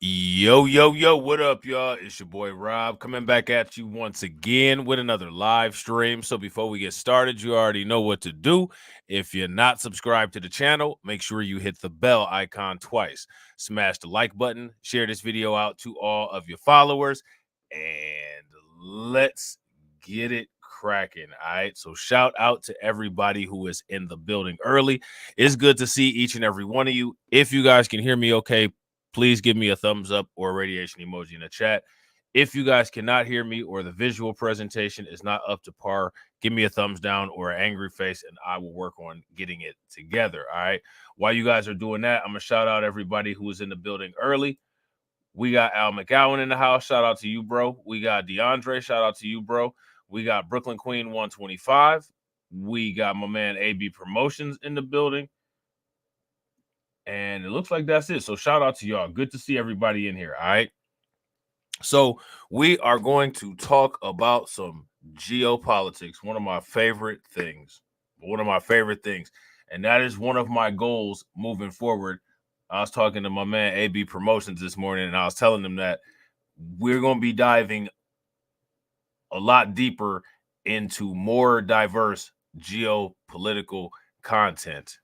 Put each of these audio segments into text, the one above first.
Yo, yo, yo, what up, y'all? It's your boy Rob coming back at you once again with another live stream. So before we get started, you already know what to do. If you're not subscribed to the channel, make sure you hit the bell icon twice. Smash the like button, share this video out to all of your followers, and let's get it cracking. All right. So shout out to everybody who is in the building early. It's good to see each and every one of you. If you guys can hear me okay, please give me a thumbs up or a radiation emoji in the chat. If you guys cannot hear me or the visual presentation is not up to par, give me a thumbs down or an angry face and I will work on getting it together. All right. While you guys are doing that, I'm going to shout out everybody who was in the building early. We got Al McGowan in the house. Shout out to you, bro. We got DeAndre. Shout out to you, bro. We got Brooklyn Queen 125. We got my man AB Promotions in the building. And it looks like that's it. So shout out to y'all. Good to see everybody in here. All right. So we are going to talk about some geopolitics, one of my favorite things. And that is one of my goals moving forward. I was talking to my man AB Promotions this morning, and I was telling him that we're going to be diving a lot deeper into more diverse geopolitical content.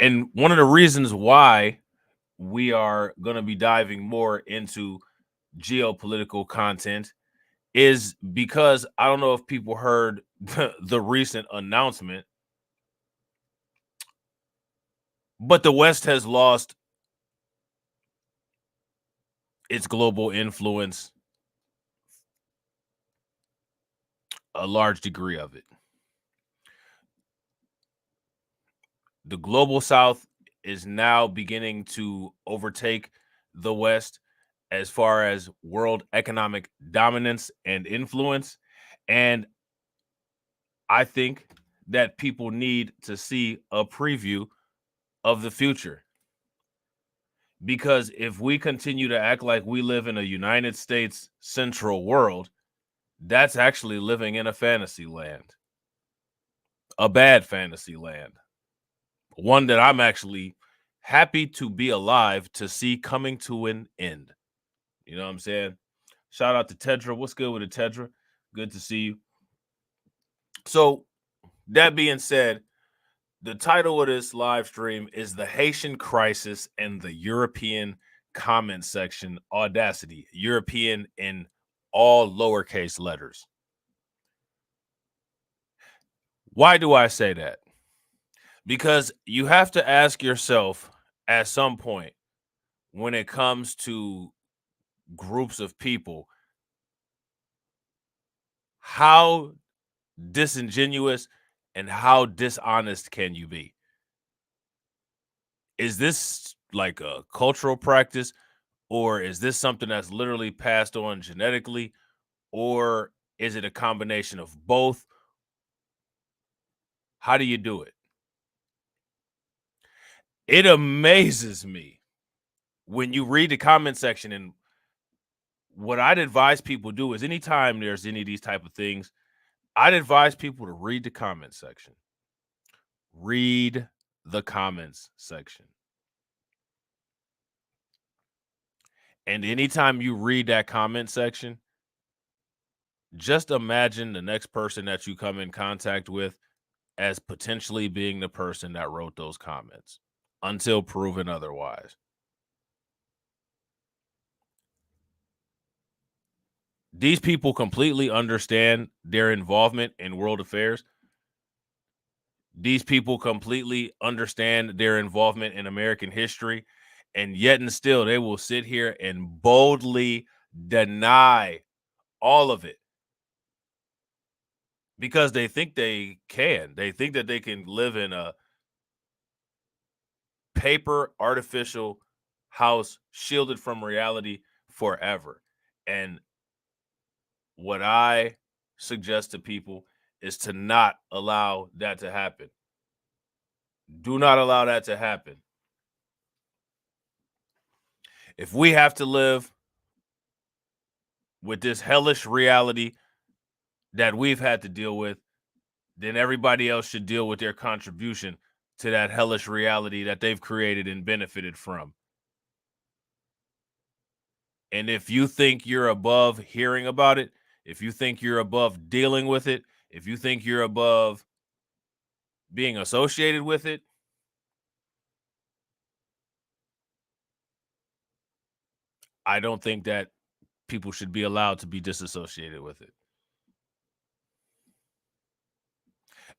And one of the reasons why we are going to be diving more into geopolitical content is because I don't know if people heard the recent announcement, but the West has lost its global influence, a large degree of it. The global South is now beginning to overtake the West as far as world economic dominance and influence. And I think that people need to see a preview of the future. Because if we continue to act like we live in a United States central world, that's actually living in a fantasy land, a bad fantasy land, one that I'm actually happy to be alive to see coming to an end. You know what I'm saying? Shout out to Tedra. What's good with it, Tedra? Good to see you. So, that being said, the title of this live stream is The Haitian Crisis and the European Comment Section Audacity. European in all lowercase letters. Why do I say that? Because you have to ask yourself at some point when it comes to groups of people, how disingenuous and how dishonest can you be? Is this like a cultural practice, or is this something that's literally passed on genetically, or is it a combination of both? How do you do it? It amazes me when you read the comment section, and what I'd advise people do is anytime there's any of these type of things, I'd advise people to read the comment section. Read the comments section. And anytime you read that comment section, just imagine the next person that you come in contact with as potentially being the person that wrote those comments until proven otherwise. These people completely understand their involvement in world affairs. These people completely understand their involvement in American history, and yet and still they will sit here and boldly deny all of it because they think they can. They think that they can live in a paper artificial house shielded from reality forever. And what I suggest to people is to not allow that to happen. Do not allow that to happen. If we have to live with this hellish reality that we've had to deal with, then everybody else should deal with their contribution to that hellish reality that they've created and benefited from. And if you think you're above hearing about it, if you think you're above dealing with it, if you think you're above being associated with it, I don't think that people should be allowed to be disassociated with it.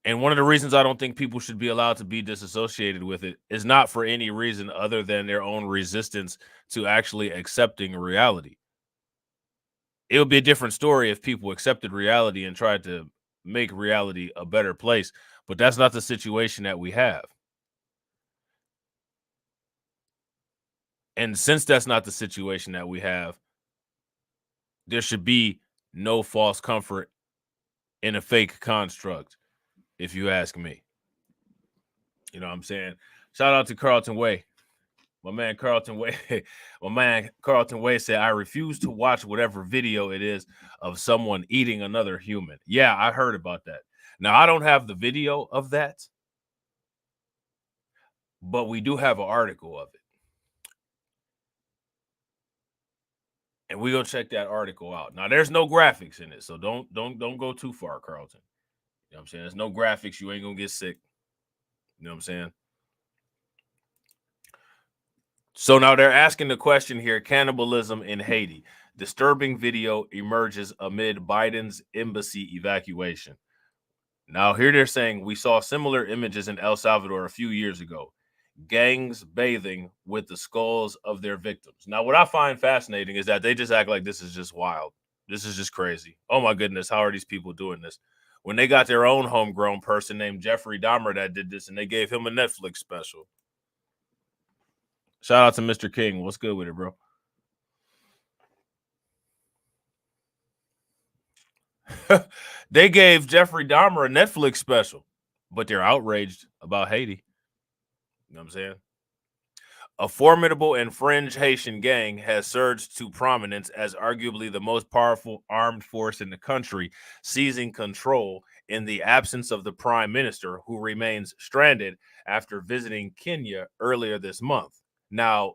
And one of the reasons I don't think people should be allowed to be disassociated with it is not for any reason other than their own resistance to actually accepting reality. It would be a different story if people accepted reality and tried to make reality a better place, but that's not the situation that we have. And since that's not the situation that we have, there should be no false comfort in a fake construct, if you ask me. You know what I'm saying? Shout out to Carlton Way. My man Carlton Way said, I refuse to watch whatever video it is of someone eating another human. Yeah, I heard about that. Now, I don't have the video of that, but we do have an article of it. And we're gonna check that article out. Now, there's no graphics in it, so don't go too far, Carlton. You know what I'm saying? There's no graphics, you ain't gonna get sick. You know what I'm saying? So now they're asking the question here, cannibalism in Haiti. Disturbing video emerges amid Biden's embassy evacuation. Now here they're saying we saw similar images in El Salvador a few years ago. Gangs bathing with the skulls of their victims. Now what I find fascinating is that they just act like this is just wild. This is just crazy. Oh my goodness, how are these people doing this? When they got their own homegrown person named Jeffrey Dahmer that did this and they gave him a Netflix special. Shout out to Mr. King. What's good with it, bro? They gave Jeffrey Dahmer a Netflix special, but they're outraged about Haiti. You know what I'm saying? A formidable and fringe Haitian gang has surged to prominence as arguably the most powerful armed force in the country, seizing control in the absence of the prime minister, who remains stranded after visiting Kenya earlier this month. Now,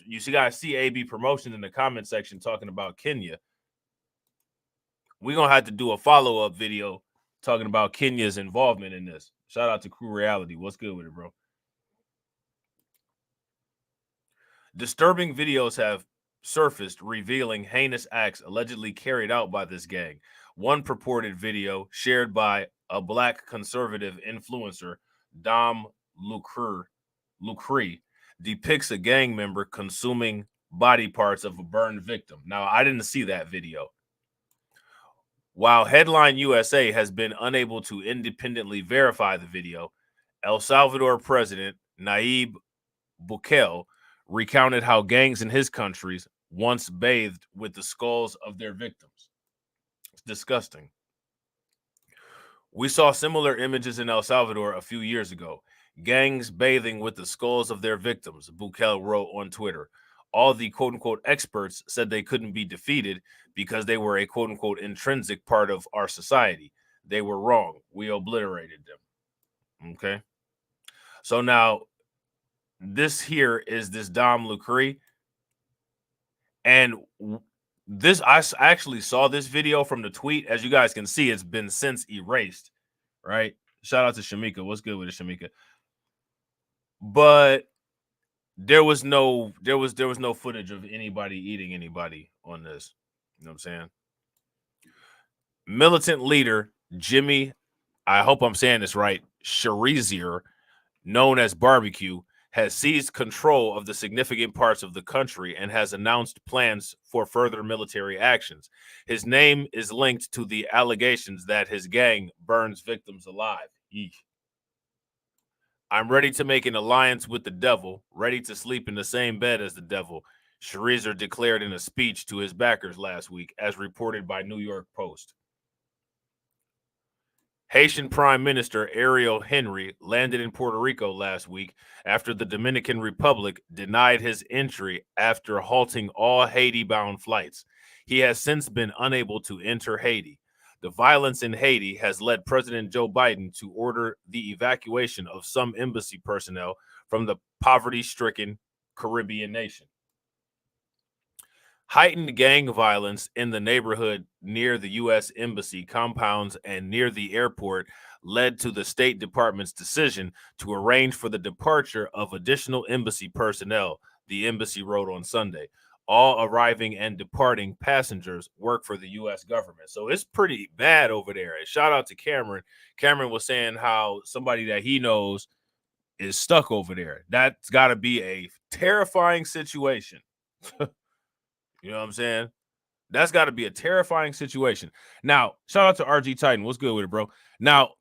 you guys see AB Promotions in the comment section talking about Kenya. We're going to have to do a follow-up video talking about Kenya's involvement in this. Shout out to Crew Reality. What's good with it, bro? Disturbing videos have surfaced revealing heinous acts allegedly carried out by this gang. One purported video shared by a black conservative influencer, Dom Lucre, depicts a gang member consuming body parts of a burned victim. Now, I didn't see that video. While Headline USA has been unable to independently verify the video, El Salvador President Nayib Bukele recounted how gangs in his countries once bathed with the skulls of their victims. It's disgusting. We saw similar images in El Salvador a few years ago. Gangs bathing with the skulls of their victims, Bukele wrote on Twitter. All the quote-unquote experts said they couldn't be defeated because they were a quote-unquote intrinsic part of our society. They were wrong. We obliterated them. Okay? So now, this here is this Dom Lucre. And this, I actually saw this video from the tweet. As you guys can see, it's been since erased, right? Shout out to Shamika. What's good with it, Shamika? But there was no footage of anybody eating anybody on this. You know what I'm saying? Militant leader Jimmy, I hope I'm saying this right, Cherizier, known as Barbecue, has seized control of the significant parts of the country and has announced plans for further military actions. His name is linked to the allegations that his gang burns victims alive. Eesh. I'm ready to make an alliance with the devil, ready to sleep in the same bed as the devil, Cherizier declared in a speech to his backers last week, as reported by New York Post. Haitian Prime Minister Ariel Henry landed in Puerto Rico last week after the Dominican Republic denied his entry after halting all Haiti-bound flights. He has since been unable to enter Haiti. The violence in Haiti has led President Joe Biden to order the evacuation of some embassy personnel from the poverty-stricken Caribbean nation. Heightened gang violence in the neighborhood near the U.S. Embassy compounds and near the airport led to the State Department's decision to arrange for the departure of additional embassy personnel, the embassy wrote on Sunday. All arriving and departing passengers work for the U.S. government. So it's pretty bad over there. And shout out to Cameron. Cameron was saying how somebody that he knows is stuck over there. That's got to be a terrifying situation. You know what I'm saying? That's got to be a terrifying situation. Now, shout out to RG Titan. What's good with it, bro? Now,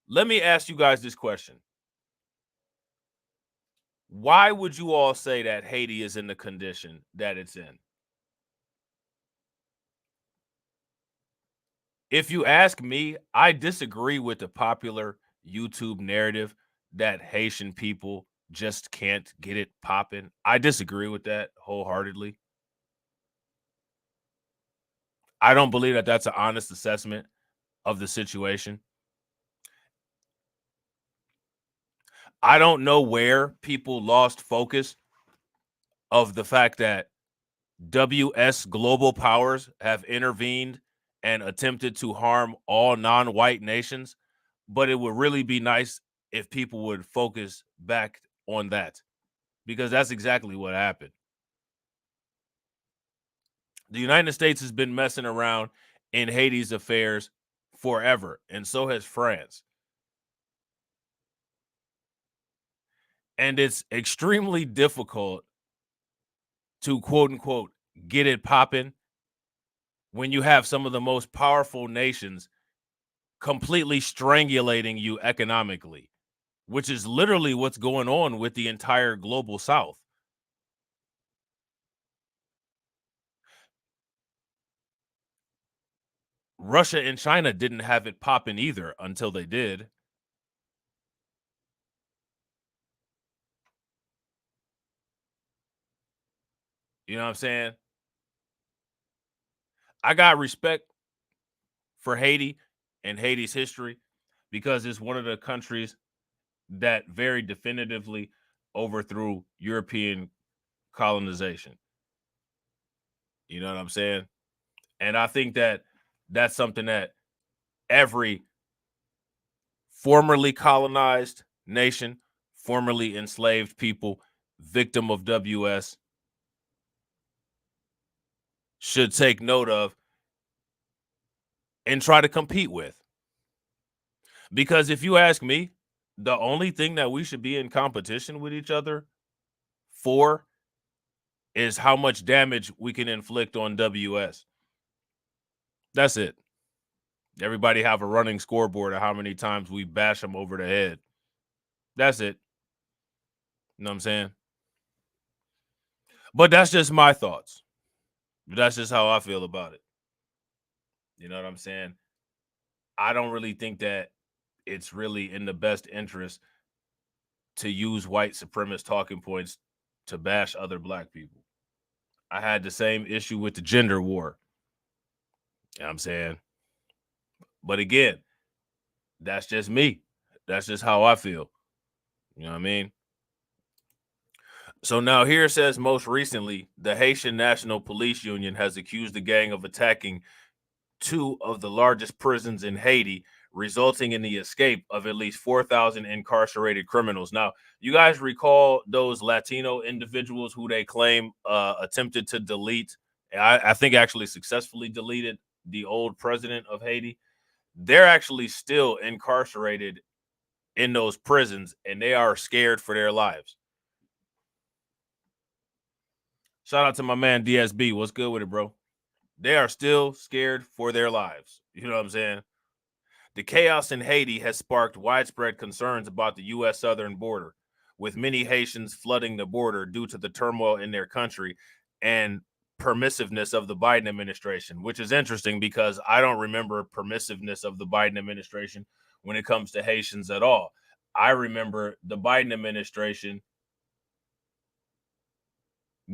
let me ask you guys this question. Why would you all say that Haiti is in the condition that it's in? If you ask me, I disagree with the popular YouTube narrative that Haitian people just can't get it popping. I disagree with that wholeheartedly. I don't believe that that's an honest assessment of the situation. I don't know where people lost focus of the fact that WS global powers have intervened and attempted to harm all non-white nations, but it would really be nice if people would focus back on that, because that's exactly what happened. The United States has been messing around in Haiti's affairs forever, and so has France. And it's extremely difficult to quote unquote get it popping when you have some of the most powerful nations completely strangulating you economically, which is literally what's going on with the entire global South. Russia and China didn't have it popping either until they did. You know what I'm saying? I got respect for Haiti and Haiti's history because it's one of the countries that very definitively overthrew European colonization. You know what I'm saying? And I think that that's something that every formerly colonized nation, formerly enslaved people, victim of WS, should take note of and try to compete with. Because if you ask me, the only thing that we should be in competition with each other for is how much damage we can inflict on WS. That's it. Everybody have a running scoreboard of how many times we bash them over the head. That's it. You know what I'm saying? But that's just my thoughts. That's just how I feel about it. You know what I'm saying? I don't really think that it's really in the best interest to use white supremacist talking points to bash other black people. I had the same issue with the gender war. You know what I'm saying? But again, that's just me. That's just how I feel. You know what I mean? So now here it says most recently, the Haitian National Police Union has accused the gang of attacking two of the largest prisons in Haiti, resulting in the escape of at least 4,000 incarcerated criminals. Now, you guys recall those Latino individuals who they claim attempted to delete, I think actually successfully deleted the old president of Haiti. They're actually still incarcerated in those prisons, and they are scared for their lives. Shout out to my man DSB. What's good with it, bro? They are still scared for their lives. You know what I'm saying? The chaos in Haiti has sparked widespread concerns about the U.S. southern border, with many Haitians flooding the border due to the turmoil in their country and permissiveness of the Biden administration, which is interesting because I don't remember permissiveness of the Biden administration when it comes to Haitians at all. I remember the Biden administration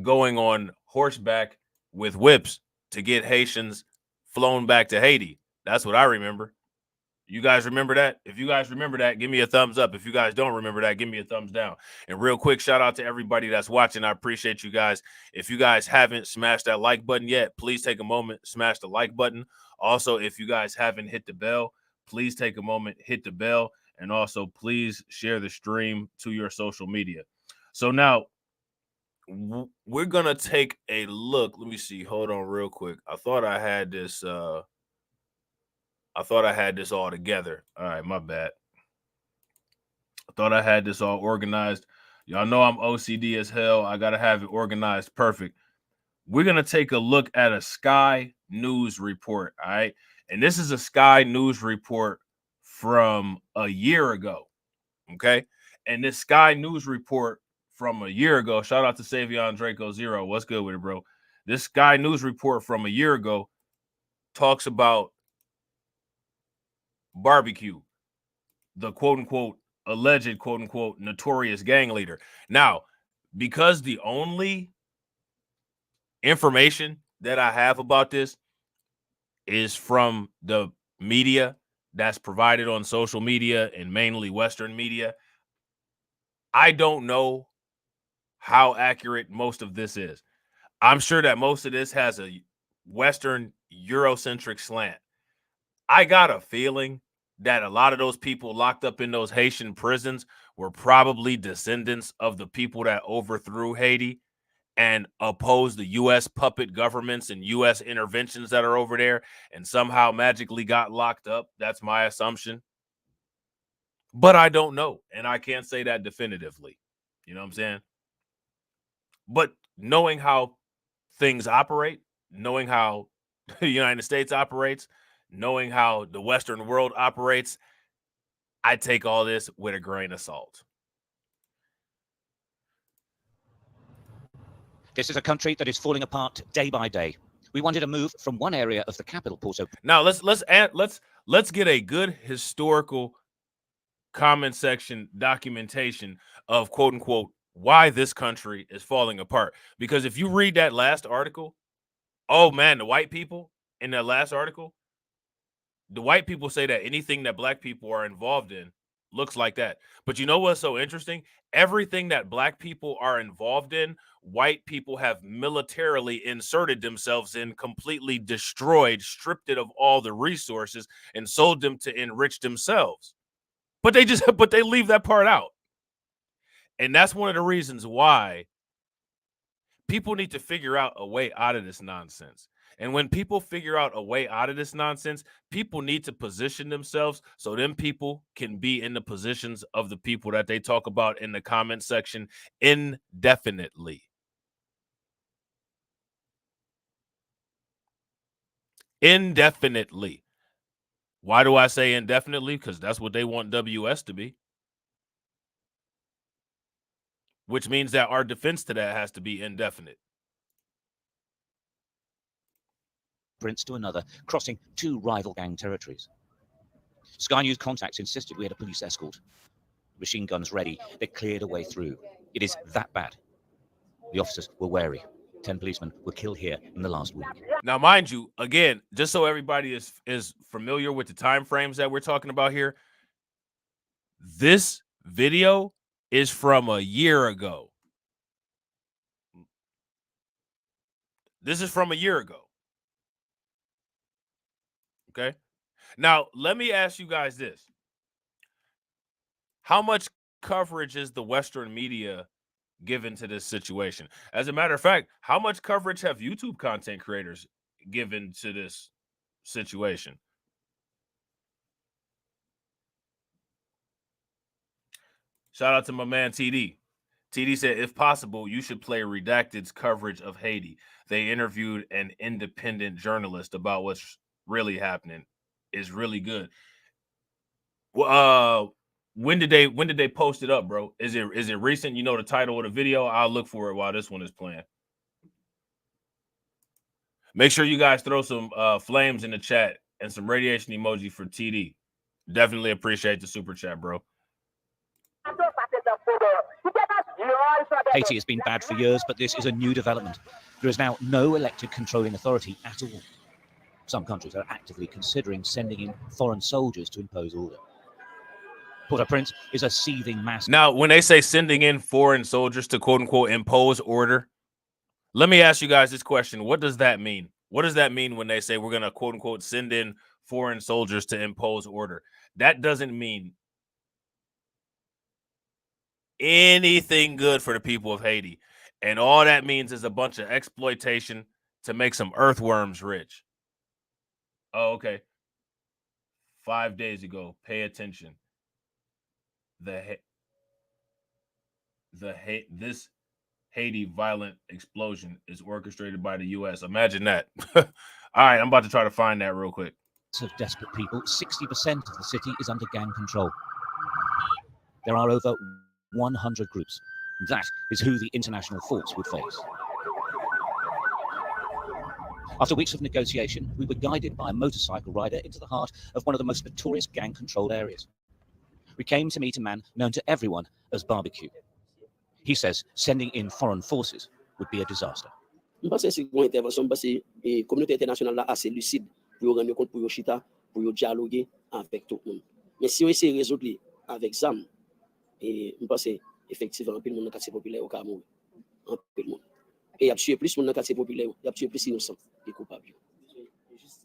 going on horseback with whips to get Haitians flown back to Haiti. That's what I remember. You guys remember that? If you guys remember that, give me a thumbs up. If you guys don't remember that, give me a thumbs down. And real quick, shout out to everybody that's watching. I appreciate you guys. If you guys haven't smashed that like button yet, please take a moment, smash the like button. Also, if you guys haven't hit the bell, please take a moment, hit the bell. And also, please share the stream to your social media. So now, we're going to take a look. Let me see. Hold on real quick. I thought I had this all together. All right, my bad. I thought I had this all organized. Y'all know I'm OCD as hell. I got to have it organized perfect. We're going to take a look at a Sky News report, all right? And this is a Sky News report from a year ago, okay? And this Sky News report from a year ago, shout out to Savion Draco Zero. What's good with it, bro? This Sky News report from a year ago talks about Barbecue, the quote-unquote alleged quote-unquote notorious gang leader. Now, because the only information that I have about this is from the media that's provided on social media and mainly Western media, I don't know how accurate most of this is. I'm sure that most of this has a Western Eurocentric slant. I got a feeling that a lot of those people locked up in those Haitian prisons were probably descendants of the people that overthrew Haiti and opposed the U.S. puppet governments and U.S. interventions that are over there and somehow magically got locked up. That's my assumption. But I don't know, and I can't say that definitively. You know what I'm saying? But knowing how things operate, knowing how the United States operates, knowing how the Western world operates, I take all this with a grain of salt. This is a country that is falling apart day by day. We wanted to move from one area of the capital, Porto. Now let's get a good historical comment section documentation of quote unquote why this country is falling apart. Because if you read that last article, oh man, the white people in that last article, the white people say that anything that black people are involved in looks like that. But you know what's so interesting? Everything that black people are involved in, white people have militarily inserted themselves in, completely destroyed, stripped it of all the resources, and sold them to enrich themselves. But they leave that part out. And that's one of the reasons why people need to figure out a way out of this nonsense. And when people figure out a way out of this nonsense, people need to position themselves so them people can be in the positions of the people that they talk about in the comment section indefinitely. Indefinitely. Why do I say indefinitely? Because that's what they want WS to be. Which means that our defense to that has to be indefinite. Prince to another, crossing two rival gang territories. Sky News contacts insisted we had a police escort. Machine guns ready. They cleared a way through. It is that bad. The officers were wary. 10 policemen were killed here in the last week. Now, mind you, again, just so everybody is familiar with the time frames that we're talking about here, this video is from a year ago. This is from a year ago. Okay. Now, let me ask you guys this. How much coverage is the Western media given to this situation? As a matter of fact, how much coverage have YouTube content creators given to this situation? Shout out to my man TD. TD said, if possible, you should play Redacted's coverage of Haiti. They interviewed an independent journalist about what's really happening. Is really good. When did they post it up, bro? Is it recent? You know the title of the video? I'll look for it while this one is playing. Make sure you guys throw some flames in the chat and some radiation emoji for TD. Definitely appreciate the super chat, bro. Haiti has been bad for years, but this is a new development. There is now no elected controlling authority at all. Some countries are actively considering sending in foreign soldiers to impose order. Port-au-Prince is a seething mass. Now, when they say sending in foreign soldiers to quote-unquote impose order, let me ask you guys this question. What does that mean? What does that mean when they say we're going to quote-unquote send in foreign soldiers to impose order? That doesn't mean anything good for the people of Haiti. And all that means is a bunch of exploitation to make some earthworms rich. Oh, okay. 5 days ago, pay attention. This Haiti violent explosion is orchestrated by the U.S. Imagine that. All right, I'm about to try to find that real quick. Of desperate people, 60% of the city is under gang control. There are over 100 groups. That is who the international force would face. After weeks of negotiation, we were guided by a motorcycle rider into the heart of one of the most notorious gang-controlled areas. We came to meet a man known to everyone as Barbecue. He says sending in foreign forces would be a disaster. Je pense que c'est une intervention parce que la communauté internationale est assez lucide pour rendre compte pour chita pour dialoguer avec tout le monde. Mais si on essaie de résoudre avec ZAM, et je pense effectivement un peu de monde dans le quartier populaire au Cameroun, un peu de monde. Et il y a tué plus de monde dans le quartier populaire, il y a tué plus innocents que coupables.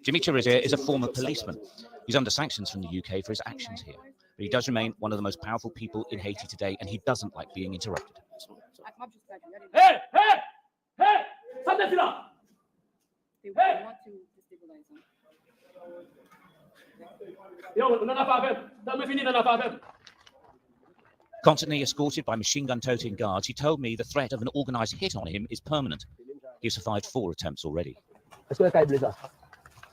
Jimmy Chirizier is a former policeman. He's under sanctions from the UK for his actions here. But he does remain one of the most powerful people in Haiti today, and he doesn't like being interrupted. Hey! Hey! Hey! Something up! They want to destabilize them. Constantly escorted by machine gun toting guards, he told me the threat of an organised hit on him is permanent. He's survived 4 attempts already. Est-ce que la caille blazer?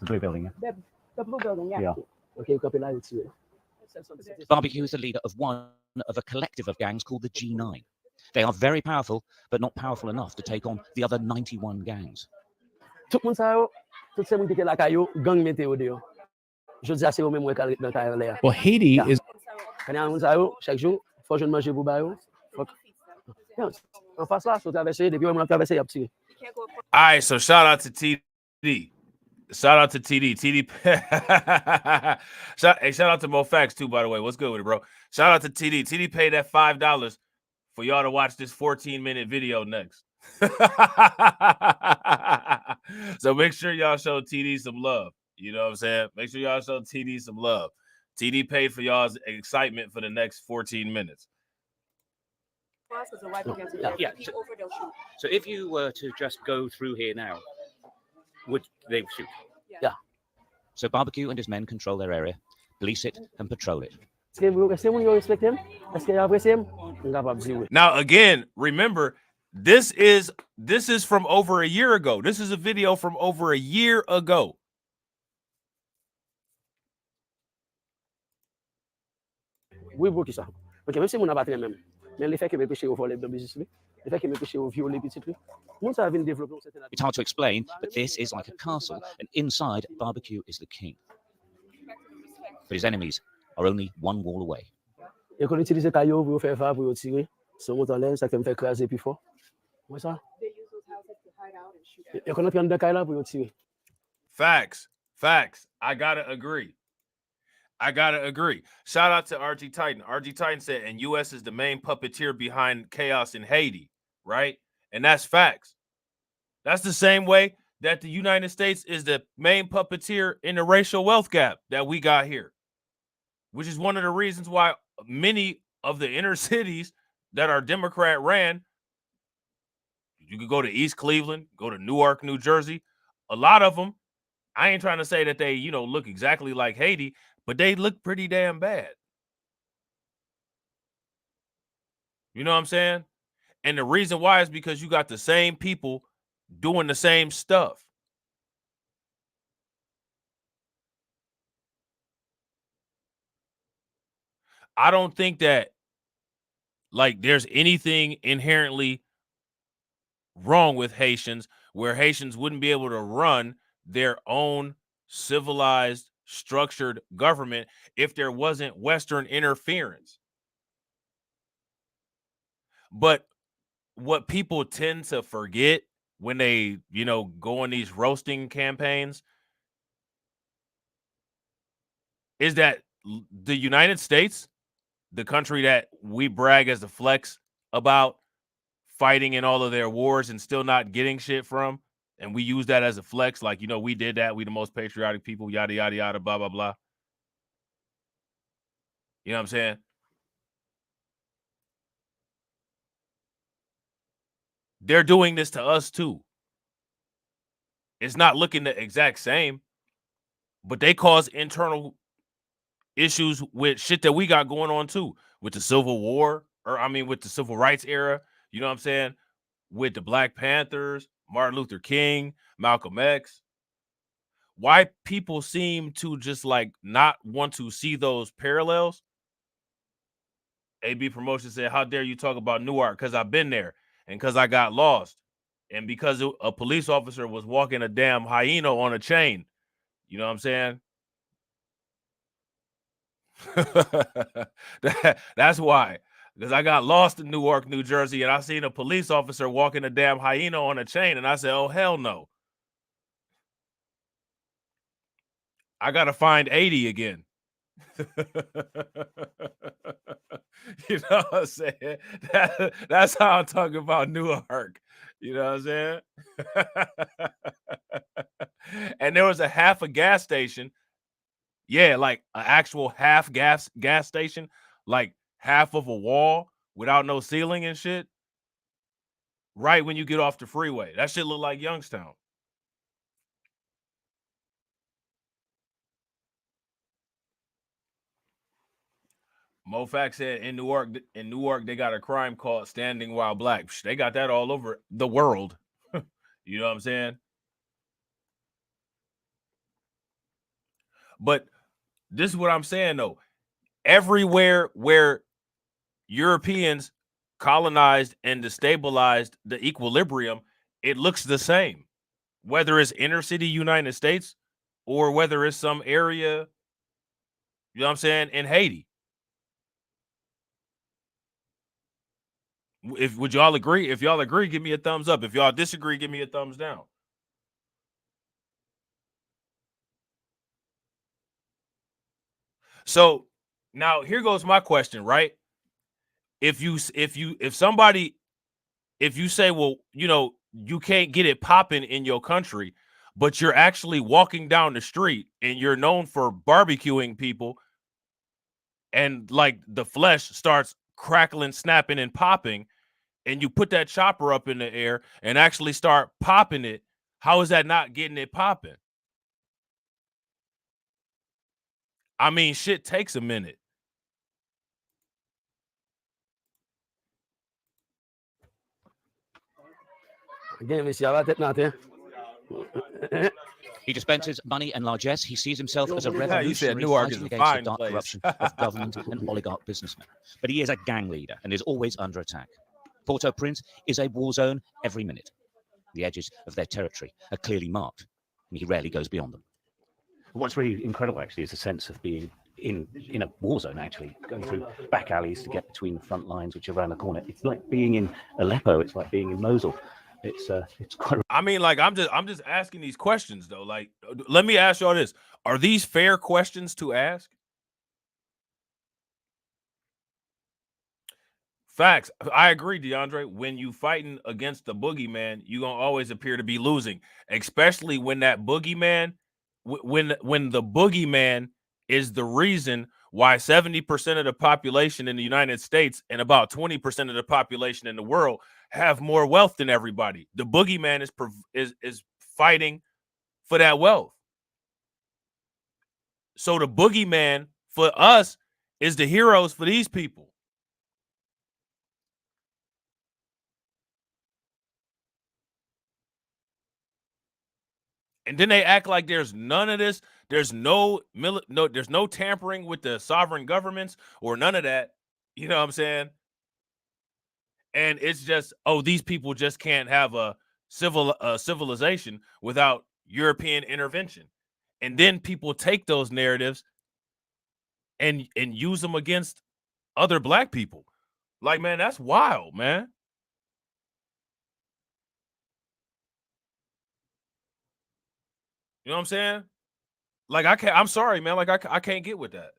The blue building, yeah? The blue building, yeah. Yeah. Okay, copy là aussi. Barbecue is the leader of one of a collective of gangs called the G9. They are very powerful, but not powerful enough to take on the other 91 gangs. Tout le monde ça yo, tout ce monde qui était la caille gang météo de yo. Je dis assez au même dans caille là. Well, Haiti is Quand on ça yo chaque jour, faut je manger pour ba yo. En face là, faut traverser depuis on a traversé y a tiré. All right, so shout out to TD. Shout out to TD. TD. Shout out to Mo Facts too, by the way. What's good with it, bro? Shout out to TD. TD paid that $5 for y'all to watch this 14-minute video next. So make sure y'all show TD some love. You know what I'm saying? Make sure y'all show TD some love. TD paid for y'all's excitement for the next 14 minutes. Yeah. So if you were to just go through here now, would they shoot? Yeah. So Barbecue and his men control their area, police it, and patrol it. Now, again, remember, this is from over a year ago. This is a video from over a year ago. Oui, beaucoup ça. OK, même si mon abattre même. Mais le fait que me péché au voler dans business, le fait que me péché au violer petit truc. Mon ça vient développer cette. It's hard to explain, but this is like a castle, and inside, Barbecue is the king. But his enemies are only one wall away. Et qu'on utilise caillou pour faire faire pour tirer. Son monte en l'air, ça fait me faire craser plus fort. Moi ça. They use those houses to hide out and shoot at. Et qu'on prend dans caillou là pour tirer. Facts. I gotta agree. Shout out to RG Titan. RG Titan said, and U.S. is the main puppeteer behind chaos in Haiti, right? And that's facts. That's the same way that the United States is the main puppeteer in the racial wealth gap that we got here, which is one of the reasons why many of the inner cities that are Democrat ran, you could go to East Cleveland, go to Newark, New Jersey. A lot of them, I ain't trying to say that they, look exactly like Haiti, but they look pretty damn bad. You know what I'm saying? And the reason why is because you got the same people doing the same stuff. I don't think that, there's anything inherently wrong with Haitians where Haitians wouldn't be able to run their own civilized, structured government if there wasn't Western interference. But what people tend to forget when they, go on these roasting campaigns is that the United States, the country that we brag as a flex about fighting in all of their wars and still not getting shit from, and we use that as a flex, like, you know, we did that, we the most patriotic people, yada, yada, yada, blah, blah, blah. You know what I'm saying? They're doing this to us too. It's not looking the exact same, but they cause internal issues with shit that we got going on too, with the Civil War, or I mean with the Civil Rights era, you know what I'm saying? With the Black Panthers, Martin Luther King, Malcolm X. Why people seem to just like not want to see those parallels? AB Promotion said, how dare you talk about Newark? Because I've been there and because I got lost. And because a police officer was walking a damn hyena on a chain. You know what I'm saying? That's why. Because I got lost in Newark, New Jersey, and I seen a police officer walking a damn hyena on a chain, and I said, oh, hell no. I got to find 80 again. You know what I'm saying? That's how I'm talking about Newark. You know what I'm saying? And there was a half a gas station. Yeah, like an actual half gas station, like half of a wall without no ceiling and shit. Right when you get off the freeway. That shit look like Youngstown. Mofax said in Newark, they got a crime called standing while black. They got that all over the world. You know what I'm saying? But this is what I'm saying, though. Everywhere where Europeans colonized and destabilized the equilibrium, it looks the same. Whether it's inner city United States or whether it's some area, you know what I'm saying, in Haiti. Would y'all agree? If y'all agree, give me a thumbs up. If y'all disagree, give me a thumbs down. So now here goes my question, right? If you say, well, you know, you can't get it popping in your country, but you're actually walking down the street and you're known for barbecuing people, and like the flesh starts crackling, snapping, and popping, and you put that chopper up in the air and actually start popping it, how is that not getting it popping? I mean, shit takes a minute. Again, we see how that nothing. He dispenses money and largesse. He sees himself as a you revolutionary said Newark fighting is a against the fine dark place. corruption of government and oligarch businessmen. But he is a gang leader and is always under attack. Port-au-Prince is a war zone every minute. The edges of their territory are clearly marked, and he rarely goes beyond them. What's really incredible, actually, is the sense of being in a war zone, actually, going through back alleys to get between the front lines, which are around the corner. It's like being in Aleppo. It's like being in Mosul. It's quite. I mean, like, I'm just asking these questions, though. Like, let me ask y'all this: are these fair questions to ask? Facts. I agree, DeAndre. When you fighting against the boogeyman, you're gonna always appear to be losing, especially when that boogeyman, when the boogeyman is the reason why 70% of the population in the United States and about 20% of the population in the world have more wealth than everybody. The boogeyman is fighting for that wealth. So the boogeyman for us is the heroes for these people. And then they act like there's none of this. There's there's no tampering with the sovereign governments or none of that. You know what I'm saying? And it's just, oh, these people just can't have a civilization without European intervention. And then people take those narratives and use them against other black people. Like, man, that's wild, man. You know what I'm saying? Like I can't. I'm sorry, man. Like I can't get with that.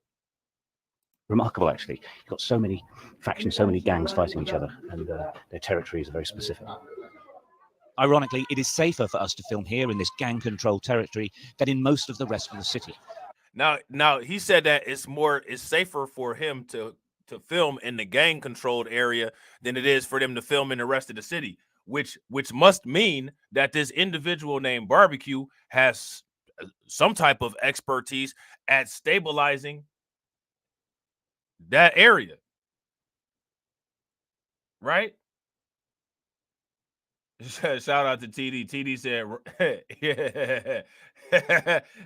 Remarkable, actually. You've got so many factions, so many gangs fighting each other, and their territories are very specific. Ironically, it is safer for us to film here in this gang-controlled territory than in most of the rest of the city. Now he said that it's safer for him to film in the gang-controlled area than it is for them to film in the rest of the city, which must mean that this individual named Barbecue has some type of expertise at stabilizing that area, right? Shout out to TD. TD said,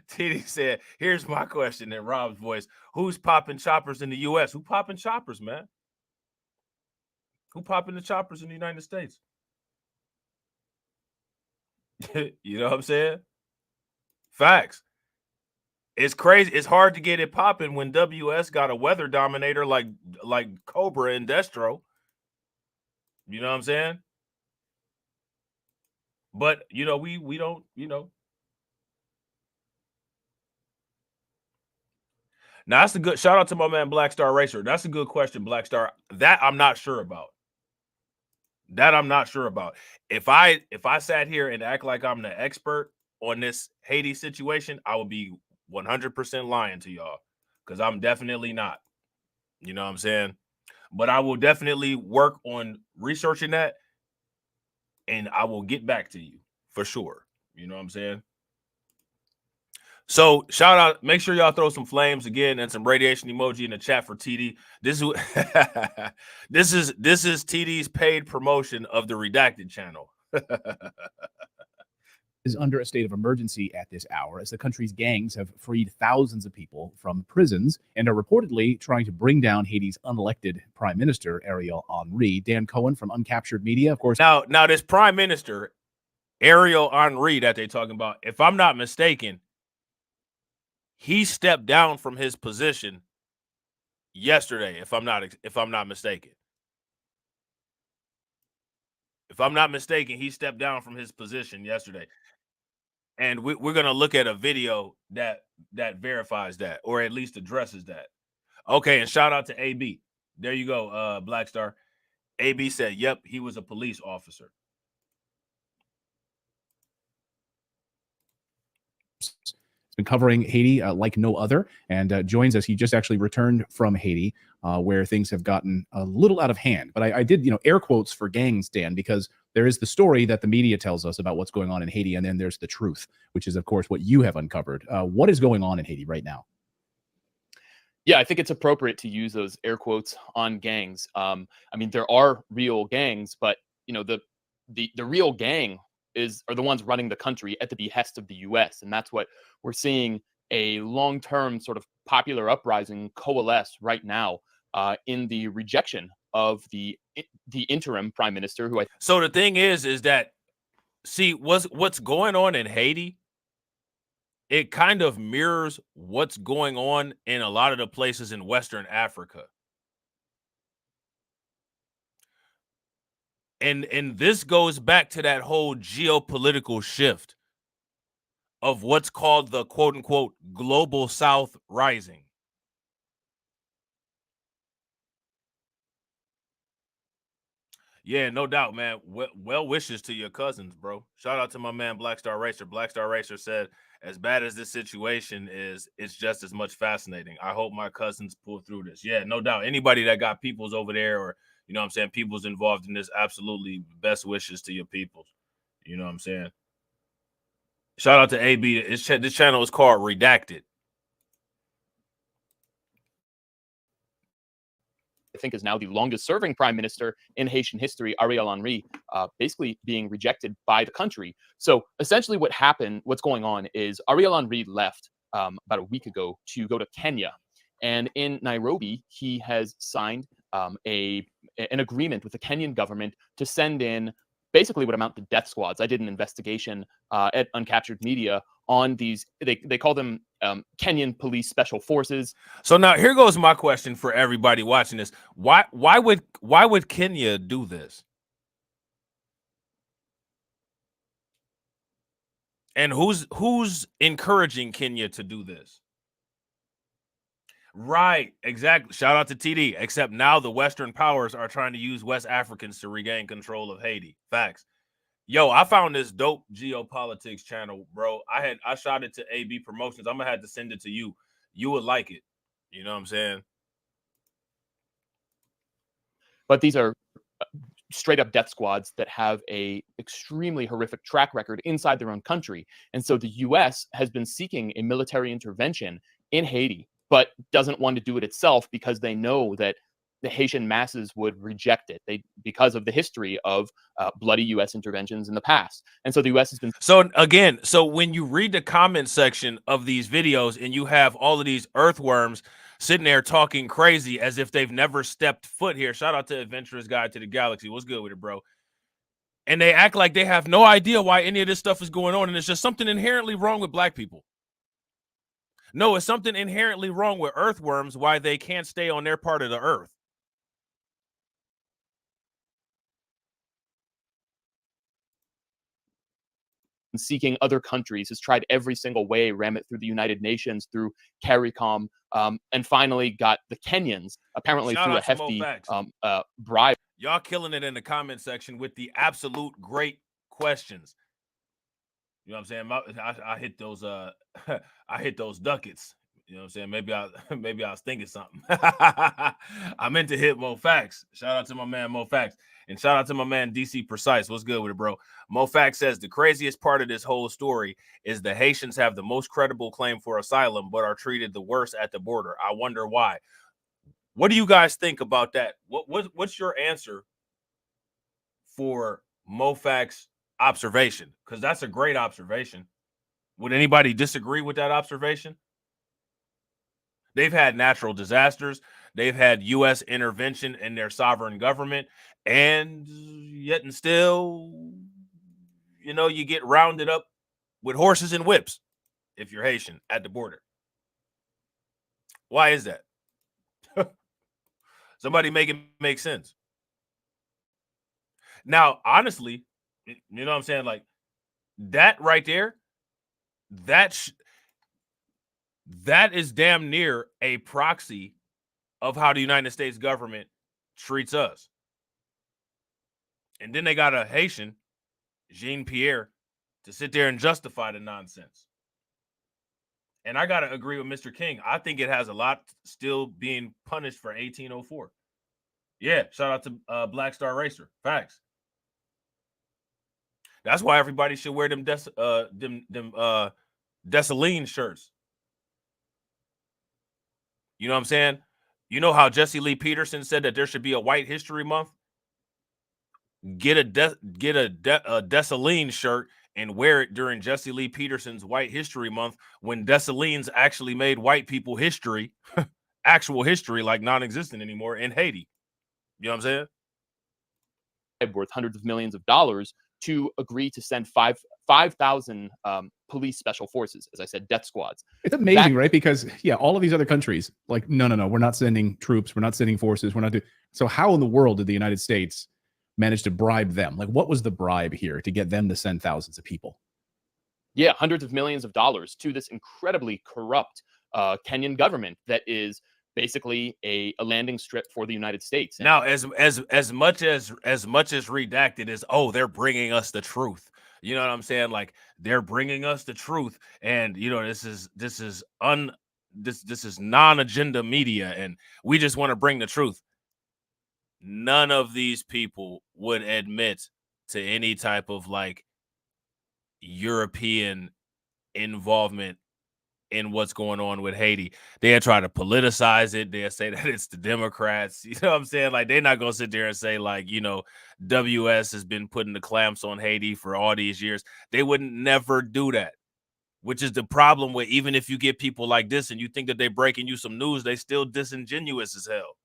TD said, here's my question in Rob's voice. Who's popping choppers in the U.S.? Who popping choppers, man? Who popping the choppers in the United States? You know what I'm saying? Facts. It's crazy. It's hard to get it popping when WS got a weather dominator like Cobra and Destro. You know what I'm saying? But we don't, Now that's a good shout out to my man Black Star Racer. That's a good question, Black Star. That I'm not sure about. If I sat here and act like I'm the expert on this Haiti situation, I would be 100% lying to y'all, because I'm definitely not. You know what I'm saying? But I will definitely work on researching that, and I will get back to you for sure. You know what I'm saying? So shout out, make sure y'all throw some flames again and some radiation emoji in the chat for TD. This is this is TD's paid promotion of the Redacted channel. Is under a state of emergency at this hour as the country's gangs have freed thousands of people from prisons and are reportedly trying to bring down Haiti's unelected Prime Minister, Ariel Henry. Dan Cohen from Uncaptured Media, of course. Now this Prime Minister, Ariel Henry, that they're talking about, if I'm not mistaken, he stepped down from his position yesterday, if I'm not mistaken. If I'm not mistaken, he stepped down from his position yesterday. And we're going to look at a video that verifies that, or at least addresses that. Okay, and shout out to AB. There you go, Black Star. AB said, yep, he was a police officer. Been covering Haiti like no other, and joins us. He just actually returned from Haiti, where things have gotten a little out of hand. But I did, air quotes for gangs, Dan, because there is the story that the media tells us about what's going on in Haiti, and then there's the truth, which is, of course, what you have uncovered. What is going on in Haiti right now? Yeah, I think it's appropriate to use those air quotes on gangs. I mean, there are real gangs, but the real gang are the ones running the country at the behest of the U.S. And that's what we're seeing, a long-term sort of popular uprising coalesce right now in the rejection of the interim prime minister. So the thing is that, see, what's going on in Haiti, it kind of mirrors what's going on in a lot of the places in Western Africa. And this goes back to that whole geopolitical shift of what's called the quote unquote global South rising. Yeah, no doubt, man. Well wishes to your cousins, bro. Shout out to my man Black Star Racer. Black Star Racer said, as bad as this situation is, it's just as much fascinating. I hope my cousins pull through this. Yeah, no doubt. Anybody that got peoples over there, or you know what I'm saying, people's involved in this, absolutely best wishes to your peoples. You know what I'm saying? Shout out to AB. This channel is called Redacted. I think is now the longest serving prime minister in Haitian history, Ariel Henry, basically being rejected by the country. So essentially what's going on is Ariel Henry left about a week ago to go to Kenya. And in Nairobi, he has signed an agreement with the Kenyan government to send in basically what amount to death squads. I did an investigation at Uncaptured Media on these, they call them Kenyan police special forces. So now here goes my question for everybody watching this. Why would Kenya do this? And who's encouraging Kenya to do this? Right, exactly. Shout out to TD. Except now the Western powers are trying to use West Africans to regain control of Haiti. Facts. Yo, I found this dope geopolitics channel, bro. I shot it to AB Promotions. I'm gonna have to send it to you. You would like it. You know what I'm saying? But these are straight up death squads that have a extremely horrific track record inside their own country. And so the US has been seeking a military intervention in Haiti, but doesn't want to do it itself because they know that the Haitian masses would reject it because of the history of bloody US interventions in the past. And so the US has been... So again, so when you read the comment section of these videos and you have all of these earthworms sitting there talking crazy as if they've never stepped foot here. Shout out to Adventurous Guide to the Galaxy. What's good with it, bro? And they act like they have no idea why any of this stuff is going on. And it's just something inherently wrong with black people. No, it's something inherently wrong with earthworms, why they can't stay on their part of the earth. Seeking other countries, has tried every single way, ram it through the United Nations, through CARICOM, and finally got the Kenyans, apparently Shout through a out to hefty Mo bribe. Y'all killing it in the comment section with the absolute great questions. You know what I'm saying? I hit those I hit those ducats. You know what I'm saying? Maybe I was thinking something. I meant to hit Mo Facts. Shout out to my man Mo Facts. And shout out to my man DC Precise. What's good with it, bro? Mo Facts says the craziest part of this whole story is the Haitians have the most credible claim for asylum, but are treated the worst at the border. I wonder why. What do you guys think about that? What's your answer for Mo Facts' observation? Because that's a great observation. Would anybody disagree with that observation? They've had natural disasters. They've had U.S. intervention in their sovereign government. And yet and still, you know, you get rounded up with horses and whips if you're Haitian at the border. Why is that? Somebody make it make sense. Now, honestly, you know what I'm saying? Like, that right there, that is damn near a proxy of how the United States government treats us. And then they got a Haitian, Jean-Pierre, to sit there and justify the nonsense. And I got to agree with Mr. King. I think it has a lot still being punished for 1804. Yeah, shout out to Black Star Racer. Facts. That's why everybody should wear them Dessalines shirts. You know what I'm saying? You know how Jesse Lee Peterson said that there should be a White History Month? Get a Dessalines shirt and wear it during Jesse Lee Peterson's White History Month, when Dessalines actually made white people history, actual history, like non-existent anymore in Haiti. You know what I'm saying? Worth hundreds of millions of dollars to agree to send 5,000 police special forces, as I said, death squads. It's amazing, right? Because yeah, all of these other countries, like, no, we're not sending troops, we're not sending forces, we're not doing. So how in the world did the United States manage to bribe them? Like, what was the bribe here to get them to send thousands of people? Yeah, hundreds of millions of dollars to this incredibly corrupt Kenyan government that is basically a landing strip for the United States. Now, as much as redacted as, oh, they're bringing us the truth. You know what I'm saying? Like, they're bringing us the truth, and you know, this is non-agenda media, and we just want to bring the truth. None of these people would admit to any type of like European involvement in what's going on with Haiti. They'll try to politicize it. They'll say that it's the Democrats. You know what I'm saying? Like, they're not going to sit there and say, like, you know, WS has been putting the clamps on Haiti for all these years. They would never do that, which is the problem with, even if you get people like this and you think that they're breaking you some news, they still disingenuous as hell.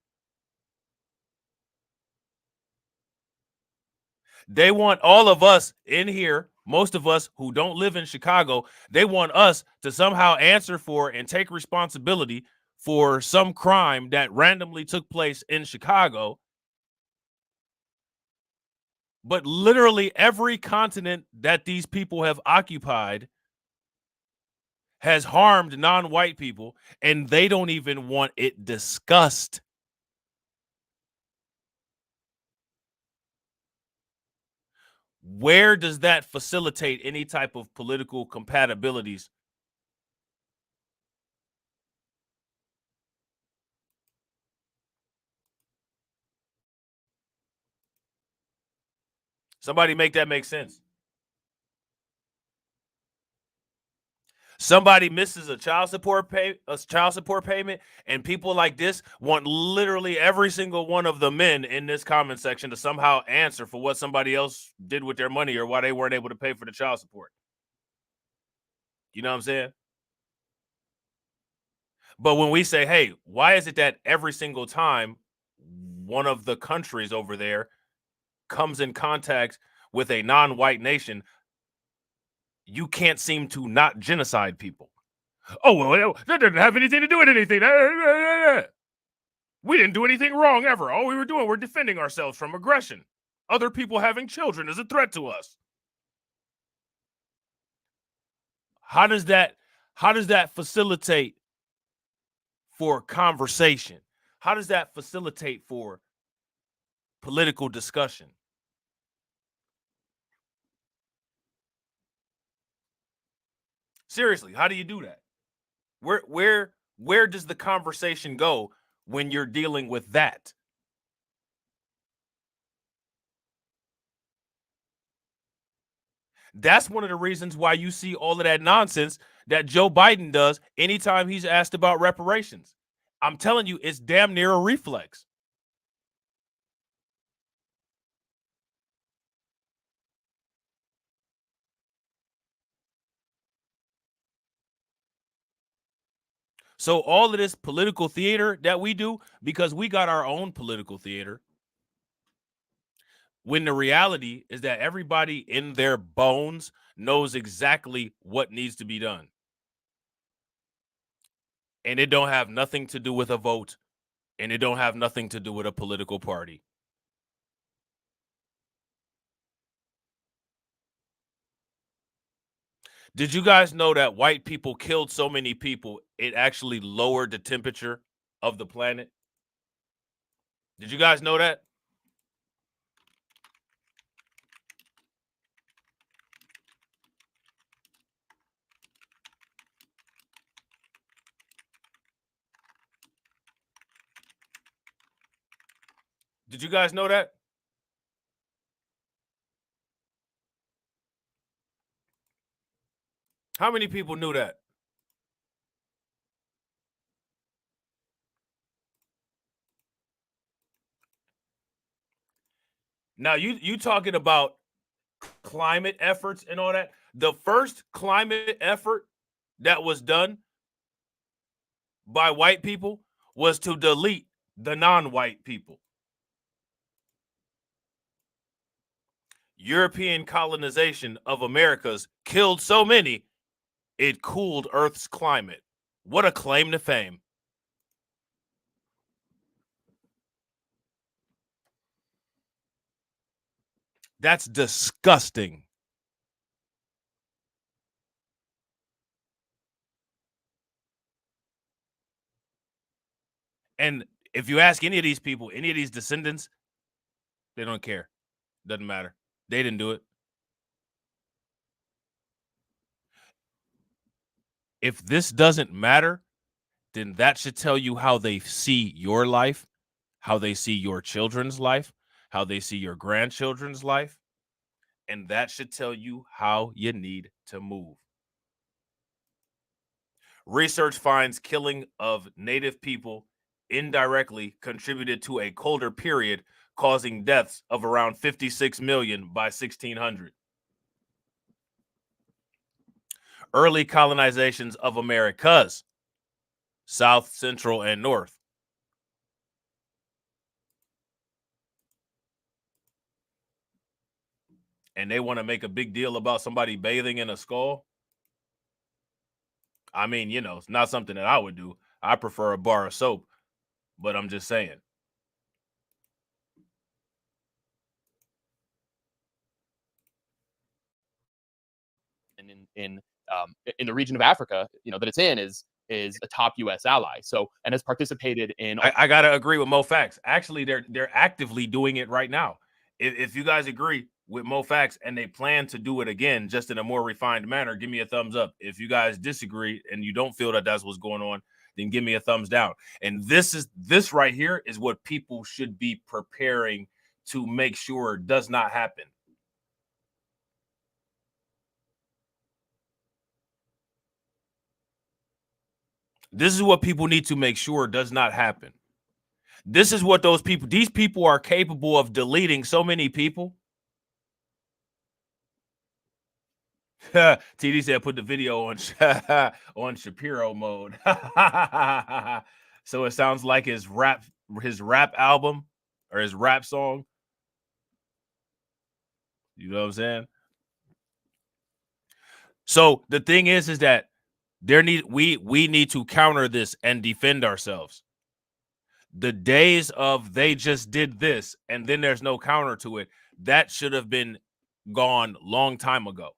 They want all of us in here, most of us who don't live in Chicago, they want us to somehow answer for and take responsibility for some crime that randomly took place in Chicago. But literally every continent that these people have occupied has harmed non-white people, and they don't even want it discussed. Where does that facilitate any type of political compatibilities? Somebody make that make sense. Somebody misses a child support payment, and people like this want literally every single one of the men in this comment section to somehow answer for what somebody else did with their money or why they weren't able to pay for the child support. You know what I'm saying? But when we say, hey, why is it that every single time one of the countries over there comes in contact with a non-white nation, you can't seem to not genocide people? Oh, well, that didn't have anything to do with anything. We didn't do anything wrong ever. All we were doing, we're defending ourselves from aggression. Other people having children is a threat to us. How does that facilitate for conversation? How does that facilitate for political discussion? Seriously, how do you do that? Where does the conversation go when you're dealing with that? That's one of the reasons why you see all of that nonsense that Joe Biden does anytime he's asked about reparations. I'm telling you, it's damn near a reflex. So all of this political theater that we do, because we got our own political theater, when the reality is that everybody in their bones knows exactly what needs to be done. And it don't have nothing to do with a vote, and it don't have nothing to do with a political party. Did you guys know that white people killed so many people, it actually lowered the temperature of the planet? Did you guys know that? Did you guys know that? How many people knew that? Now you talking about climate efforts and all that. The first climate effort that was done by white people was to delete the non-white people. European colonization of Americas killed so many, it cooled Earth's climate. What a claim to fame. That's disgusting. And if you ask any of these people, any of these descendants, they don't care. Doesn't matter. They didn't do it. If this doesn't matter, then that should tell you how they see your life, how they see your children's life, how they see your grandchildren's life. And that should tell you how you need to move. Research finds killing of native people indirectly contributed to a colder period, causing deaths of around 56 million by 1600. Early colonizations of Americas, South, Central, and North. And they want to make a big deal about somebody bathing in a skull. I mean, you know, it's not something that I would do. I prefer a bar of soap, but I'm just saying. And in in the region of Africa, that it's in is a top U.S. ally. So, and has participated in. I gotta agree with Mo Facts. Actually, they're actively doing it right now. If you guys agree with Mo Facts and they plan to do it again, just in a more refined manner, give me a thumbs up. If you guys disagree and you don't feel that that's what's going on, then give me a thumbs down. And this right here is what people should be preparing to make sure does not happen. This is what people need to make sure does not happen. This is what these people are capable of deleting so many people. TD said put the video on on Shapiro mode. So it sounds like his rap album or his rap song. You know what I'm saying? So the thing is that we need to counter this and defend ourselves. The days of they just did this and then there's no counter to it, that should have been gone long time ago.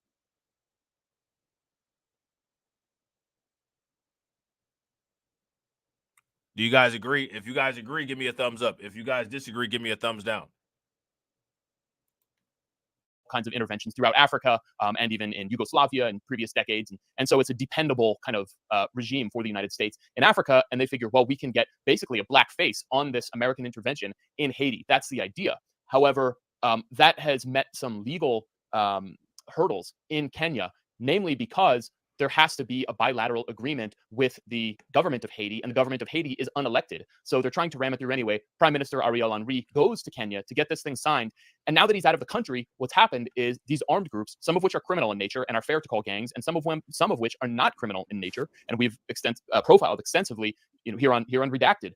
Do you guys agree? If you guys agree, give me a thumbs up. If you guys disagree, give me a thumbs down. Kinds of interventions throughout Africa and even in Yugoslavia in previous decades. And so it's a dependable kind of regime for the United States in Africa. And they figure, well, we can get basically a black face on this American intervention in Haiti. That's the idea. However, that has met some legal hurdles in Kenya, namely because there has to be a bilateral agreement with the government of Haiti, and the government of Haiti is unelected. So they're trying to ram it through anyway. Prime Minister Ariel Henry goes to Kenya to get this thing signed. And now that he's out of the country, what's happened is these armed groups, some of which are criminal in nature and are fair to call gangs, and some of which are not criminal in nature, and we've profiled extensively, here on Redacted.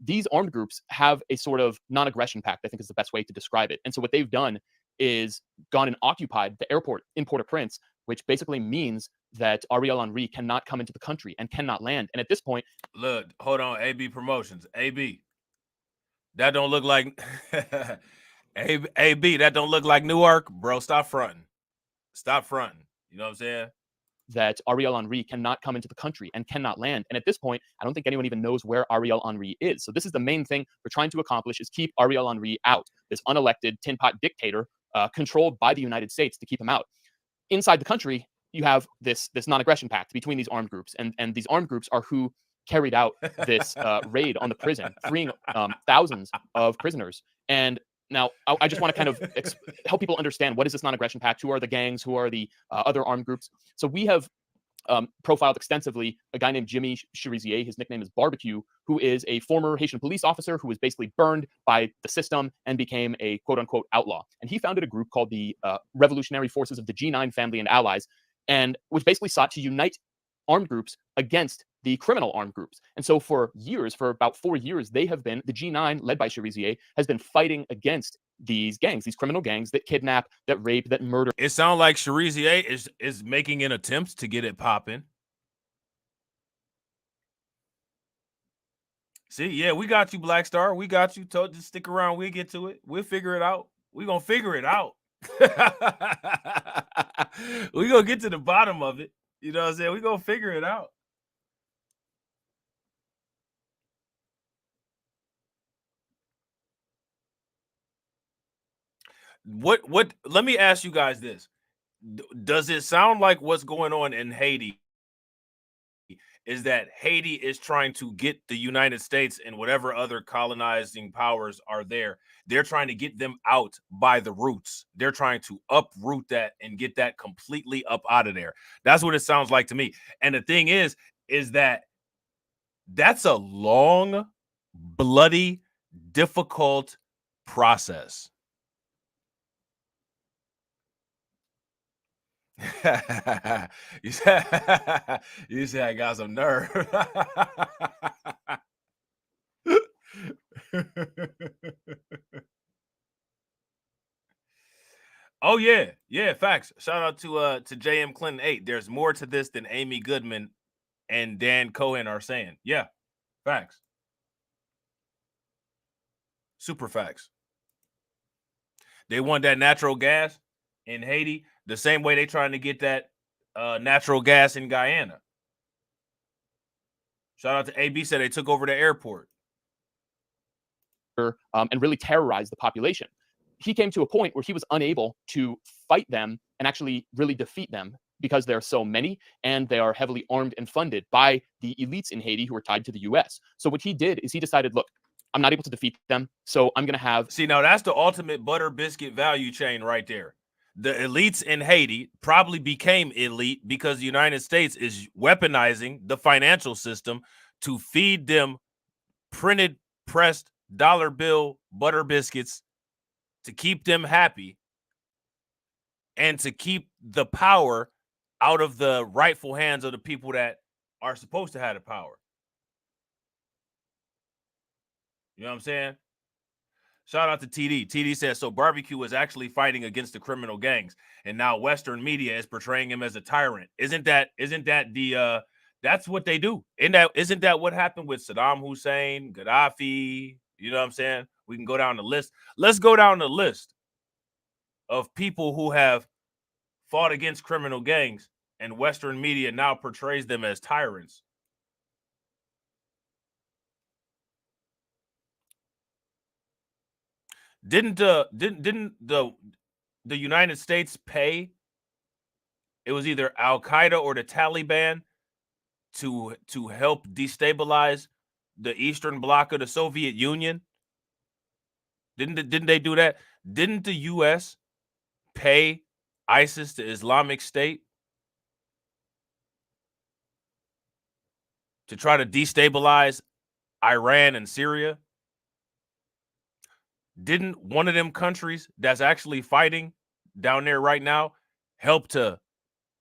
These armed groups have a sort of non-aggression pact, I think is the best way to describe it. And so what they've done is gone and occupied the airport in Port-au-Prince, which basically means that Ariel Henry cannot come into the country and cannot land. And at this point, look, hold on, AB Promotions, AB, that don't look like AB, that don't look like Newark, bro. Stop fronting. You know what I'm saying? That Ariel Henry cannot come into the country and cannot land. And at this point, I don't think anyone even knows where Ariel Henry is. So this is the main thing we're trying to accomplish, is keep Ariel Henry out, this unelected tin pot dictator controlled by the United States, to keep him out. Inside the country, you have this non-aggression pact between these armed groups, and these armed groups are who carried out this raid on the prison, freeing thousands of prisoners. And now I just want to kind of help people understand, what is this non-aggression pact? Who are the gangs? Who are the other armed groups? So we have profiled extensively a guy named Jimmy Cherizier. His nickname is Barbecue, who is a former Haitian police officer who was basically burned by the system and became a quote-unquote outlaw. And he founded a group called the Revolutionary Forces of the G9 Family and Allies, and which basically sought to unite armed groups against the criminal armed groups. And so for about 4 years, the G9, led by Cherizier, has been fighting against these gangs, these criminal gangs that kidnap, that rape, that murder. It sounds like Cherizier is making an attempt to get it popping. See, yeah, we got you, Black Star. We got you. Just stick around. We'll get to it. We'll figure it out. We're going to figure it out. We're going to get to the bottom of it. You know what I'm saying? We're going to figure it out. Let me ask you guys this. Does it sound like what's going on in Haiti is that Haiti is trying to get the United States and whatever other colonizing powers are there, they're trying to get them out by the roots. They're trying to uproot that and get that completely up out of there. That's what it sounds like to me. And the thing is that that's a long, bloody, difficult process. you said I got some nerve. Oh yeah, facts. Shout out to JM Clinton 8. There's more to this than Amy Goodman and Dan Cohen are saying. Yeah, facts. Super facts. They want that natural gas in Haiti the same way they trying to get that natural gas in Guyana. Shout out to AB, said they took over the airport. And really terrorize the population. He came to a point where he was unable to fight them and actually really defeat them because there are so many and they are heavily armed and funded by the elites in Haiti who are tied to the US. So what he did is he decided, look, I'm not able to defeat them, so I'm going to have... See, now that's the ultimate butter biscuit value chain right there. The elites in Haiti probably became elite because the United States is weaponizing the financial system to feed them printed, pressed dollar bill butter biscuits to keep them happy and to keep the power out of the rightful hands of the people that are supposed to have the power. You know what I'm saying? Shout out to TD. TD says, so Barbecue was actually fighting against the criminal gangs, and now Western media is portraying him as a tyrant. Isn't that the that's what they do? Isn't that what happened with Saddam Hussein, Gaddafi? You know what I'm saying? We can go down the list. Let's go down the list of people who have fought against criminal gangs, and Western media now portrays them as tyrants. Didn't the United States pay? It was either Al Qaeda or the Taliban to help destabilize the Eastern Bloc of the Soviet Union. Didn't they do that? Didn't the U.S. pay ISIS, the Islamic State, to try to destabilize Iran and Syria? Didn't one of them countries that's actually fighting down there right now help to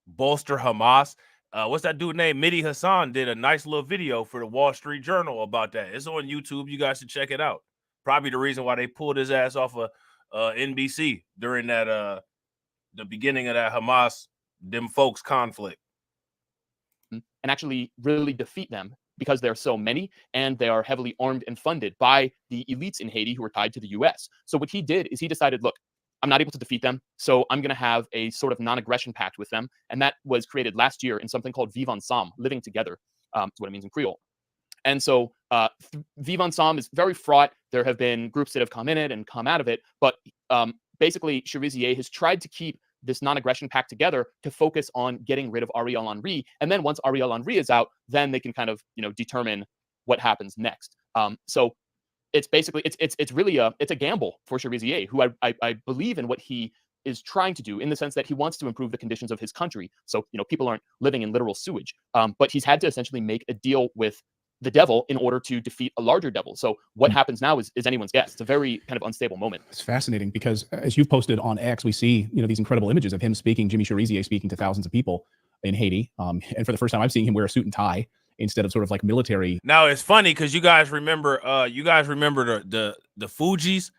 bolster Hamas? What's that dude named? Mehdi Hassan did a nice little video for the Wall Street Journal about that. It's on YouTube. You guys should check it out. Probably the reason why they pulled his ass off of NBC during that the beginning of that Hamas them folks conflict. And actually really defeat them because there are so many and they are heavily armed and funded by the elites in Haiti who are tied to the US. So what he did is he decided, look, I'm not able to defeat them, so I'm going to have a sort of non-aggression pact with them. And that was created last year in something called Vivre Ensemble, living together. That's what it means in Creole. And so Vivre Ensemble is very fraught. There have been groups that have come in it and come out of it. But basically, Cherizier has tried to keep this non-aggression pact together to focus on getting rid of Ariel Henry. And then once Ariel Henry is out, then they can kind of, determine what happens next. So it's basically, it's really a gamble for Cherizier, who I believe in what he is trying to do, in the sense that he wants to improve the conditions of his country. So, people aren't living in literal sewage. But he's had to essentially make a deal with the devil in order to defeat a larger devil. So what happens now is anyone's guess. It's a very kind of unstable moment. It's fascinating because as you've posted on X, we see, these incredible images of him speaking, Jimmy Cherizier speaking to thousands of people in Haiti. And for the first time, I'm seeing him wear a suit and tie instead of sort of like military. Now it's funny because you guys remember the Fugees.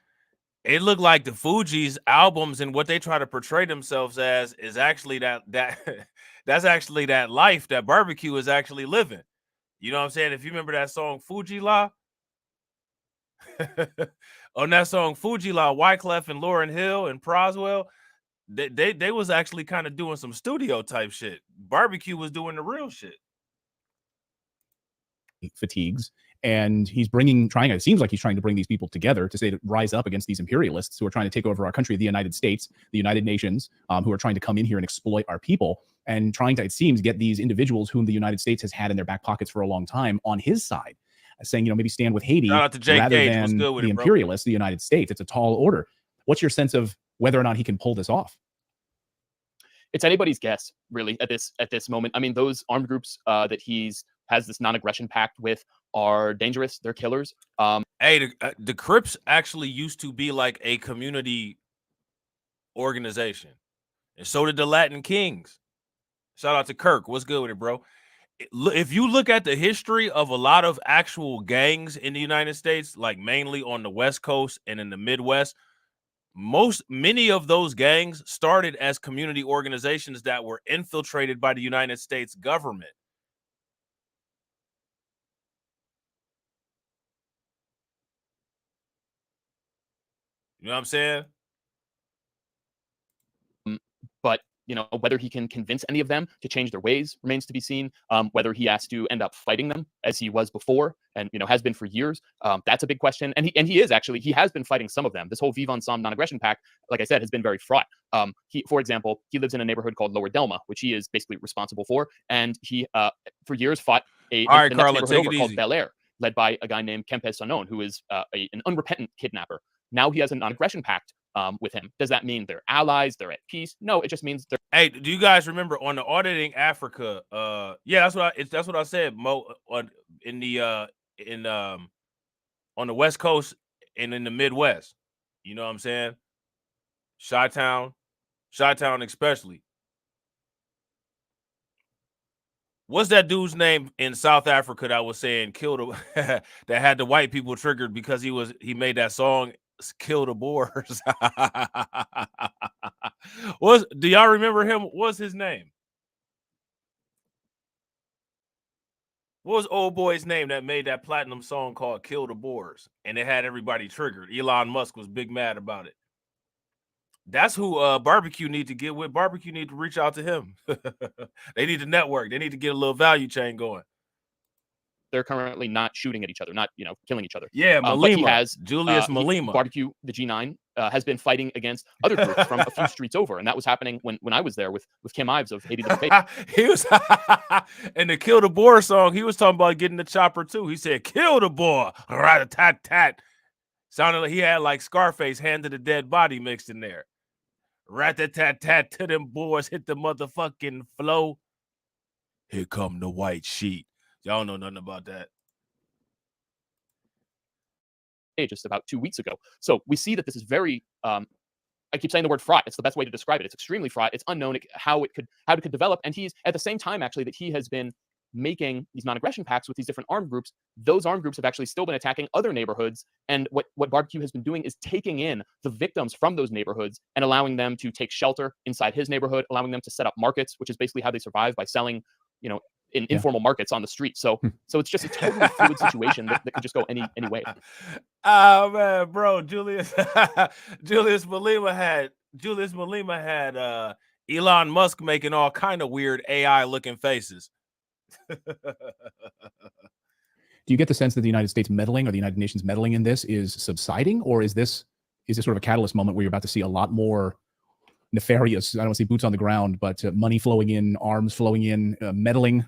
It looked like the Fugees albums and what they try to portray themselves as is actually that's actually that life that Barbecue is actually living. You know what I'm saying? If you remember that song Fuji La, on that song Fuji La, Wyclef and Lauryn Hill and Proswell, they was actually kind of doing some studio type shit. Barbecue was doing the real shit. Fatigues, and it seems like he's trying to bring these people together to say to rise up against these imperialists who are trying to take over our country, the United States, the United Nations, who are trying to come in here and exploit our people, and trying to, it seems, get these individuals whom the United States has had in their back pockets for a long time on his side, saying, maybe stand with Haiti rather than the imperialists, the United States. It's a tall order. What's your sense of whether or not he can pull this off? It's anybody's guess, really, at this moment. I mean, those armed groups that has this non-aggression pact with are dangerous. They're killers. Hey, the Crips actually used to be like a community organization, and so did the Latin Kings. Shout out to Kirk. What's good with it, bro? If you look at the history of a lot of actual gangs in the United States, like mainly on the West Coast and in the Midwest, many of those gangs started as community organizations that were infiltrated by the United States government. You know what I'm saying? But Whether he can convince any of them to change their ways remains to be seen. Whether he has to end up fighting them as he was before and has been for years, that's a big question. And he has been fighting some of them. This whole Vive Ensemble non-aggression pact, like I said, has been very fraught. For example, he lives in a neighborhood called Lower Delma, which he is basically responsible for, and he for years fought the next neighborhood over called Bel Air, led by a guy named Kempes Sanon, who is an unrepentant kidnapper. Now he has a non-aggression pact with him. Does that mean they're allies? They're at peace? No, it just means they're. Hey, do you guys remember on the Auditing Africa? Yeah, that's what I said. Mo, on the West Coast and in the Midwest. You know what I'm saying? Chi-Town especially. What's that dude's name in South Africa that was saying that had the white people triggered because he made that song "Kill the Boers"? Do y'all remember him? What's his name? What was old boy's name that made that platinum song called "Kill the Boers"? And it had everybody triggered. Elon Musk was big mad about it. That's who Barbecue need to get with. Barbecue need to reach out to him. They need to network. They need to get a little value chain going. They're currently not shooting at each other, not killing each other. Yeah, Malema. Julius Malema. Barbecue, the G9, has been fighting against other groups from a few streets over, and that was happening when I was there with Kim Ives of Haiti. He was in the "Kill the Boer" song. He was talking about getting the chopper too. He said, "Kill the Boer, rat-a-tat-tat." Sounded like he had like Scarface, "Hand to the Dead Body" mixed in there. Rat-a-tat-tat to them boys, hit the motherfucking flow. Here come the white sheet. Y'all don't know nothing about that. Just about 2 weeks ago. So we see that this is very, I keep saying the word fraught. It's the best way to describe it. It's extremely fraught. It's unknown how it could develop. And he's at the same time, actually, that he has been making these non-aggression pacts with these different armed groups. Those armed groups have actually still been attacking other neighborhoods. And what Barbecue has been doing is taking in the victims from those neighborhoods and allowing them to take shelter inside his neighborhood, allowing them to set up markets, which is basically how they survive, by selling, in informal markets on the street. So it's just a totally fluid situation that could just go any way. Oh man, bro, Julius Malema had Elon Musk making all kind of weird AI looking faces. Do you get the sense that the United States meddling, or the United Nations meddling in this, is subsiding, or is this sort of a catalyst moment where you're about to see a lot more nefarious, I don't see boots on the ground, but money flowing in, arms flowing in, meddling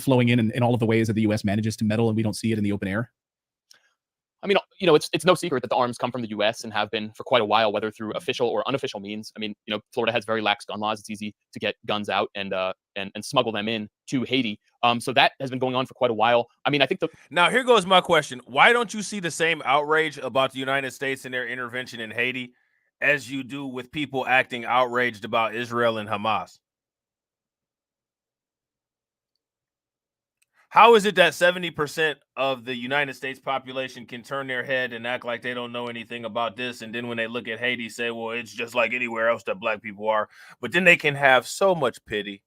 flowing in all of the ways that the U.S. manages to meddle, and we don't see it in the open air? I mean, it's no secret that the arms come from the U.S. and have been for quite a while, whether through official or unofficial means. I mean, Florida has very lax gun laws. It's easy to get guns out and smuggle them in to Haiti. So that has been going on for quite a while. I mean, I think now here goes my question: why don't you see the same outrage about the United States and their intervention in Haiti as you do with people acting outraged about Israel and Hamas? How is it that 70% of the United States population can turn their head and act like they don't know anything about this, and then when they look at Haiti, say, well, it's just like anywhere else that black people are, but then they can have so much pity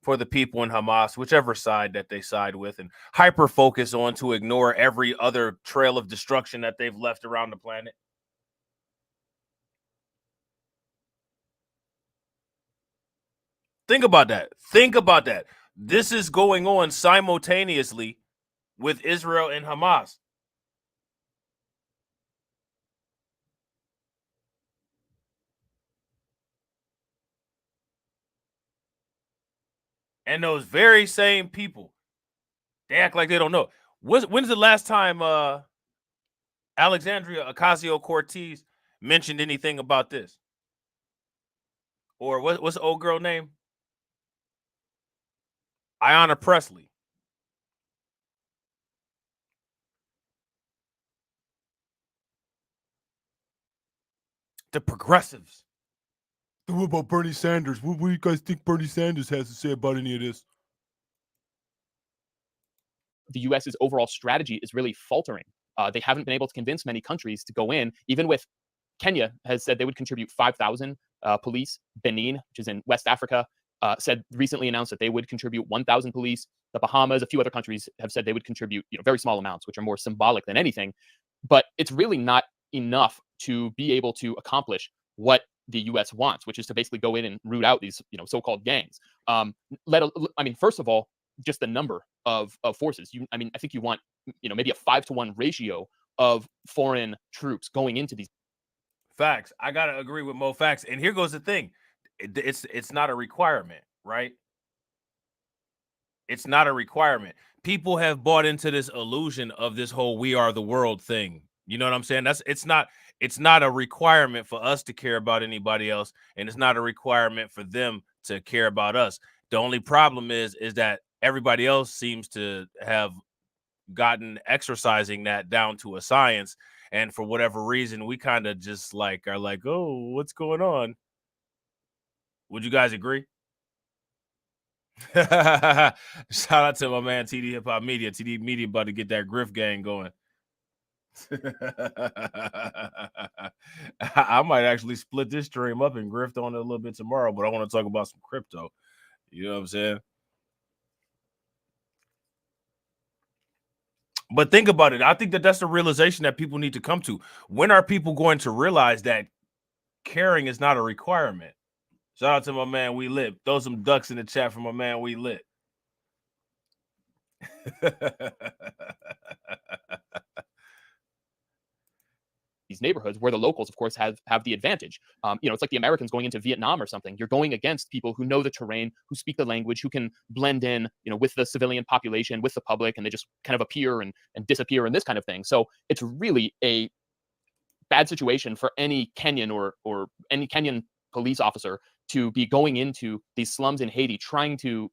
for the people in Hamas, whichever side that they side with, and hyper focus on to ignore every other trail of destruction that they've left around the planet? Think about that. Think about that. This is going on simultaneously with Israel and Hamas. And those very same people, they act like they don't know. When's the last time Alexandria Ocasio-Cortez mentioned anything about this? Or what's the old girl name? Ayanna Presley. The progressives. What about Bernie Sanders? What do you guys think Bernie Sanders has to say about any of this? The U.S.'s overall strategy is really faltering. They haven't been able to convince many countries to go in. Even with Kenya has said they would contribute 5,000 police. Benin, which is in West Africa, recently announced that they would contribute 1,000 police. The Bahamas, a few other countries have said they would contribute, very small amounts, which are more symbolic than anything. But it's really not enough to be able to accomplish what the U.S. wants, which is to basically go in and root out these, so-called gangs. First of all, just the number of forces. I think you want, maybe a 5-to-1 ratio of foreign troops going into these. Facts. I gotta agree with Mo. Facts. And here goes the thing: it's not a requirement, right? It's not a requirement. People have bought into this illusion of this whole "we are the world" thing. You know what I'm saying? It's not a requirement for us to care about anybody else, and it's not a requirement for them to care about us. The only problem is that everybody else seems to have gotten exercising that down to a science, and for whatever reason, we kind of just are like, oh, what's going on? Would you guys agree? Shout out to my man TD Hip Hop Media. TD Media about to get that Griff gang going. I might actually split this stream up and grift on it a little bit tomorrow, but I want to talk about some crypto. You know what I'm saying? But think about it. I think that's the realization that people need to come to. When are people going to realize that caring is not a requirement? Shout out to my man We Lit. Throw some ducks in the chat for my man We Lit. These neighborhoods where the locals, of course, have the advantage. It's like the Americans going into Vietnam or something. You're going against people who know the terrain, who speak the language, who can blend in, with the civilian population, with the public, and they just kind of appear and disappear and this kind of thing. So it's really a bad situation for any Kenyan or any Kenyan police officer to be going into these slums in Haiti trying to,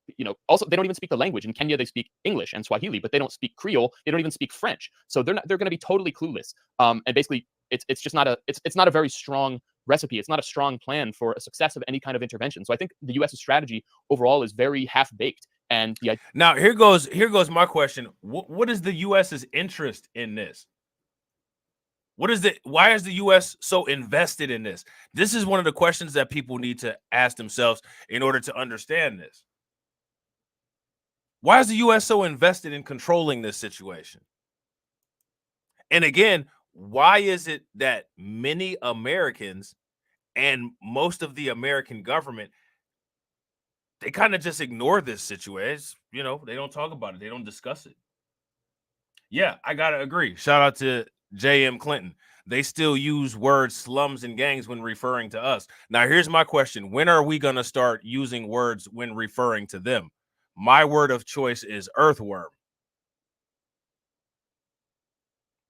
also they don't even speak the language. In Kenya, they speak English and Swahili, but they don't speak Creole. They don't even speak French. So they're going to be totally clueless. And basically it's just not a very strong recipe. It's not a strong plan for a success of any kind of intervention. So I think the U.S.'s strategy overall is very half-baked. And now here goes my question. What is the U.S.'s interest in this? Why is the U.S. so invested in this? This is one of the questions that people need to ask themselves in order to understand this. Why is the U.S. so invested in controlling this situation? And again, why is it that many Americans and most of the American government, they kind of just ignore this situation? They don't talk about it. They don't discuss it. Yeah, I got to agree. Shout out to J.M. Clinton. They still use words slums and gangs when referring to us. Now, here's my question. When are we going to start using words when referring to them? My word of choice is earthworm.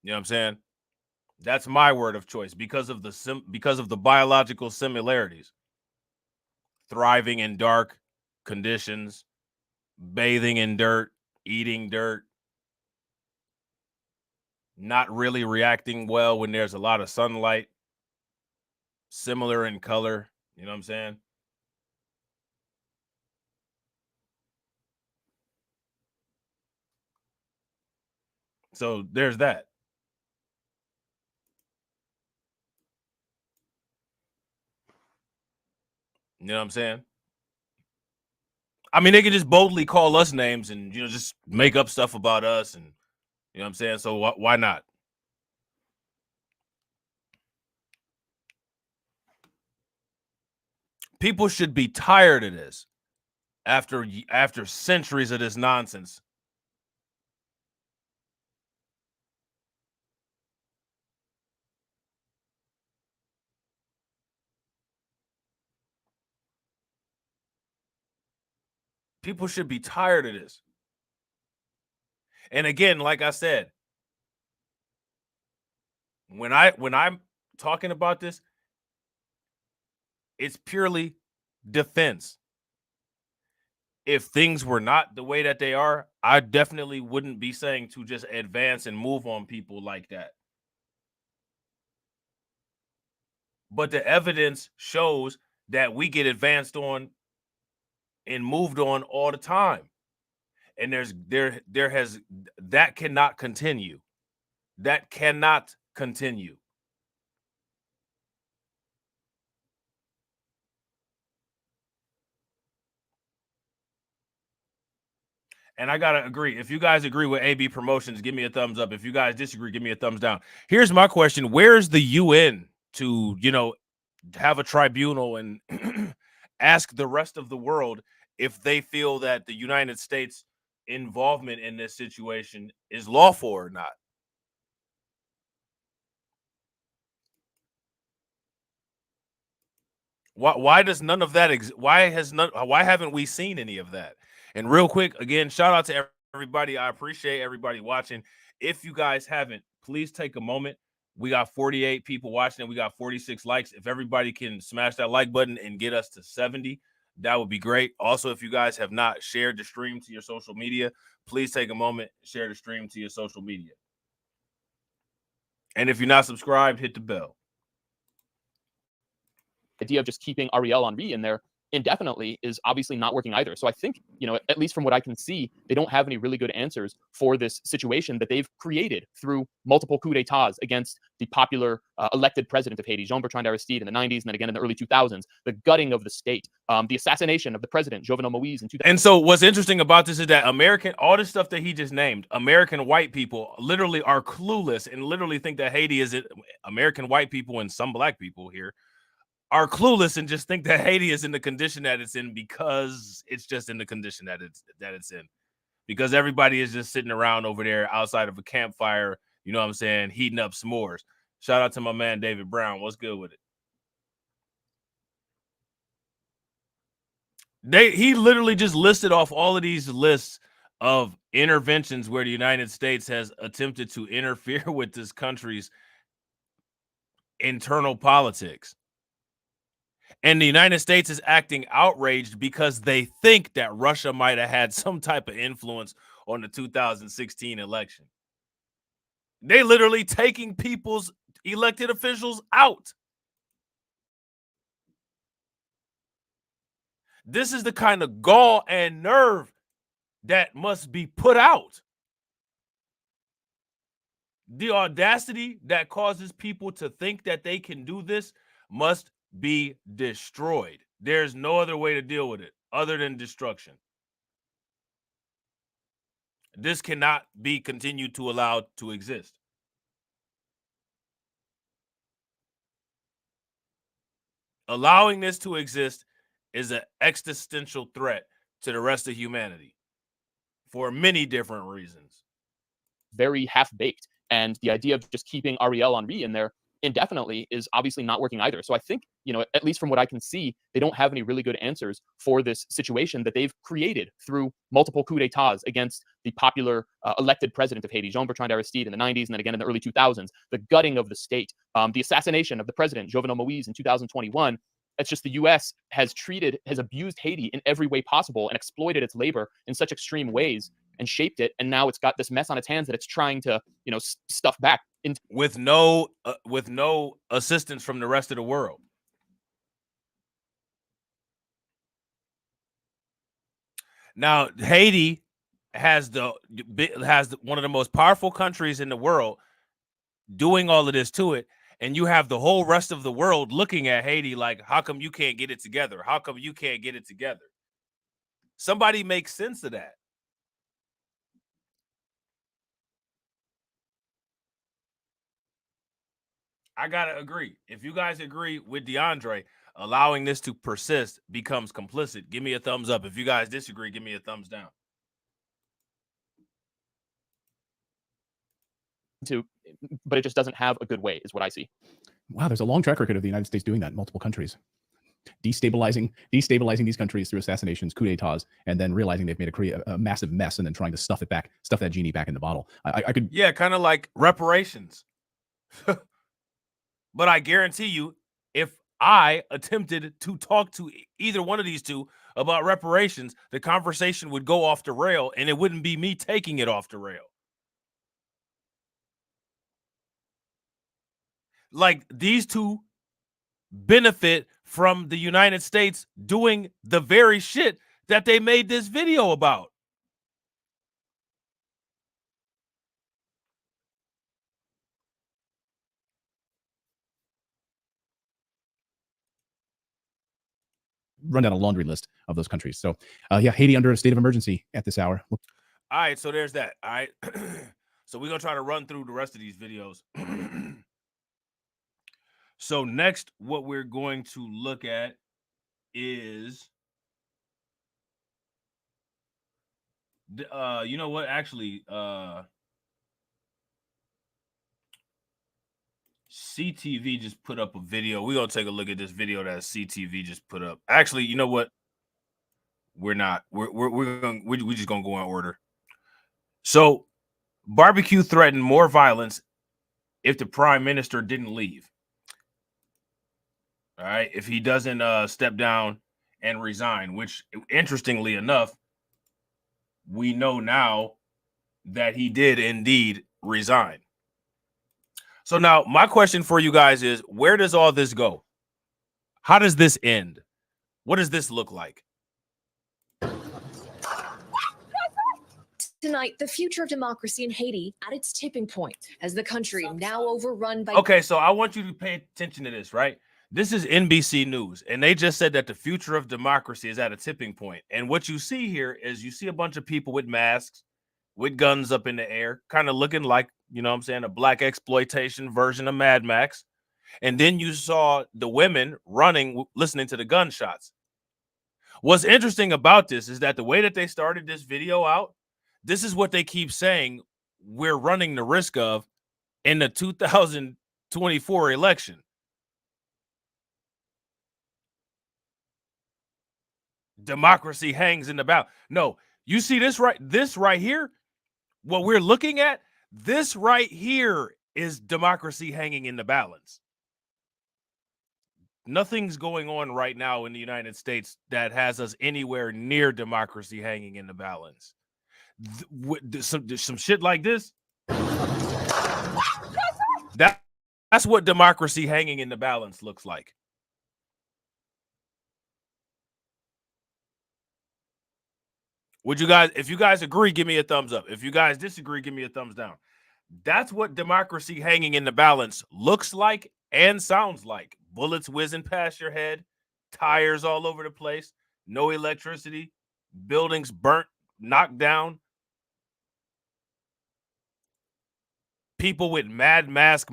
You know what I'm saying? That's my word of choice because of the biological similarities. Thriving in dark conditions, bathing in dirt, eating dirt, not really reacting well when there's a lot of sunlight, similar in color. You know what I'm saying? So there's that. You know what I'm saying? I mean, they can just boldly call us names and, just make up stuff about us. And, you know what I'm saying? So why not? People should be tired of this after centuries of this nonsense. People should be tired of this. And again, like I said, when I'm talking about this, it's purely defense. If things were not the way that they are, I definitely wouldn't be saying to just advance and move on people like that. But the evidence shows that we get advanced on and moved on all the time. And that cannot continue. That cannot continue. And I gotta agree. If you guys agree with AB Promotions, give me a thumbs up. If you guys disagree, give me a thumbs down. Here's my question: where's the UN to, have a tribunal and ask the rest of the world if they feel that the United States involvement in this situation is lawful or not. Why does none of that why haven't we seen any of that? And real quick, again, shout out to everybody. I appreciate everybody watching. If you guys haven't, please take a moment. We got 48 people watching and we got 46 likes. If everybody can smash that like button and get us to 70, that would be great. Also, if you guys have not shared the stream to your social media, please take a moment, share the stream to your social media. And if you're not subscribed, hit the bell. Idea of just keeping Ariel Henry in there indefinitely is obviously not working either. So I think, at least from what I can see, they don't have any really good answers for this situation that they've created through multiple coups d'etats against the popular elected president of Haiti, Jean-Bertrand Aristide, in the 90s and then again in the early 2000s, the gutting of the state, the assassination of the president, Jovenel Moise, in 2000. And so what's interesting about this is that all the stuff that he just named, American white people literally are clueless and literally think that Haiti is American white people and some black people here are clueless and just think that Haiti is in the condition that it's in because it's just in the condition that it's in. Because everybody is just sitting around over there outside of a campfire, you know what I'm saying, heating up s'mores. Shout out to my man David Brown. What's good with it? He literally just listed off all of these lists of interventions where the United States has attempted to interfere with this country's internal politics. And the United States is acting outraged because they think that Russia might have had some type of influence on the 2016 election. They literally taking people's elected officials out. This is the kind of gall and nerve that must be put out. The audacity that causes people to think that they can do this must be destroyed. There's no other way to deal with it other than destruction. This cannot be continued to allow to exist. Allowing this to exist is an existential threat to the rest of humanity for many different reasons. Very half-baked. And the idea of just keeping Ariel Henry in there indefinitely is obviously not working either. So I think, at least from what I can see, they don't have any really good answers for this situation that they've created through multiple coups d'etats against the popular elected president of Haiti, Jean-Bertrand Aristide, in the 90s and then again in the early 2000s, the gutting of the state, the assassination of the president, Jovenel Moise, in 2021. It's just the U.S. has abused Haiti in every way possible and exploited its labor in such extreme ways and shaped it. And now it's got this mess on its hands that it's trying to, stuff back into. With no assistance from the rest of the world. Now, Haiti has one of the most powerful countries in the world doing all of this to it. And you have the whole rest of the world looking at Haiti like, how come you can't get it together? How come you can't get it together? Somebody make sense of that. I got to agree. If you guys agree with DeAndre, allowing this to persist becomes complicit. Give me a thumbs up. If you guys disagree, give me a thumbs down. But it just doesn't have a good way, is what I see. Wow, there's a long track record of the United States doing that in multiple countries. Destabilizing these countries through assassinations, coups d'etats, and then realizing they've made a massive mess and then trying to stuff that genie back in the bottle. I could... Yeah, kind of like reparations. But I guarantee you, if I attempted to talk to either one of these two about reparations, the conversation would go off the rail, and it wouldn't be me taking it off the rail. Like, these two benefit from the United States doing the very shit that they made this video about. Run down a laundry list of those countries. So yeah, Haiti under a state of emergency at this hour. All right, so there's that. All right. So we're gonna try to run through the rest of these videos. So next, what we're going to look at is, you know what? Actually, CTV just put up a video. We're gonna take a look at this video that CTV just put up. Actually, you know what? We're not. We're just gonna go in order. So, barbecue threatened more violence if the prime minister didn't leave. All right, if he doesn't step down and resign, which interestingly enough, we know now that he did indeed resign. So now my question for you guys is, where does all this go? How does this end? What does this look like? Tonight, the future of democracy in Haiti at its tipping point as the country now overrun by... Okay, so I want you to pay attention to this, right? This is NBC News, and they just said that the future of democracy is at a tipping point. And what you see here is you see a bunch of people with masks, with guns up in the air, kind of looking like, you know what I'm saying, a black exploitation version of Mad Max. And then you saw the women running, listening to the gunshots. What's interesting about this is that the way that they started this video out, this is what they keep saying we're running the risk of in the 2024 election. Democracy hangs in the balance. No, you see this right here? What we're looking at, this right here is democracy hanging in the balance. Nothing's going on right now in the United States that has us anywhere near democracy hanging in the balance. Some shit like this, that's what democracy hanging in the balance looks like. Would you guys, if you guys agree, give me a thumbs up. If you guys disagree, give me a thumbs down. That's what democracy hanging in the balance looks like and sounds like. Bullets whizzing past your head, tires all over the place, no electricity, buildings burnt, knocked down, people with Mad Max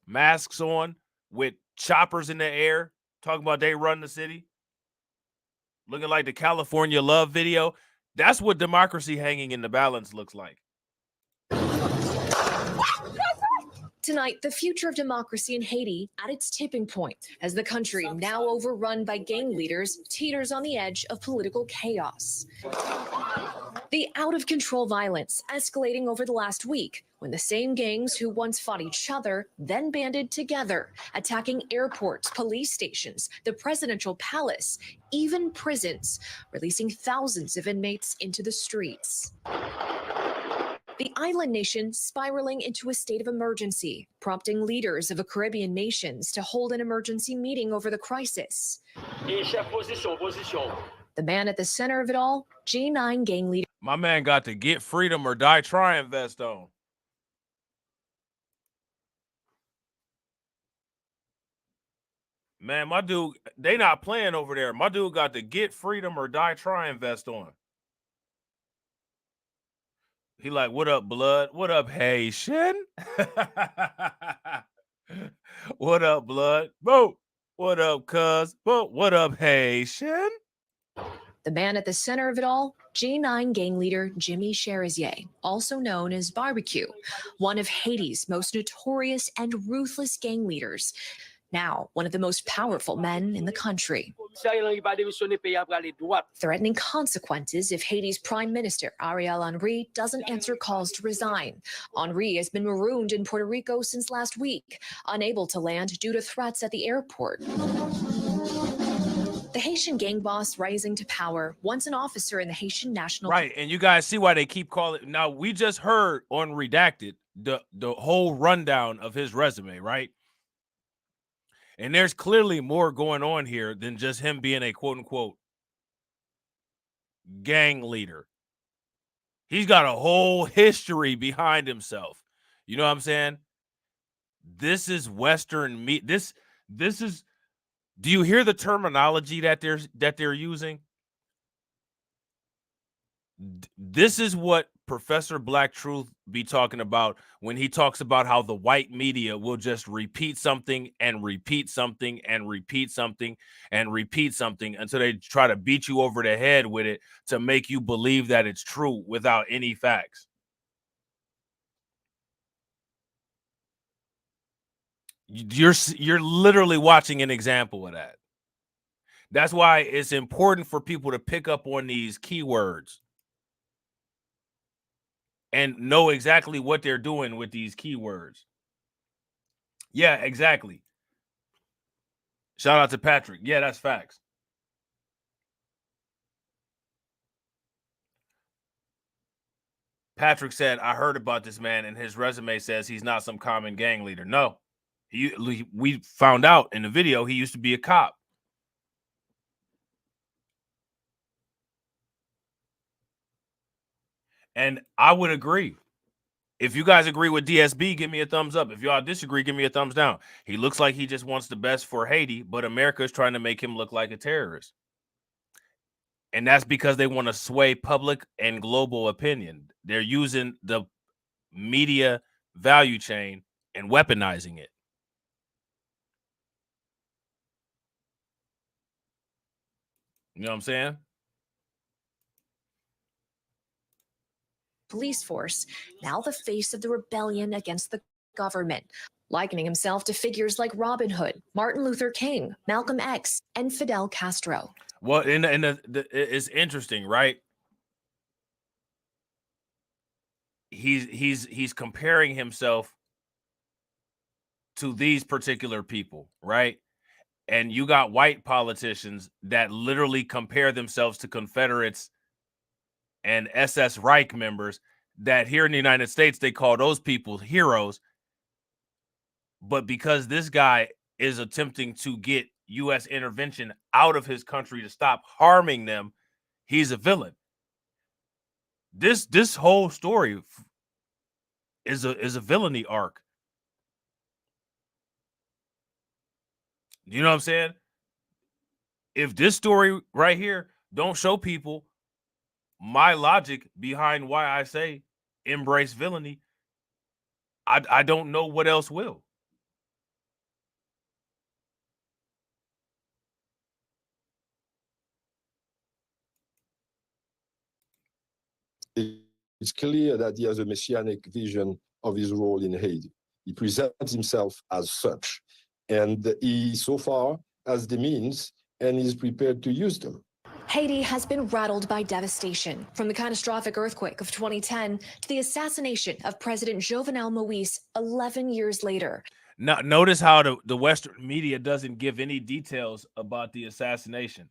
masks on, with choppers in the air, talking about they run the city, looking like the California Love video. That's what democracy hanging in the balance looks like. Tonight, the future of democracy in Haiti at its tipping point as the country, now overrun by gang leaders, teeters on the edge of political chaos. The out-of-control violence escalating over the last week when the same gangs who once fought each other then banded together, attacking airports, police stations, the presidential palace, even prisons, releasing thousands of inmates into the streets. The island nation spiraling into a state of emergency, prompting leaders of the Caribbean nations to hold an emergency meeting over the crisis. The man at the center of it all, G9 gang leader. My man got to get freedom or die trying vest on. Man, my dude, they not playing over there. My dude got to get freedom or die trying vest on. He like, what up, blood? What up, Haitian? What up, blood? Boo. What up, cuz? Boo. What up, Haitian? The man at the center of it all, G9 gang leader Jimmy Cherizier, also known as Barbecue, one of Haiti's most notorious and ruthless gang leaders. Now, one of the most powerful men in the country. Threatening consequences if Haiti's Prime Minister Ariel Henry doesn't answer calls to resign. Henry has been marooned in Puerto Rico since last week, unable to land due to threats at the airport. The Haitian gang boss rising to power, once an officer in the Haitian National... Right, and you guys see why they keep calling... Now, we just heard on Redacted the whole rundown of his resume, right? And there's clearly more going on here than just him being a quote-unquote gang leader. He's got a whole history behind himself. You know what I'm saying? This is Western meat. This is... Do you hear the terminology that they're using? This is what Professor Black Truth be talking about when he talks about how the white media will just repeat something and repeat something and repeat something and repeat something until they try to beat you over the head with it to make you believe that it's true without any facts. You're literally watching an example of that. That's why it's important for people to pick up on these keywords and know exactly what they're doing with these keywords. Yeah, exactly. Shout out to Patrick. Yeah, that's facts. Patrick said, I heard about this man and his resume says he's not some common gang leader. No, we found out in the video he used to be a cop. And I would agree. If you guys agree with DSB, give me a thumbs up. If y'all disagree, give me a thumbs down. He looks like he just wants the best for Haiti, but America is trying to make him look like a terrorist. And that's because they want to sway public and global opinion. They're using the media value chain and weaponizing it. You know what I'm saying? Police force, now the face of the rebellion against the government, likening himself to figures like Robin Hood, Martin Luther King, Malcolm X, and Fidel Castro. Well, it's interesting, right? He's comparing himself to these particular people, right? And you got white politicians that literally compare themselves to Confederates and SS Reich members that here in the United States, they call those people heroes. But because this guy is attempting to get U.S. intervention out of his country to stop harming them, he's a villain. This whole story is a villainy arc. You know what I'm saying? If this story right here don't show people my logic behind why I say embrace villainy, I don't know what else will. It's clear that he has a messianic vision of his role in Haiti. He presents himself as such, and he so far has the means and is prepared to use them. Haiti has been rattled by devastation, from the catastrophic earthquake of 2010 to the assassination of President Jovenel Moïse 11 years later. Now, notice how the Western media doesn't give any details about the assassination.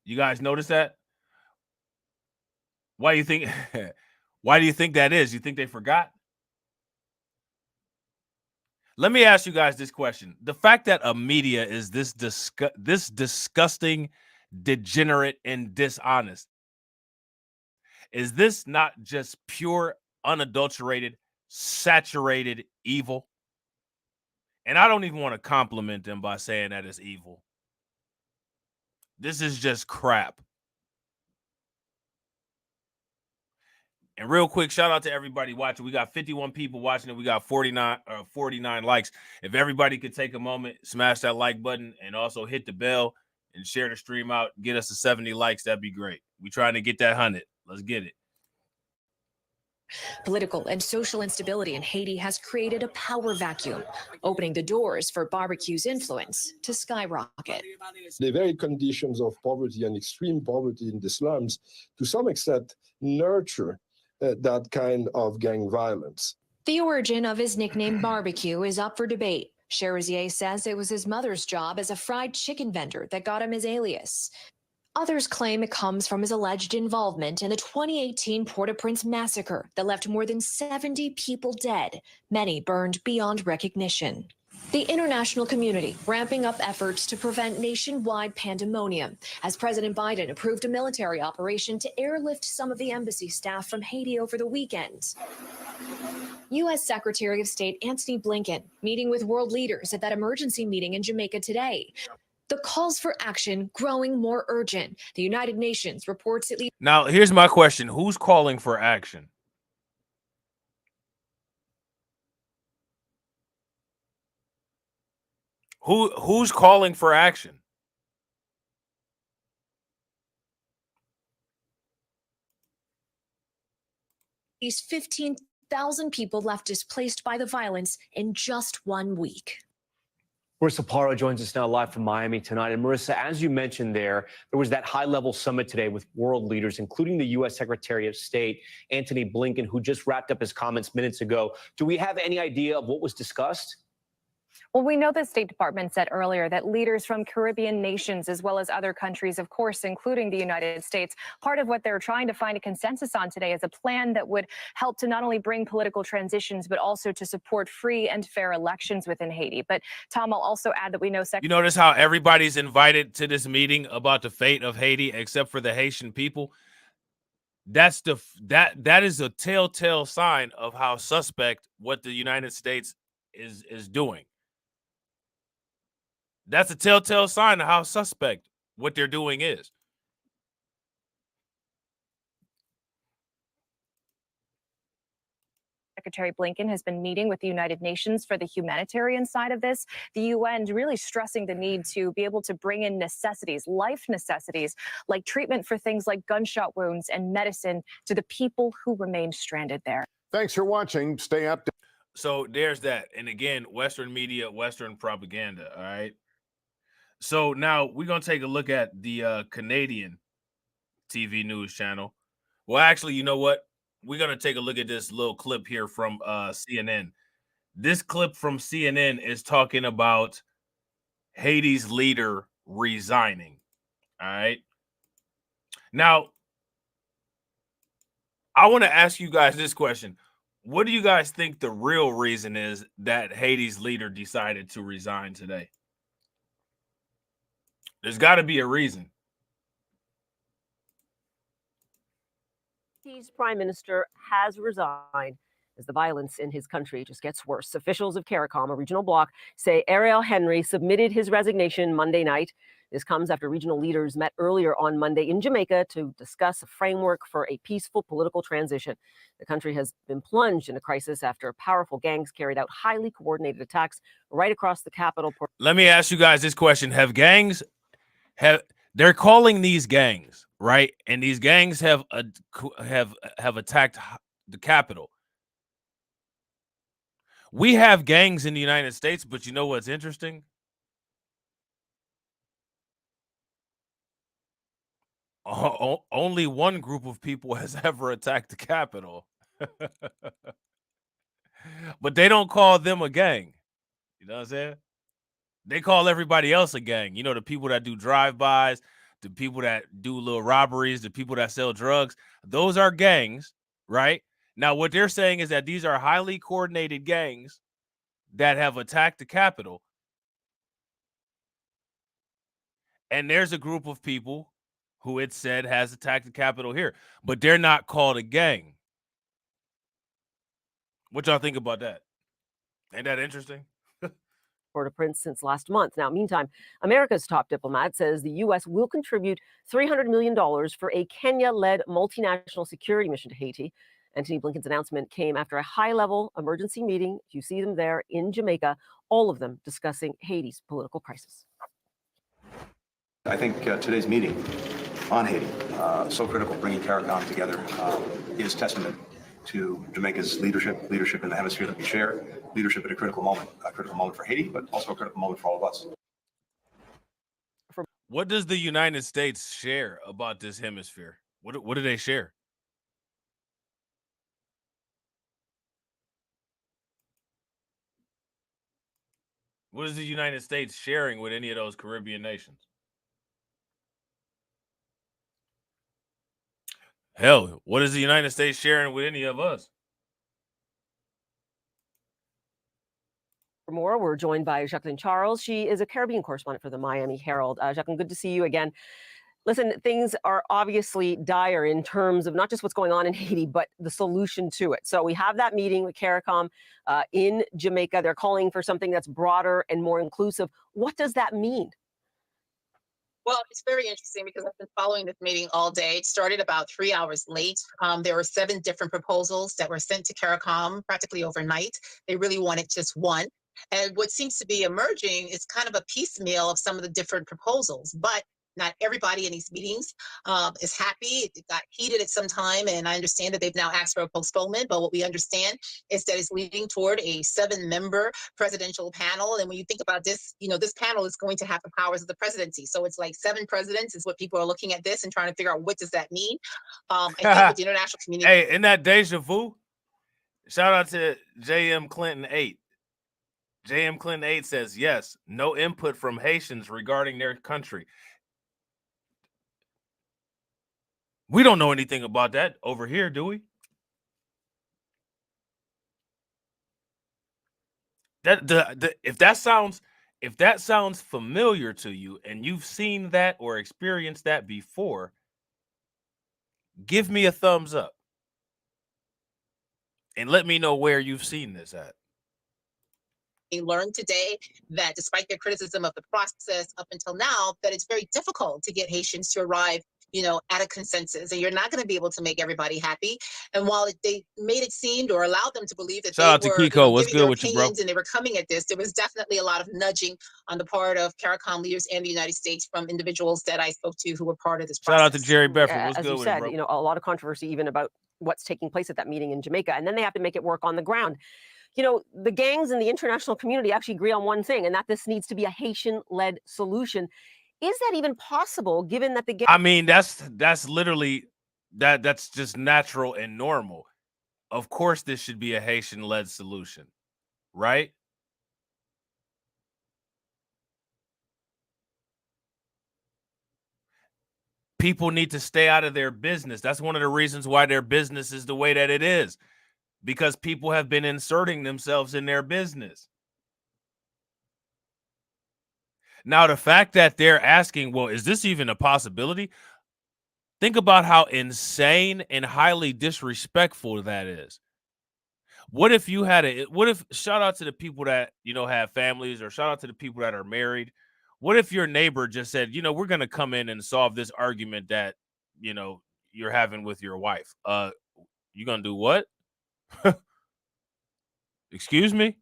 You guys notice that? Why do you think? Why do you think that is? You think they forgot? Let me ask you guys this question. The fact that a media is this disgusting, degenerate, and dishonest, is this not just pure, unadulterated, saturated evil? And I don't even want to compliment them by saying that it's evil. This is just crap. And real quick, shout out to everybody watching. We got 51 people watching and we got 49 likes. If everybody could take a moment, smash that like button and also hit the bell and share the stream out, get us to 70 likes, that'd be great. We're trying to get that 100. Let's get it. Political and social instability in Haiti has created a power vacuum, opening the doors for barbecue's influence to skyrocket. The very conditions of poverty and extreme poverty in the slums, to some extent, nurture that kind of gang violence. The origin of his nickname Barbecue is up for debate. Cherizier says it was his mother's job as a fried chicken vendor that got him his alias. Others claim it comes from his alleged involvement in the 2018 Port-au-Prince massacre that left more than 70 people dead, many burned beyond recognition. The international community ramping up efforts to prevent nationwide pandemonium as President Biden approved a military operation to airlift some of the embassy staff from Haiti over the weekend. U.S. Secretary of State Antony Blinken meeting with world leaders at that emergency meeting in Jamaica today. The calls for action growing more urgent. The United Nations reports at least. Now, here's my question. Who's calling for action? Who's calling for action? These 15,000 people left displaced by the violence in just 1 week. Marissa Parra joins us now live from Miami tonight. And Marissa, as you mentioned there was that high-level summit today with world leaders, including the U.S. Secretary of State, Antony Blinken, who just wrapped up his comments minutes ago. Do we have any idea of what was discussed? Well, we know the State Department said earlier that leaders from Caribbean nations, as well as other countries, of course, including the United States, part of what they're trying to find a consensus on today is a plan that would help to not only bring political transitions, but also to support free and fair elections within Haiti. But Tom, I'll also add that we know. You notice how everybody's invited to this meeting about the fate of Haiti, except for the Haitian people. That is a telltale sign of how suspect what the United States is doing. That's a telltale sign of how suspect what they're doing is. Secretary Blinken has been meeting with the United Nations for the humanitarian side of this. The UN really stressing the need to be able to bring in necessities, life necessities, like treatment for things like gunshot wounds and medicine to the people who remain stranded there. Thanks for watching. Stay updated. So there's that. And again, Western media, Western propaganda. All right. So now we're going to take a look at the Canadian TV news channel. Well, actually, you know what? We're going to take a look at this little clip here from CNN. This clip from CNN is talking about Haiti's leader resigning. All right. Now, I want to ask you guys this question. What do you guys think the real reason is that Haiti's leader decided to resign today? There's got to be a reason. Haiti's prime minister has resigned as the violence in his country just gets worse. Officials of CARICOM, a regional bloc, say Ariel Henry submitted his resignation Monday night. This comes after regional leaders met earlier on Monday in Jamaica to discuss a framework for a peaceful political transition. The country has been plunged in a crisis after powerful gangs carried out highly coordinated attacks right across the capital. Let me ask you guys this question. They're calling these gangs, right? And these gangs have attacked the capital. We have gangs in the United States, but you know what's interesting? Only one group of people has ever attacked the Capitol. But they don't call them a gang. You know what I'm saying? They call everybody else a gang. You know, the people that do drive-bys, the people that do little robberies, the people that sell drugs. Those are gangs, right? Now, what they're saying is that these are highly coordinated gangs that have attacked the Capitol. And there's a group of people who it said has attacked the Capitol here, but they're not called a gang. What y'all think about that? Ain't that interesting? Port-au-Prince since last month. Now, meantime, America's top diplomat says the U.S. will contribute $300 million for a Kenya-led multinational security mission to Haiti. Antony Blinken's announcement came after a high-level emergency meeting. You see them there in Jamaica, all of them discussing Haiti's political crisis. I think today's meeting on Haiti, so critical, bringing CARICOM together, is testament to Jamaica's leadership in the hemisphere that we share, leadership at a critical moment for Haiti, but also a critical moment for all of us. What does the United States share about this hemisphere? What do they share? What is the United States sharing with any of those Caribbean nations? Hell, what is the United States sharing with any of us? For more, we're joined by Jacqueline Charles. She is a Caribbean correspondent for the Miami Herald. Jacqueline, good to see you again. Listen, things are obviously dire in terms of not just what's going on in Haiti, but the solution to it. So we have that meeting with CARICOM in Jamaica. They're calling for something that's broader and more inclusive. What does that mean? Well, it's very interesting because I've been following this meeting all day. It started about 3 hours late. There were 7 different proposals that were sent to CARICOM practically overnight. They really wanted just one. And what seems to be emerging is kind of a piecemeal of some of the different proposals, but not everybody in these meetings is happy. It got heated at some time, and I understand that they've now asked for a postponement. But what we understand is that it's leading toward a 7-member presidential panel. And when you think about this, this panel is going to have the powers of the presidency. So it's like 7 presidents is what people are looking at this and trying to figure out what does that mean. I think with the international community. Hey, in that deja vu, shout out to JM Clinton 8. JM Clinton 8 says, yes, no input from Haitians regarding their country. We don't know anything about that over here, do we? If that sounds familiar to you and you've seen that or experienced that before, give me a thumbs up and let me know where you've seen this at. Learned today that despite their criticism of the process up until now, that it's very difficult to get Haitians to arrive at a consensus, and you're not going to be able to make everybody happy. And while they made it seem or allowed them to believe that Shout out they to were Kiko. What's giving good their with you, bro? opinions and they were coming at this, there was definitely a lot of nudging on the part of CARICOM leaders and the United States from individuals that I spoke to who were part of this process. Shout out to Jerry Bedford. What's As good you with said, it, bro? a lot of controversy even about what's taking place at that meeting in Jamaica, and then they have to make it work on the ground. The gangs in the international community actually agree on one thing, and that this needs to be a Haitian-led solution. Is that even possible, given that the gangs— I mean, that's literally that's just natural and normal. Of course, this should be a Haitian-led solution, right? People need to stay out of their business. That's one of the reasons why their business is the way that it is, because people have been inserting themselves in their business. Now, the fact that they're asking, well, is this even a possibility? Think about how insane and highly disrespectful that is. What if you had shout out to the people that, have families, or shout out to the people that are married. What if your neighbor just said, we're going to come in and solve this argument that, you're having with your wife. You going to do what? Excuse me?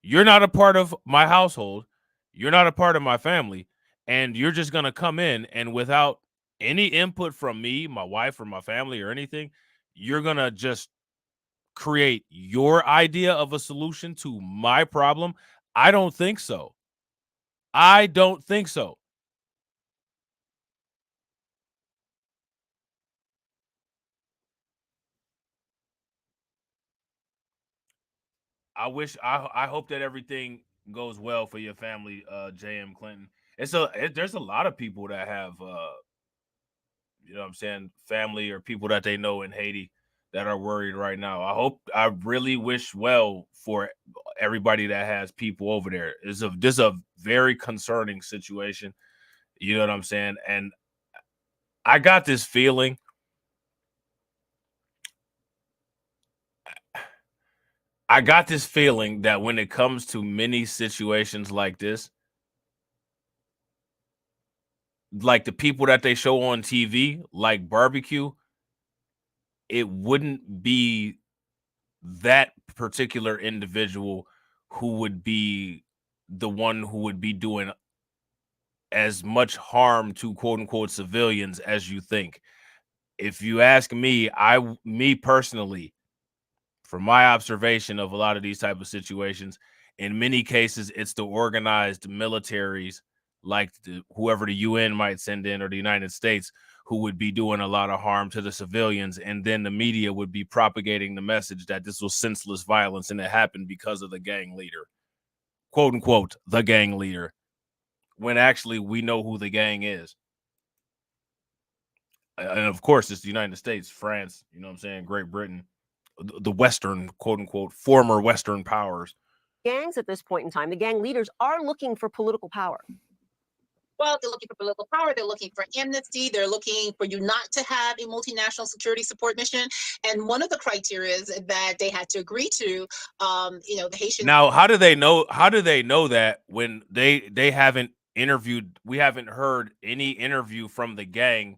You're not a part of my household. You're not a part of my family. And you're just going to come in and without any input from me, my wife, or my family or anything, you're going to just create your idea of a solution to my problem? I don't think so. I don't think so. I hope that everything goes well for your family, JM Clinton. There's a lot of people that have family or people that they know in Haiti that are worried right now. I really wish well for everybody that has people over there. This is a very concerning situation. You know what I'm saying? And I got this feeling. I got this feeling that when it comes to many situations like this, like the people that they show on TV, like barbecue, it wouldn't be that particular individual who would be the one who would be doing as much harm to quote unquote civilians as you think. If you ask me, me personally, from my observation of a lot of these type of situations, in many cases, it's the organized militaries, like whoever the UN might send in or the United States, who would be doing a lot of harm to the civilians. And then the media would be propagating the message that this was senseless violence and it happened because of the gang leader, quote unquote, the gang leader, when actually we know who the gang is. And of course, it's the United States, France, Great Britain, the Western, quote unquote, former Western powers. Gangs at this point in time, the gang leaders are looking for political power. Well, they're looking for political power. They're looking for amnesty. They're looking for you not to have a multinational security support mission. And one of the criteria that they had to agree to, the Haitian. Now, how do they know? How do they know that when they haven't interviewed. We haven't heard any interview from the gang,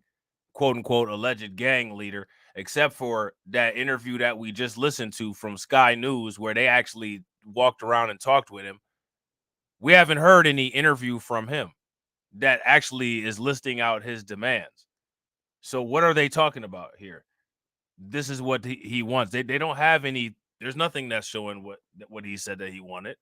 quote unquote, alleged gang leader, except for that interview that we just listened to from Sky News, where they actually walked around and talked with him. We haven't heard any interview from him that actually is listing out his demands. So what are they talking about here? This is what he wants. They don't have any. There's nothing that's showing what he said that he wanted.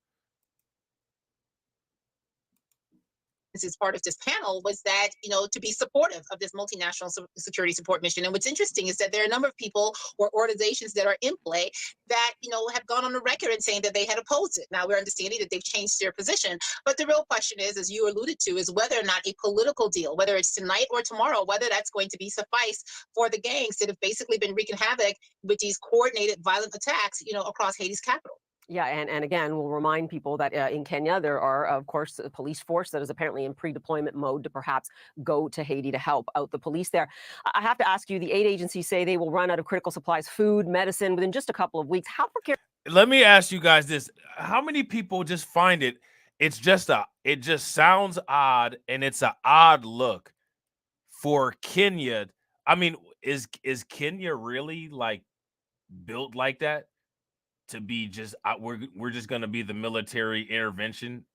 As part of this panel was that, to be supportive of this multinational security support mission. And what's interesting is that there are a number of people or organizations that are in play that, have gone on the record and saying that they had opposed it. Now we're understanding that they've changed their position. But the real question is, as you alluded to, is whether or not a political deal, whether it's tonight or tomorrow, whether that's going to be suffice for the gangs that have basically been wreaking havoc with these coordinated violent attacks, across Haiti's capital. Yeah, and again, we'll remind people that in Kenya, there are, of course, a police force that is apparently in pre-deployment mode to perhaps go to Haiti to help out the police there. I have to ask you, the aid agencies say they will run out of critical supplies, food, medicine within just a couple of weeks. How precarious? Let me ask you guys this. How many people just find it just sounds odd, and it's an odd look for Kenya? I mean, is Kenya really like built like that? To be just we're just gonna be the military intervention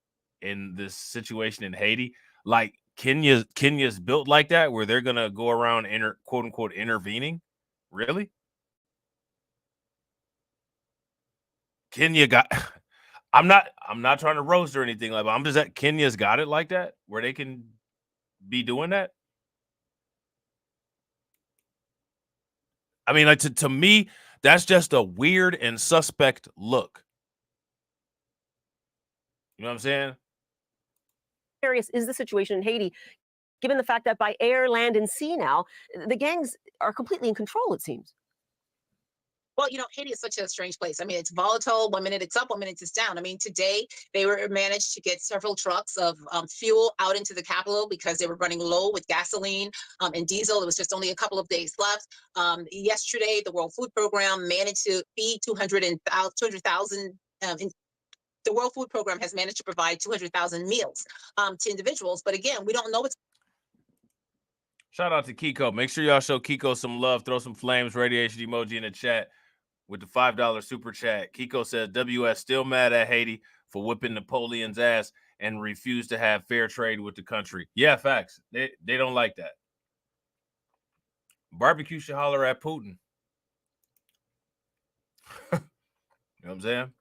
in this situation in Haiti. Like Kenya's built like that, where they're gonna go around quote unquote intervening. Really? Kenya got I'm not trying to roast or anything like that. I'm just that Kenya's got it like that, where they can be doing that. I mean, like to me, that's just a weird and suspect look. You know what I'm saying? Serious is the situation in Haiti, given the fact that by air, land, and sea now, the gangs are completely in control, it seems. Well, Haiti is such a strange place. I mean, it's volatile. 1 minute it's up, 1 minute it's down. I mean, today they managed to get several trucks of fuel out into the capital because they were running low with gasoline and diesel. It was just only a couple of days left. Yesterday, the World Food Program managed to feed 200,000. The World Food Program has managed to provide 200,000 meals to individuals. But again, we don't know what's. Shout out to Kiko. Make sure y'all show Kiko some love. Throw some flames, radiation emoji in the chat with the $5 super chat. Kiko says WS still mad at Haiti for whipping Napoleon's ass and refuse to have fair trade with the country. Yeah, facts. They don't like that. Barbecue should holler at Putin. You know what I'm saying?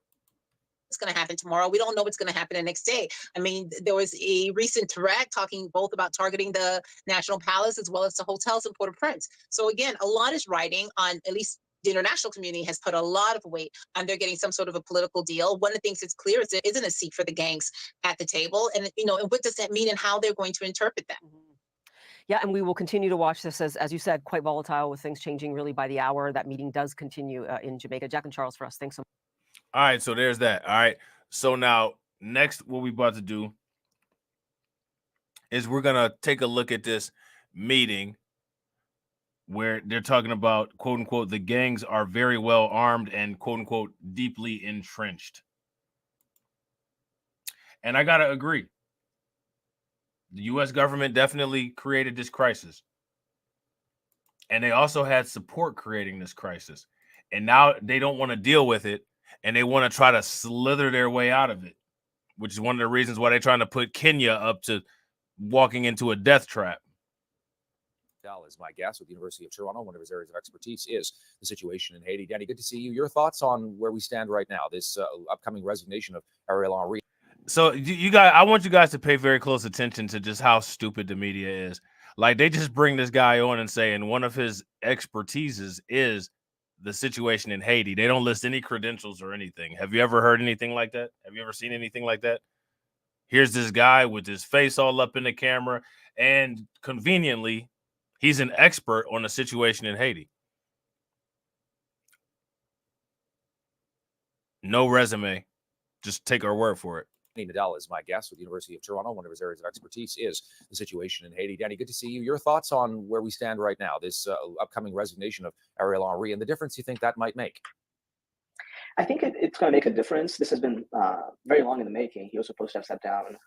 What's going to happen tomorrow? We don't know what's going to happen the next day. I mean, there was a recent threat talking both about targeting the National Palace as well as the hotels in Port-au-Prince. So again, a lot is riding on, at least the international community has put a lot of weight on they're getting some sort of a political deal. One of the things that's clear is there isn't a seat for the gangs at the table. And, and what does that mean and how they're going to interpret that? Yeah, and we will continue to watch this, as you said, quite volatile with things changing really by the hour. That meeting does continue in Jamaica. Jack and Charles for us. Thanks so much. All right, so there's that. All right, so now next what we about to do is we're going to take a look at this meeting where they're talking about, quote unquote, the gangs are very well armed and, quote unquote, deeply entrenched. And I got to agree. The U.S. government definitely created this crisis. And they also had support creating this crisis. And now they don't want to deal with it. And they want to try to slither their way out of it, which is one of the reasons why they're trying to put Kenya up to walking into a death trap. Is my guest with the University of Toronto. One of his areas of expertise is the situation in Haiti. Danny, good to see you. Your thoughts on where we stand right now, this upcoming resignation of Ariel Henry. So you guys, I want you guys to pay very close attention to just how stupid the media is. Like, they just bring this guy on and say, and one of his expertises is the situation in Haiti. They don't list any credentials or anything. Have you ever heard anything like that? Have you ever seen anything like that? Here's this guy with his face all up in the camera, and conveniently, he's an expert on the situation in Haiti. No resume. Just take our word for it. Nadal is my guest with the University of Toronto. One of his areas of expertise is the situation in Haiti. Danny, good to see you. Your thoughts on where we stand right now, this upcoming resignation of Ariel Henry, and the difference you think that might make? I think it's going to make a difference. This has been very long in the making. He was supposed to have stepped down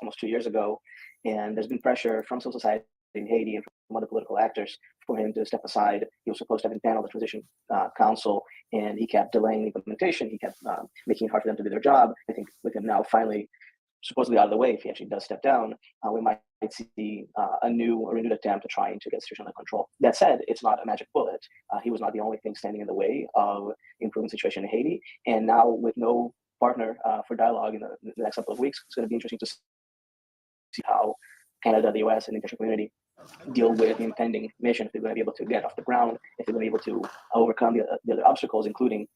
almost 2 years ago, and there's been pressure from civil society in Haiti and from other political actors for him to step aside. He was supposed to have impaneled the transition council, and he kept delaying implementation. He kept making it hard for them to do their job. I think with him now finally supposedly out of the way, if he actually does step down, we might see a renewed attempt to try to get the situation under control. That said, it's not a magic bullet. He was not the only thing standing in the way of improving the situation in Haiti. And now with no partner for dialogue in the next couple of weeks, it's going to be interesting to see how Canada, the US, and the international community deal with the impending mission, if they're going to be able to get off the ground, if they're going to be able to overcome the other obstacles, including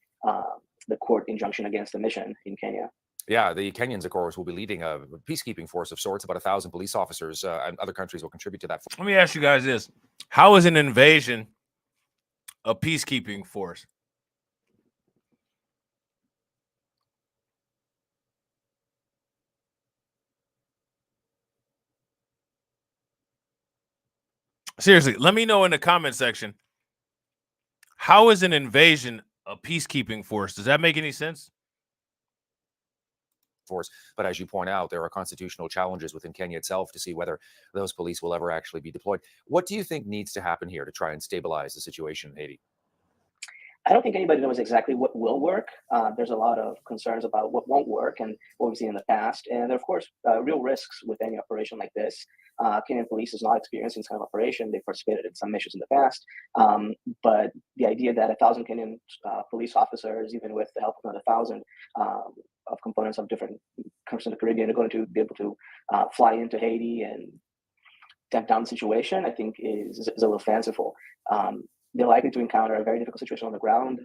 the court injunction against the mission in Kenya. Yeah, the Kenyans, of course, will be leading a peacekeeping force of sorts, about 1,000 police officers, and other countries will contribute to that. Let me ask you guys this. How is an invasion a peacekeeping force? Seriously, let me know in the comment section. How is an invasion a peacekeeping force? Does that make any sense? Force, but as you point out, there are constitutional challenges within Kenya itself to see whether those police will ever actually be deployed. What do you think needs to happen here to try and stabilize the situation in Haiti? I don't think anybody knows exactly what will work. There's a lot of concerns about what won't work and what we've seen in the past. And there are, of course, real risks with any operation like this. Kenyan police is not experienced in this kind of operation. They've participated in some missions in the past. But the idea that 1,000 Kenyan police officers, even with the help of another 1,000 of components of different countries in the Caribbean, are going to be able to fly into Haiti and tamp down the situation, I think is a little fanciful. They're likely to encounter a very difficult situation on the ground.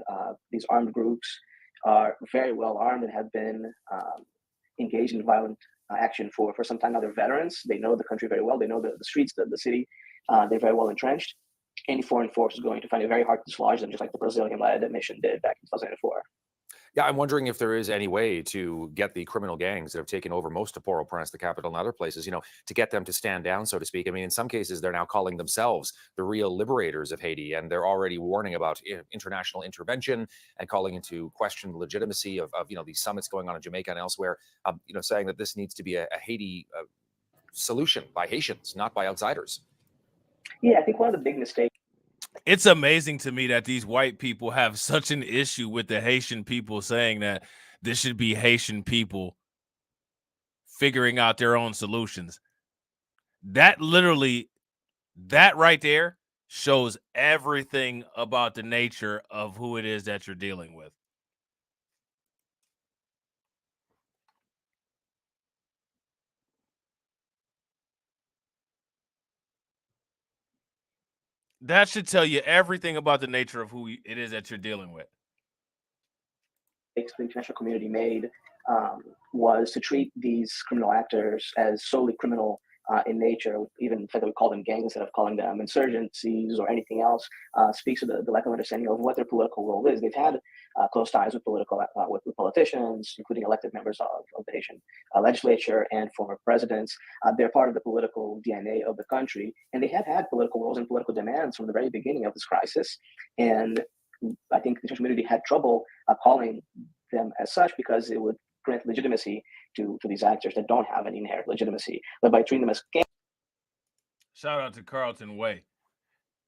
These armed groups are very well armed and have been engaged in violent action for some time now. They're veterans. They know the country very well. They know the streets, the city. They're very well entrenched. Any foreign force is going to find it very hard to dislodge them, just like the Brazilian-led mission did back in 2004. Yeah, I'm wondering if there is any way to get the criminal gangs that have taken over most of Port-au-Prince, the capital, and other places, to get them to stand down, so to speak. I mean, in some cases, they're now calling themselves the real liberators of Haiti, and they're already warning about international intervention and calling into question the legitimacy of these summits going on in Jamaica and elsewhere, saying that this needs to be a Haiti solution by Haitians, not by outsiders. Yeah, I think one of the big mistakes. It's amazing to me that these white people have such an issue with the Haitian people saying that this should be Haitian people figuring out their own solutions. That right there shows everything about the nature of who it is that you're dealing with. That should tell you everything about the nature of who it is that you're dealing with. The international community made was to treat these criminal actors as solely criminal in nature. Even the fact that we call them gangs instead of calling them insurgencies or anything else speaks to the lack of understanding of what their political role is. They've had close ties with with politicians, including elected members of the Haitian legislature and former presidents. They're part of the political DNA of the country, and they have had political roles and political demands from the very beginning of this crisis. And I think the international community had trouble calling them as such because it would grant legitimacy to these actors that don't have any inherent legitimacy. But by treating them as gangs. Shout out to Carlton Way.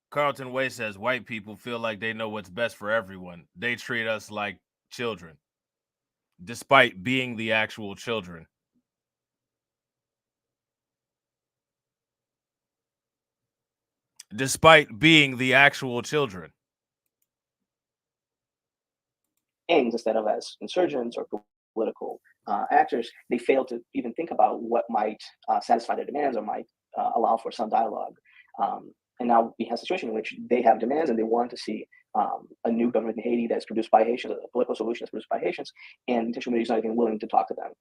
Carlton Way says white people feel like they know what's best for everyone. They treat us like children, despite being the actual children. Despite being the actual children. Instead of as insurgents or political actors, they fail to even think about what might satisfy their demands or might allow for some dialogue. And now we have a situation in which they have demands and they want to see a new government in Haiti that's produced by Haitians, a political solution that's produced by Haitians, and the international community is not even willing to talk to them.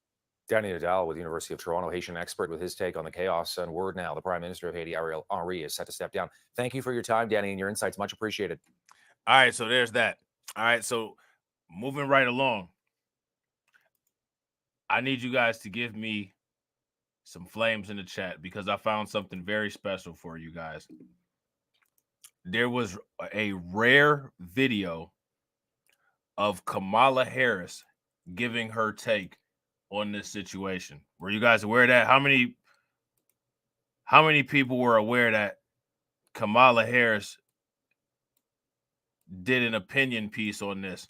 Danny Nadal with the University of Toronto, Haitian expert, with his take on the chaos. And word now, the Prime Minister of Haiti, Ariel Henry, is set to step down. Thank you for your time, Danny, and your insights. Much appreciated. All right, so there's that. All right, so moving right along, I need you guys to give me some flames in the chat because I found something very special for you guys. There was a rare video of Kamala Harris giving her take on this situation? Were you guys aware of that? How many people were aware that Kamala Harris did an opinion piece on this?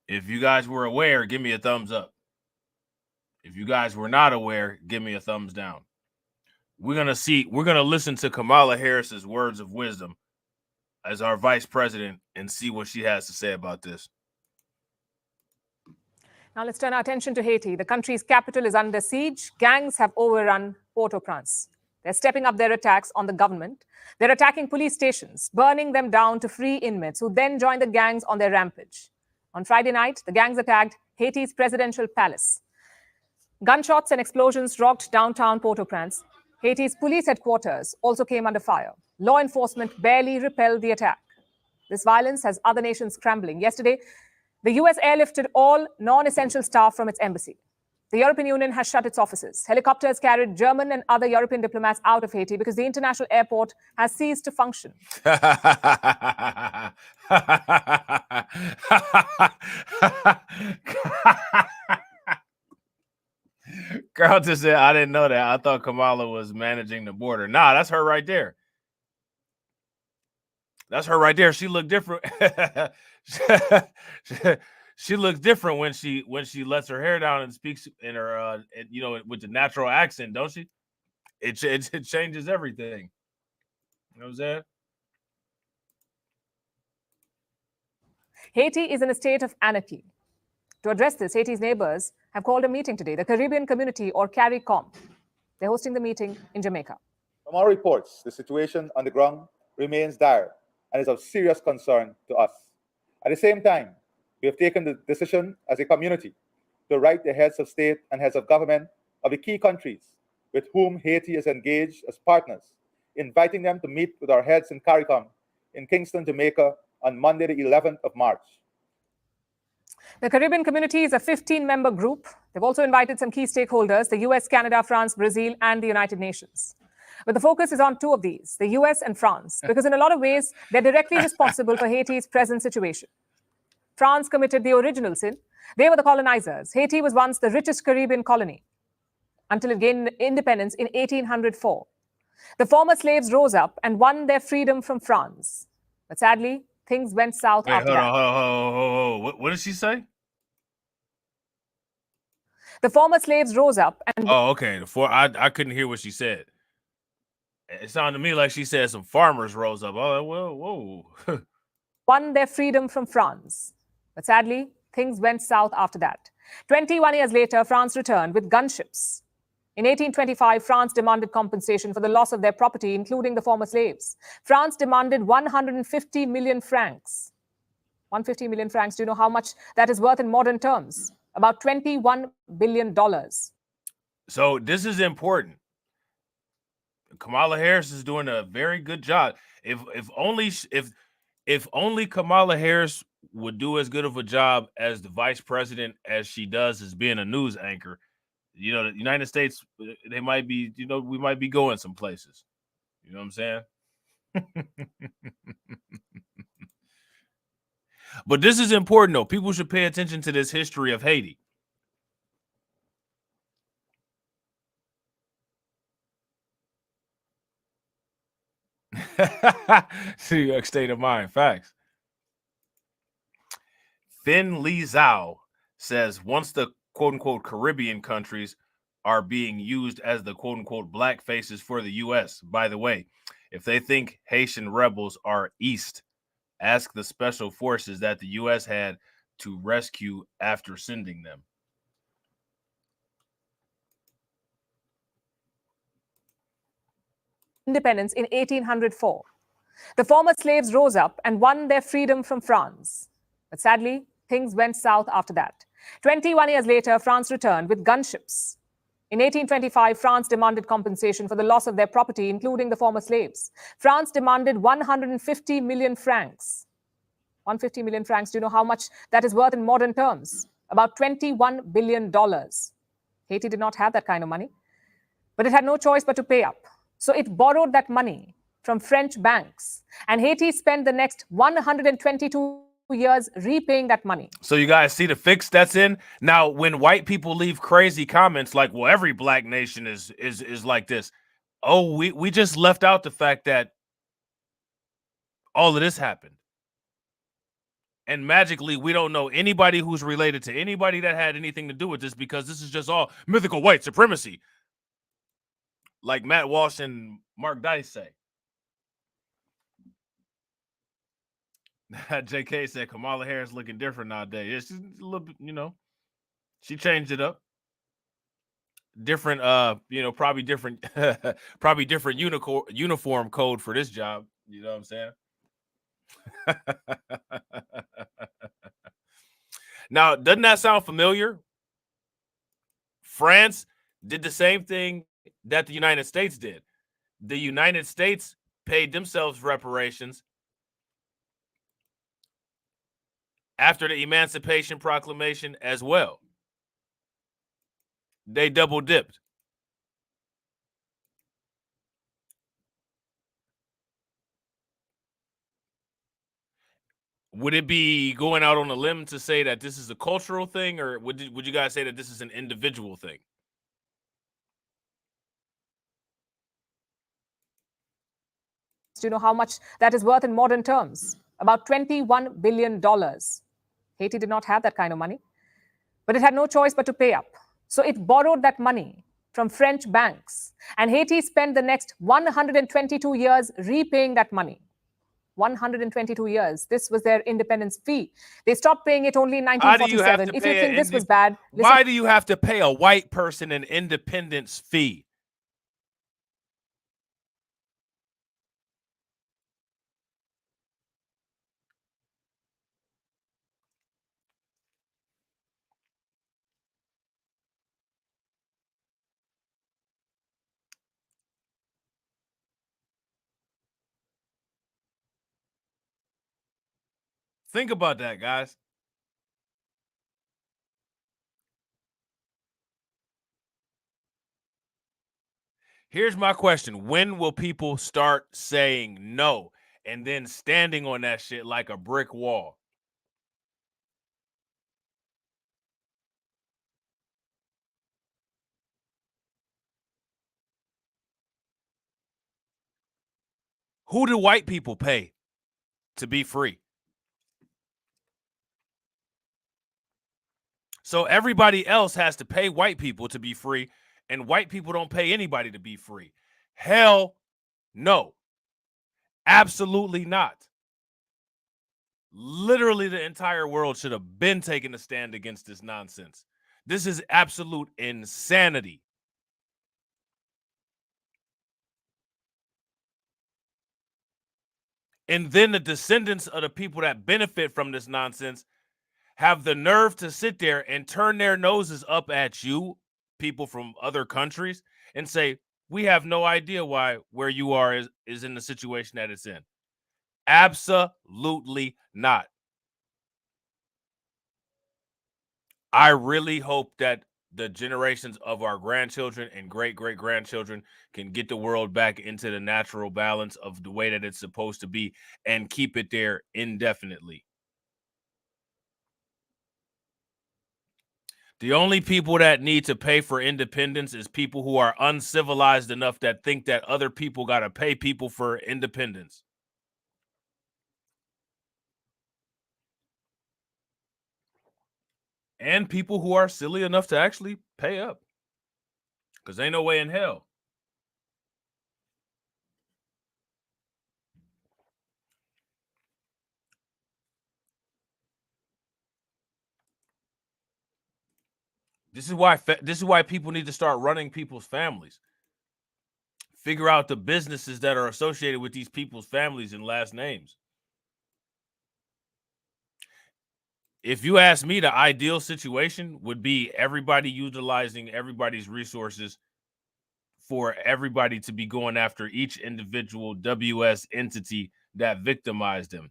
If you guys were aware, give me a thumbs up. If you guys were not aware, give me a thumbs down. We're going to listen to Kamala Harris's words of wisdom as our vice president and see what she has to say about this. Now let's turn our attention to Haiti. The country's capital is under siege. Gangs have overrun Port-au-Prince. They're stepping up their attacks on the government. They're attacking police stations, burning them down to free inmates who then join the gangs on their rampage. On Friday night, the gangs attacked Haiti's presidential palace. Gunshots and explosions rocked downtown Port-au-Prince. Haiti's police headquarters also came under fire. Law enforcement barely repelled the attack. This violence has other nations scrambling. Yesterday, the US airlifted all non-essential staff from its embassy. The European Union has shut its offices. Helicopters carried German and other European diplomats out of Haiti because the international airport has ceased to function. Girl just said, I didn't know that. I thought Kamala was managing the border. Nah, that's her right there. That's her right there. She looked different. She looks different when she lets her hair down and speaks in her with the natural accent, don't she? It changes everything. You know what I'm saying? Haiti is in a state of anarchy. To address this, Haiti's neighbors have called a meeting today, the Caribbean Community, or CARICOM. They're hosting the meeting in Jamaica. From our reports, the situation on the ground remains dire and is of serious concern to us. At the same time, we have taken the decision as a community to write the heads of state and heads of government of the key countries with whom Haiti is engaged as partners, inviting them to meet with our heads in CARICOM in Kingston, Jamaica on Monday, the 11th of March. The Caribbean Community is a 15-member group. They've also invited some key stakeholders, the US, Canada, France, Brazil, and the United Nations. But the focus is on two of these, the US and France, because in a lot of ways, they're directly responsible for Haiti's present situation. France committed the original sin. They were the colonizers. Haiti was once the richest Caribbean colony until it gained independence in 1804. The former slaves rose up and won their freedom from France. But sadly, things went south after that. Hold on. What did she say? The former slaves rose up and... Oh, okay. I couldn't hear what she said. It sounded to me like she said some farmers rose up. Oh, whoa. won their freedom from France. But sadly, things went south after that. 21 years later, France returned with gunships. In 1825, France demanded compensation for the loss of their property, including the former slaves. France demanded 150 million francs. 150 million francs, do you know how much that is worth in modern terms? About $21 billion. So this is important. Kamala Harris is doing a very good job. If only Kamala Harris would do as good of a job as the vice president as she does as being a news anchor, you know, the United States, they might be, you know, we might be going some places. You know what I'm saying? But this is important, though. People should pay attention to this history of Haiti. See, your state of mind. Facts. Fin Lee Zhao says once the quote-unquote Caribbean countries are being used as the quote-unquote black faces for the U.S. By the way, if they think Haitian rebels are East, ask the special forces that the U.S. had to rescue after sending them. Independence in 1804. The former slaves rose up and won their freedom from France. But sadly, things went south after that. 21 years later, France returned with gunships. In 1825, France demanded compensation for the loss of their property, including the former slaves. France demanded 150 million francs. 150 million francs, do you know how much that is worth in modern terms? About $21 billion. Haiti did not have that kind of money, but it had no choice but to pay up. So it borrowed that money from French banks, and Haiti spent the next 122 years repaying that money. So you guys see the fix that's in? Now, when white people leave crazy comments like, well, every black nation is like this. Oh, we just left out the fact that all of this happened. And magically, we don't know anybody who's related to anybody that had anything to do with this, because this is just all mythical white supremacy. Like Matt Walsh and Mark Dice say. JK said Kamala Harris looking different nowadays. Yeah, she's a little bit, she changed it up. Different, probably different, probably different uniform code for this job. You know what I'm saying? Now, doesn't that sound familiar? France did the same thing that the United States did. The United States paid themselves reparations after the Emancipation Proclamation as well. They double dipped. Would it be going out on a limb to say that this is a cultural thing, or would you guys say that this is an individual thing? Do you know how much that is worth in modern terms? About $21 billion. Haiti did not have that kind of money, but it had no choice but to pay up. So it borrowed that money from French banks, and Haiti spent the next 122 years repaying that money. 122 years. This was their independence fee. They stopped paying it only in 1947. If you think this was bad, why do you have to pay a white person an independence fee? Think about that, guys. Here's my question. When will people start saying no and then standing on that shit like a brick wall? Who do white people pay to be free? So everybody else has to pay white people to be free, and white people don't pay anybody to be free. Hell no. Absolutely not. Literally, the entire world should have been taking a stand against this nonsense. This is absolute insanity. And then the descendants of the people that benefit from this nonsense have the nerve to sit there and turn their noses up at you, people from other countries, and say, we have no idea where you are is in the situation that it's in. Absolutely not. I really hope that the generations of our grandchildren and great-great-grandchildren can get the world back into the natural balance of the way that it's supposed to be and keep it there indefinitely. The only people that need to pay for independence is people who are uncivilized enough that think that other people got to pay people for independence. And people who are silly enough to actually pay up. Because ain't no way in hell. This is why people need to start running people's families. Figure out the businesses that are associated with these people's families and last names. If you ask me, the ideal situation would be everybody utilizing everybody's resources for everybody to be going after each individual WS entity that victimized them.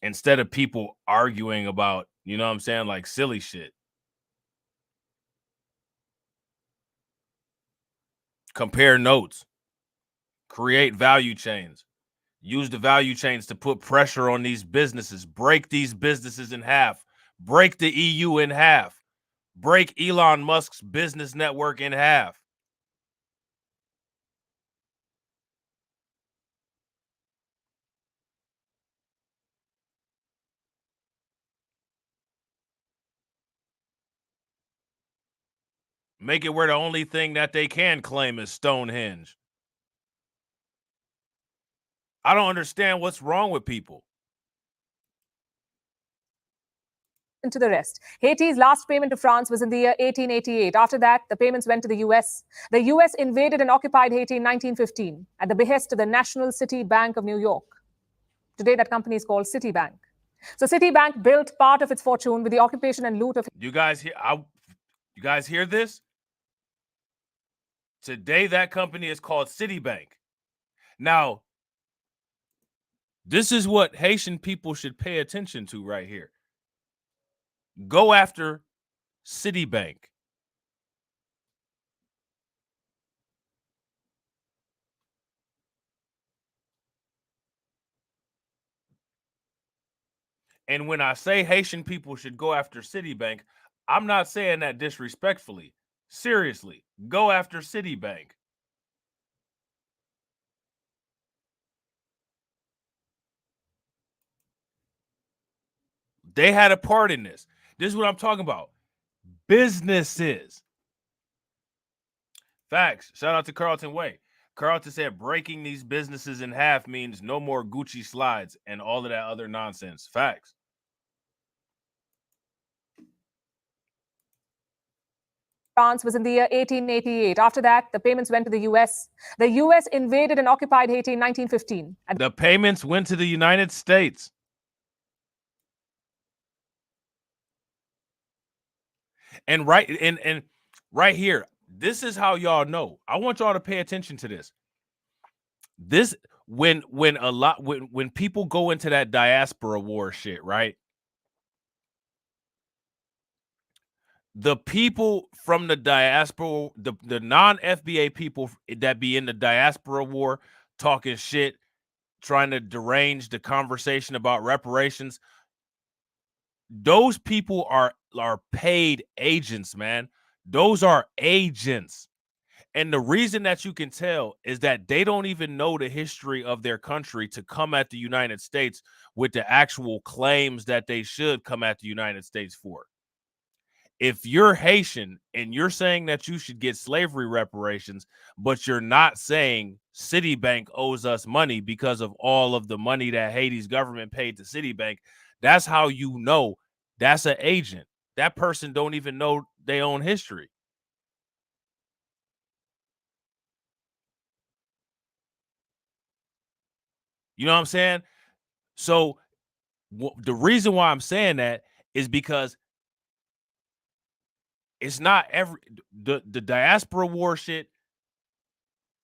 Instead of people arguing about, you know what I'm saying, like silly shit. Compare notes. Create value chains. use the value chains to put pressure on these businesses, break these businesses in half, break the EU in half, break Elon Musk's business network in half. Make it where the only thing that they can claim is Stonehenge. I don't understand what's wrong with people. To the rest. Haiti's last payment to France was in the year 1888. After that, the payments went to the US. The US invaded and occupied Haiti in 1915 at the behest of the National City Bank of New York. Today, that company is called Citibank. So Citibank built part of its fortune with the occupation and loot of... You guys hear this? Today, that company is called Citibank. Now, this is what Haitian people should pay attention to right here. Go after Citibank. And when I say Haitian people should go after Citibank, I'm not saying that disrespectfully. Seriously, go after Citibank. They had a part in this. This is what I'm talking about. Businesses. Facts. Shout out to Carlton Way. Carlton said breaking these businesses in half means no more Gucci slides and all of that other nonsense. Facts. France was in the year 1888. After that, the payments went to the US. The US invaded and occupied Haiti in 1915. The payments went to the United States. And right here, this is how y'all know. I want y'all to pay attention to this. This when people go into that diaspora war shit, right? The people from the diaspora, the non-FBA people that be in the diaspora war talking shit, trying to derange the conversation about reparations, those people are paid agents, man. Those are agents. And the reason that you can tell is that they don't even know the history of their country to come at the United States with the actual claims that they should come at the United States for. If you're Haitian and you're saying that you should get slavery reparations, but you're not saying Citibank owes us money because of all of the money that Haiti's government paid to Citibank, that's how you know that's an agent. That person don't even know their own history. You know what I'm saying? So the reason why I'm saying that is because it's not the diaspora war shit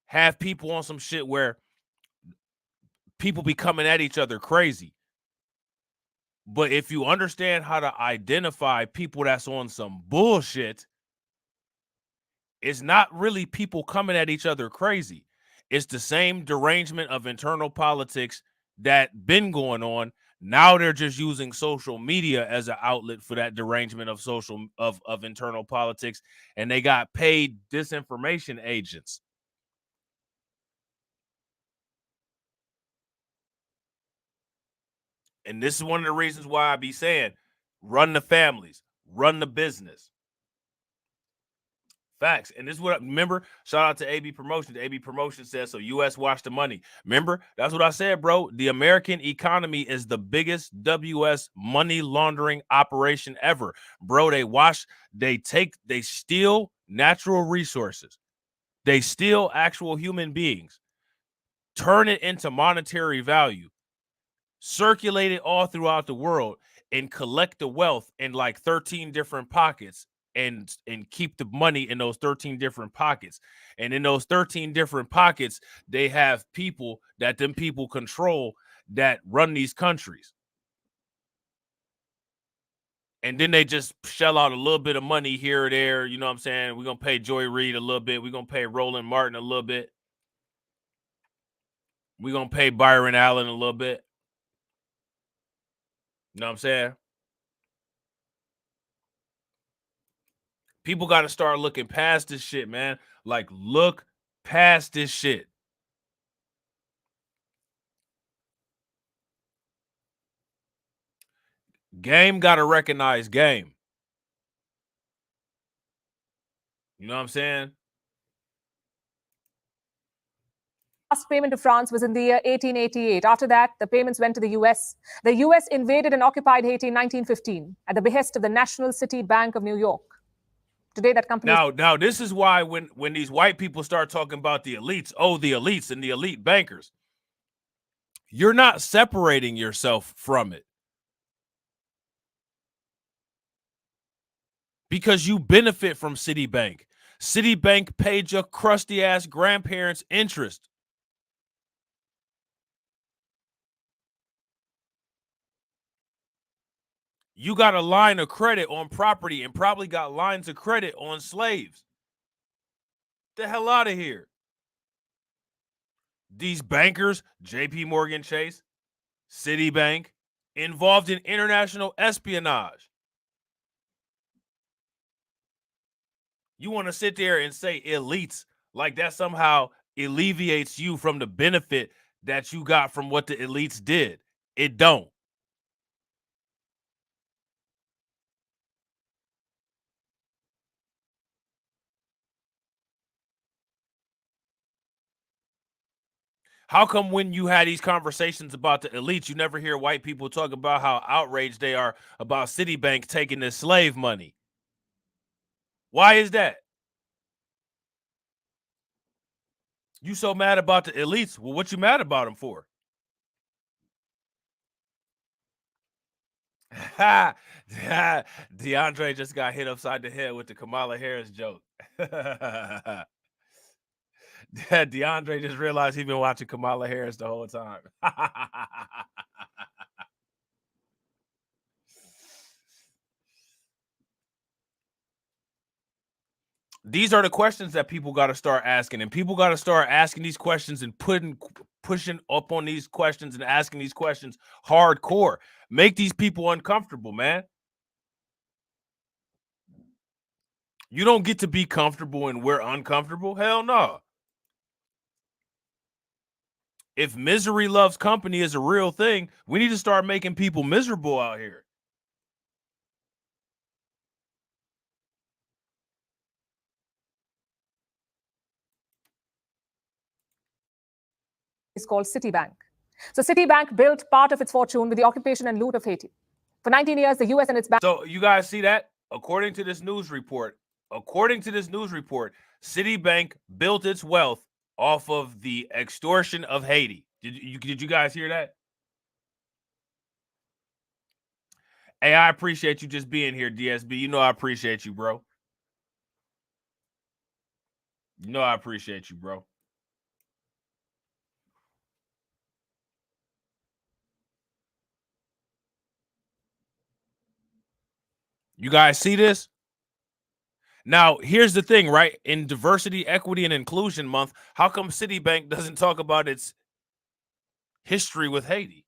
have people on some shit where people be coming at each other crazy. But if you understand how to identify people that's on some bullshit, it's not really people coming at each other crazy. It's the same derangement of internal politics that been going on. Now they're just using social media as an outlet for that derangement of of internal politics, and they got paid disinformation agents. And this is one of the reasons why I be saying, run the families, run the business. Facts. And this is what, remember, shout out to AB Promotions. AB Promotions says, so U.S. watch the money. Remember, that's what I said, bro. The American economy is the biggest WS money laundering operation ever. Bro, they steal natural resources. They steal actual human beings, turn it into monetary value, circulate it all throughout the world, and collect the wealth in like 13 different pockets. And keep the money in those 13 different pockets. And in those 13 different pockets, they have people that them people control that run these countries. And then they just shell out a little bit of money here or there. You know what I'm saying? We're going to pay Joy Reid a little bit. We're going to pay Roland Martin a little bit. We're going to pay Byron Allen a little bit. You know what I'm saying? People got to start looking past this shit, man. Like, look past this shit. Game got to recognize game. You know what I'm saying? Last payment to France was in the year 1888. After that, the payments went to the U.S. The U.S. invaded and occupied Haiti in 1915 at the behest of the National City Bank of New York. Today, that company. Now, this is why when these white people start talking about the elites, the elites and the elite bankers, you're not separating yourself from it. Because you benefit from Citibank. Citibank paid your crusty ass grandparents interest. You got a line of credit on property and probably got lines of credit on slaves. Get the hell out of here. These bankers, JP Morgan Chase, Citibank, involved in international espionage. You want to sit there and say elites like that somehow alleviates you from the benefit that you got from what the elites did. It don't. How come when you had these conversations about the elites, you never hear white people talk about how outraged they are about Citibank taking this slave money? Why is that? You so mad about the elites? Well, what you mad about them for? DeAndre just got hit upside the head with the Kamala Harris joke. DeAndre just realized he's been watching Kamala Harris the whole time. These are the questions that people got to start asking, and people got to start asking these questions and pushing up on these questions and asking these questions hardcore. Make these people uncomfortable, man. You don't get to be comfortable and we're uncomfortable. Hell no. If misery loves company is a real thing, we need to start making people miserable out here. Is called Citibank. So Citibank built part of its fortune with the occupation and loot of Haiti. For 19 years, the U.S. and its bank. So you guys see that? According to this news report, Citibank built its wealth off of the extortion of Haiti. Did you guys hear that? Hey, I appreciate you just being here, DSB. You know I appreciate you, bro. You know I appreciate you, bro. You guys see this? Now, here's the thing, right? In Diversity, Equity, and Inclusion Month, how come Citibank doesn't talk about its history with Haiti?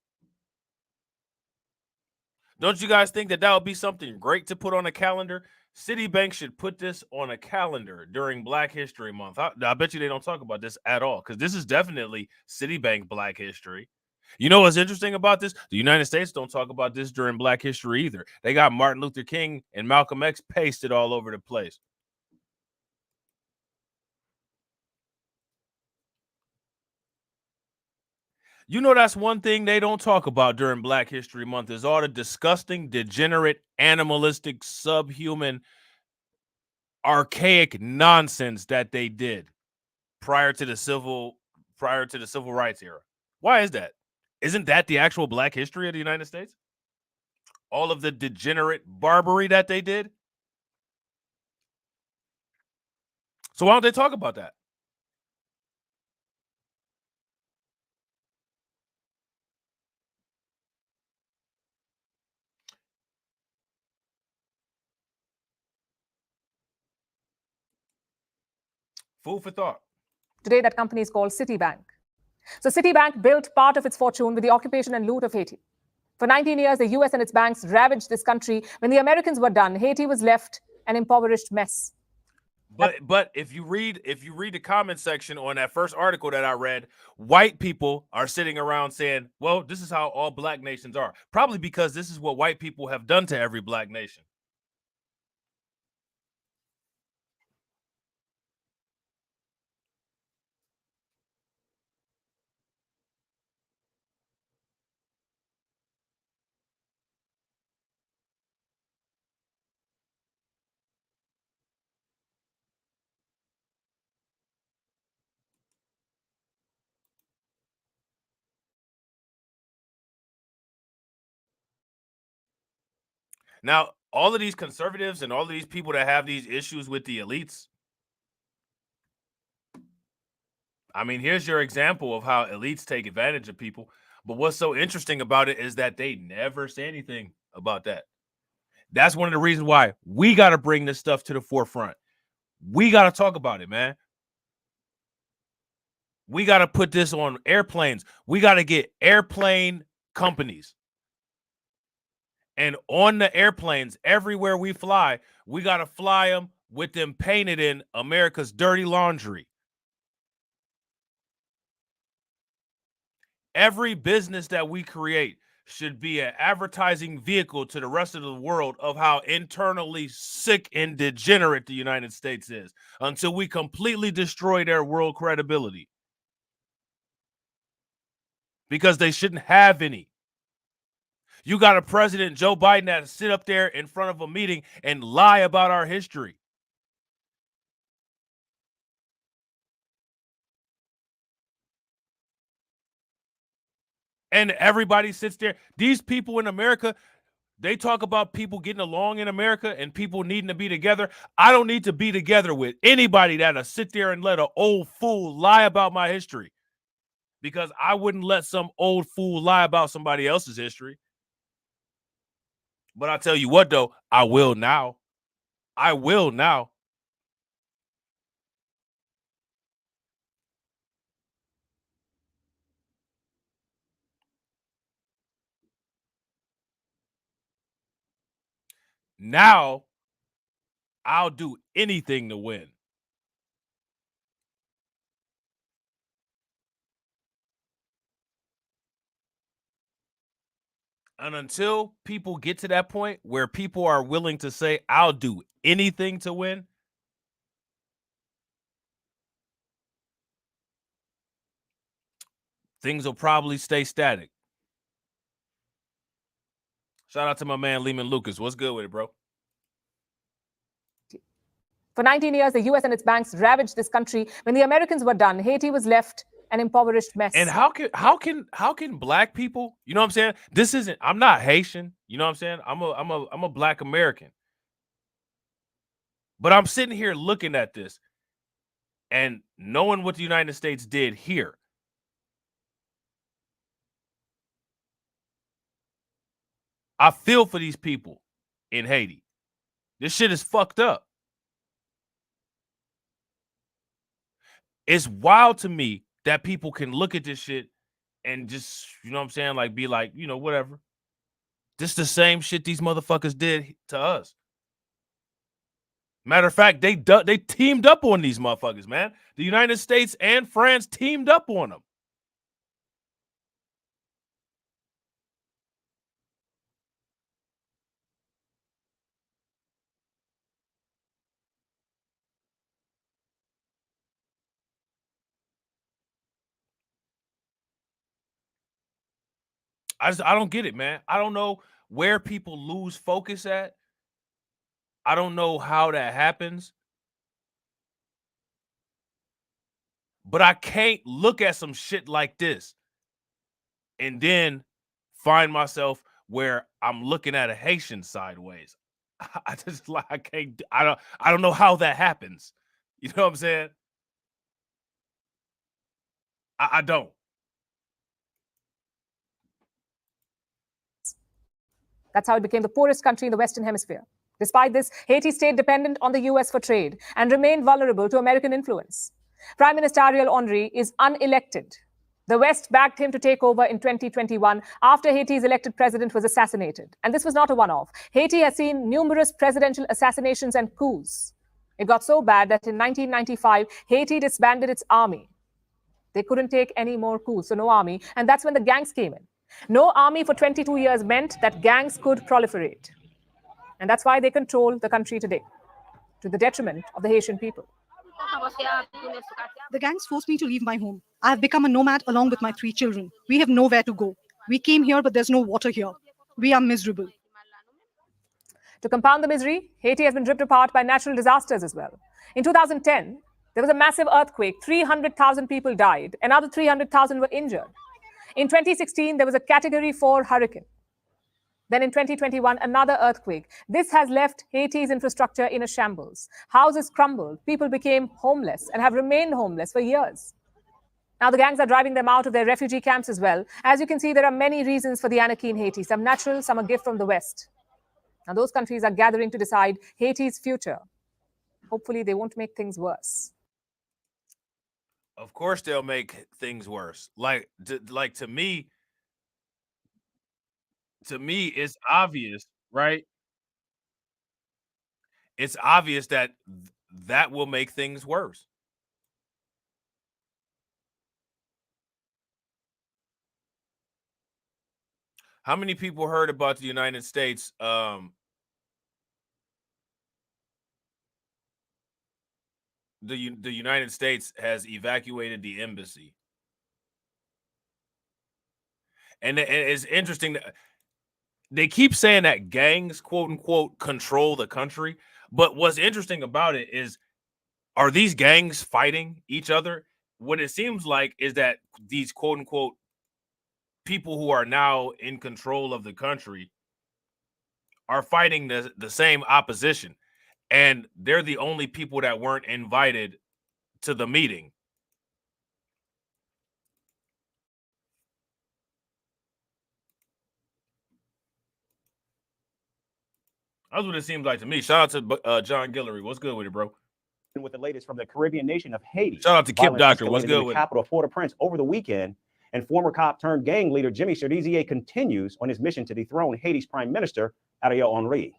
Don't you guys think that would be something great to put on a calendar? Citibank should put this on a calendar during Black History Month. I bet you they don't talk about this at all, because this is definitely Citibank Black History. You know what's interesting about this? The United States don't talk about this during Black History either. They got Martin Luther King and Malcolm X pasted all over the place. You know, that's one thing they don't talk about during Black History Month is all the disgusting, degenerate, animalistic, subhuman, archaic nonsense that they did prior to the civil rights era. Why is that? Isn't that the actual Black history of the United States? All of the degenerate barbarity that they did? So why don't they talk about that? Food for thought. Today, that company is called Citibank. So Citibank built part of its fortune with the occupation and loot of Haiti. For 19 years, the US and its banks ravaged this country. When the Americans were done, Haiti was left an impoverished mess. But if you read the comment section on that first article that I read, white people are sitting around saying, well, this is how all black nations are. Probably because this is what white people have done to every black nation. Now, all of these conservatives and all of these people that have these issues with the elites, I mean, here's your example of how elites take advantage of people. But what's so interesting about it is that they never say anything about that. That's one of the reasons why we got to bring this stuff to the forefront. We got to talk about it, man. We got to put this on airplanes. We got to get airplane companies. And on the airplanes, everywhere we fly, we got to fly them with them painted in America's dirty laundry. Every business that we create should be an advertising vehicle to the rest of the world of how internally sick and degenerate the United States is until we completely destroy their world credibility. Because they shouldn't have any. You got a president, Joe Biden, that sit up there in front of a meeting and lie about our history. And everybody sits there. These people in America, they talk about people getting along in America and people needing to be together. I don't need to be together with anybody that'll sit there and let an old fool lie about my history. Because I wouldn't let some old fool lie about somebody else's history. But I tell you what, though, I will now. I will now. Now, I'll do anything to win. And until people get to that point where people are willing to say, I'll do anything to win, things will probably stay static. Shout out to my man, Lehman Lucas. What's good with it, bro? For 19 years, the US and its banks ravaged this country. When the Americans were done, Haiti was left an impoverished mess. And how can black people, you know what I'm saying? This isn't, I'm not Haitian, you know what I'm saying? I'm a black American. But I'm sitting here looking at this and knowing what the United States did here. I feel for these people in Haiti. This shit is fucked up. It's wild to me that people can look at this shit and just, you know what I'm saying, like be like, you know, whatever. This the same shit these motherfuckers did to us. Matter of fact, they teamed up on these motherfuckers, man. The United States and France teamed up on them. I don't get it, man. I don't know where people lose focus at. I don't know how that happens. But I can't look at some shit like this and then find myself where I'm looking at a Haitian sideways. I just like I don't know how that happens. You know what I'm saying? I don't. That's how it became the poorest country in the Western Hemisphere. Despite this, Haiti stayed dependent on the US for trade and remained vulnerable to American influence. Prime Minister Ariel Henry is unelected. The West backed him to take over in 2021 after Haiti's elected president was assassinated. And this was not a one-off. Haiti has seen numerous presidential assassinations and coups. It got so bad that in 1995, Haiti disbanded its army. They couldn't take any more coups, so no army. And that's when the gangs came in. No army for 22 years meant that gangs could proliferate. And that's why they control the country today, to the detriment of the Haitian people. The gangs forced me to leave my home. I have become a nomad along with my 3 children. We have nowhere to go. We came here, but there's no water here. We are miserable. To compound the misery, Haiti has been ripped apart by natural disasters as well. In 2010, there was a massive earthquake. 300,000 people died. Another 300,000 were injured. In 2016, there was a Category 4 hurricane. Then in 2021, another earthquake. This has left Haiti's infrastructure in a shambles. Houses crumbled. People became homeless and have remained homeless for years. Now the gangs are driving them out of their refugee camps as well. As you can see, there are many reasons for the anarchy in Haiti. Some natural, some a gift from the West. Now those countries are gathering to decide Haiti's future. Hopefully they won't make things worse. Of course they'll make things worse. Like to me, it's obvious, right? It's obvious that that will make things worse. How many people heard about the United States? The United States has evacuated the embassy. And it's interesting that they keep saying that gangs, quote unquote, control the country. But what's interesting about it is, are these gangs fighting each other? What it seems like is that these quote unquote people who are now in control of the country are fighting the same opposition. And they're the only people that weren't invited to the meeting. That's what it seems like to me. Shout out to John Guillory. What's good with it, bro? With the latest from the Caribbean nation of Haiti. Shout out to Kip Doctor. What's good with with the capital of Port-au-Prince over the weekend, and former cop turned gang leader Jimmy Cerisier continues on his mission to dethrone Haiti's Prime Minister Ariel Henry.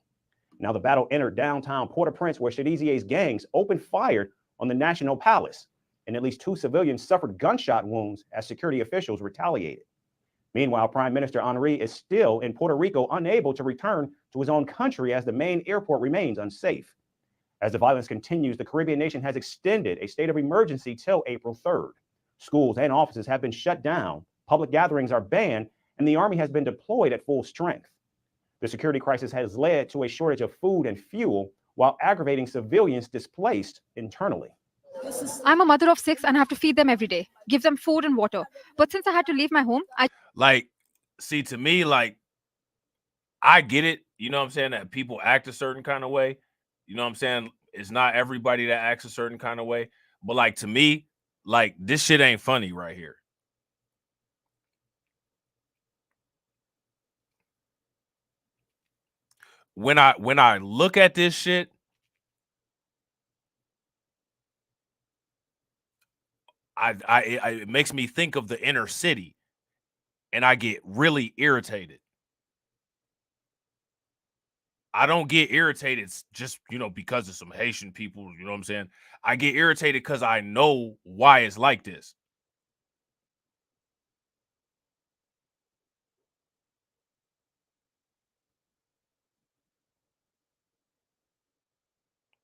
Now the battle entered downtown Port-au-Prince, where Cerisier's gangs opened fire on the National Palace, and at least 2 civilians suffered gunshot wounds as security officials retaliated. Meanwhile, Prime Minister Henry is still in Puerto Rico, unable to return to his own country as the main airport remains unsafe. As the violence continues, the Caribbean nation has extended a state of emergency till April 3rd. Schools and offices have been shut down, public gatherings are banned, and the army has been deployed at full strength. The security crisis has led to a shortage of food and fuel, while aggravating civilians displaced internally. I'm a mother of 6 and I have to feed them every day, give them food and water. But since I had to leave my home, see, to me, I get it. You know what I'm saying? That people act a certain kind of way. You know what I'm saying? It's not everybody that acts a certain kind of way. But to me, this shit ain't funny right here. When I look at this shit, it makes me think of the inner city, and I get really irritated. I don't get irritated just, because of some Haitian people, you know what I'm saying? I get irritated because I know why it's like this.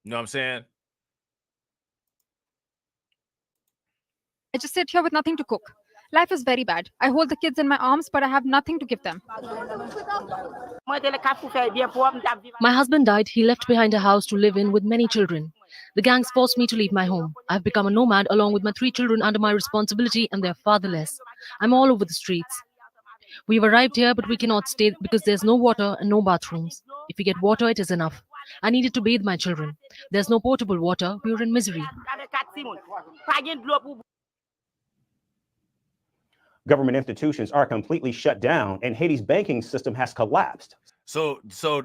You know what I'm saying? I just sit here with nothing to cook. Life is very bad. I hold the kids in my arms, but I have nothing to give them. My husband died. He left behind a house to live in with many children. The gangs forced me to leave my home. I've become a nomad along with my 3 children under my responsibility, and they're fatherless. I'm all over the streets. We've arrived here, but we cannot stay because there's no water and no bathrooms. If we get water, it is enough. I needed to bathe my children. There's no potable water. We're in misery. Government institutions are completely shut down, and Haiti's banking system has collapsed. So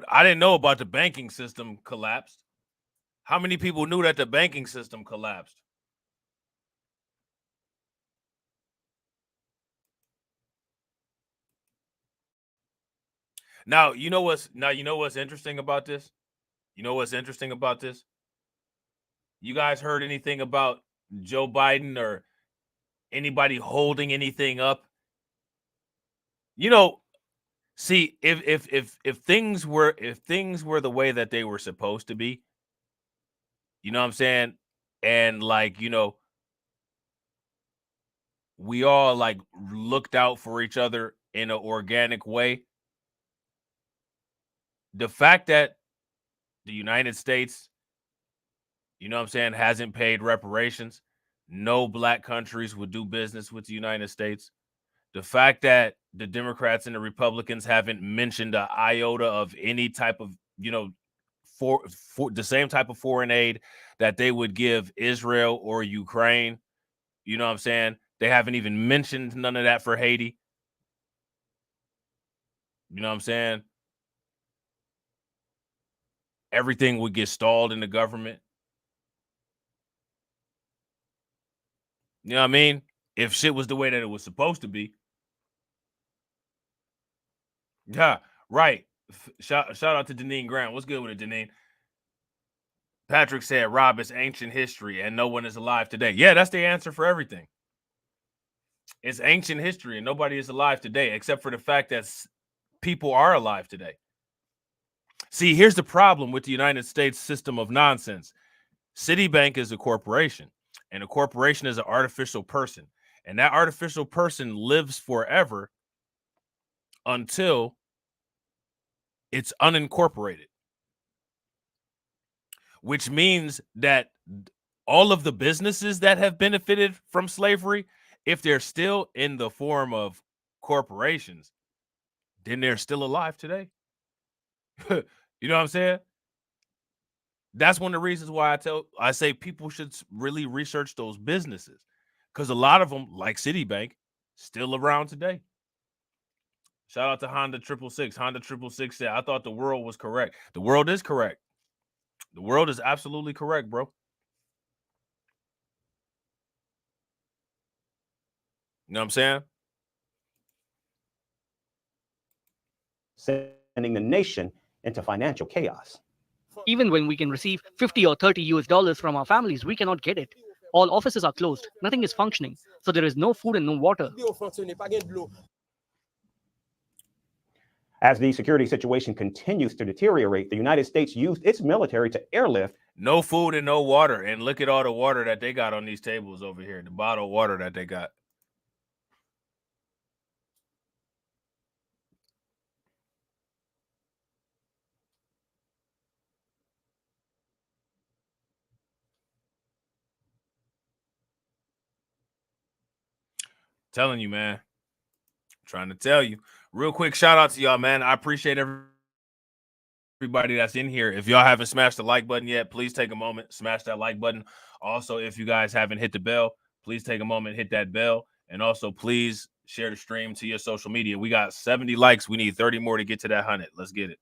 I didn't know about the banking system collapsed. How many people knew that the banking system collapsed? Now, you know what's interesting about this? You know what's interesting about this? You guys heard anything about Joe Biden or anybody holding anything up? You know, see, if things were the way that they were supposed to be, you know what I'm saying? And like, you know, we all like looked out for each other in an organic way. The fact that the United States, you know what I'm saying, hasn't paid reparations, no black countries would do business with the United States. The fact that the Democrats and the Republicans haven't mentioned an iota of any type of, you know, for the same type of foreign aid that they would give Israel or Ukraine, you know what I'm saying? They haven't even mentioned none of that for Haiti. You know what I'm saying? Everything would get stalled in the government. You know what I mean? If shit was the way that it was supposed to be. Yeah, right. Shout out to Deneen Grant. What's good with it, Deneen? Patrick said, Rob, is ancient history and no one is alive today. Yeah, that's the answer for everything. It's ancient history and nobody is alive today, except for the fact that people are alive today. See, here's the problem with the United States system of nonsense. Citibank is a corporation, and a corporation is an artificial person. And that artificial person lives forever until it's unincorporated, which means that all of the businesses that have benefited from slavery, if they're still in the form of corporations, then they're still alive today. You know what I'm saying? That's one of the reasons why I say people should really research those businesses, because a lot of them, like Citibank, still around today. Shout out to Honda 666. Honda 666 said, I thought the world was correct. The world is correct. The world is absolutely correct, bro. You know what I'm saying? Sending the nation into financial chaos. Even when we can receive 50 or 30 US dollars from our families, we cannot get it. All offices are closed. Nothing is functioning. So there is no food and no water. As the security situation continues to deteriorate, the United States used its military to airlift. No food and no water. And look at all the water that they got on these tables over here. The bottled water that they got. Telling you, man. Trying to tell you. Real quick shout out to y'all, man. I appreciate everybody that's in here. If y'all haven't smashed the like button yet, please take a moment, smash that like button. Also, if you guys haven't hit the bell, please take a moment, hit that bell. And also, please share the stream to your social media. We got 70 likes. We need 30 more to get to that 100. Let's get it.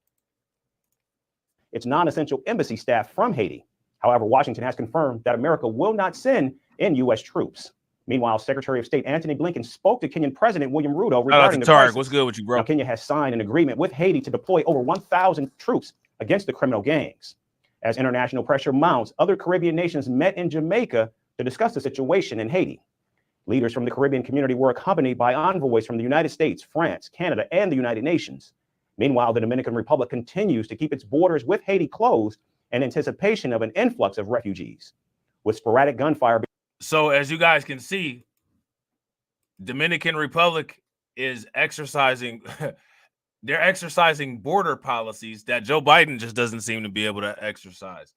Its non-essential embassy staff from Haiti. However, Washington has confirmed that America will not send in U.S. troops. Meanwhile, Secretary of State Antony Blinken spoke to Kenyan President William Ruto regarding the crisis. What's good with you, bro? Now, Kenya has signed an agreement with Haiti to deploy over 1,000 troops against the criminal gangs. As international pressure mounts, other Caribbean nations met in Jamaica to discuss the situation in Haiti. Leaders from the Caribbean community were accompanied by envoys from the United States, France, Canada, and the United Nations. Meanwhile, the Dominican Republic continues to keep its borders with Haiti closed in anticipation of an influx of refugees. With sporadic gunfire. So as you guys can see, Dominican Republic is exercising, they're exercising border policies that Joe Biden just doesn't seem to be able to exercise.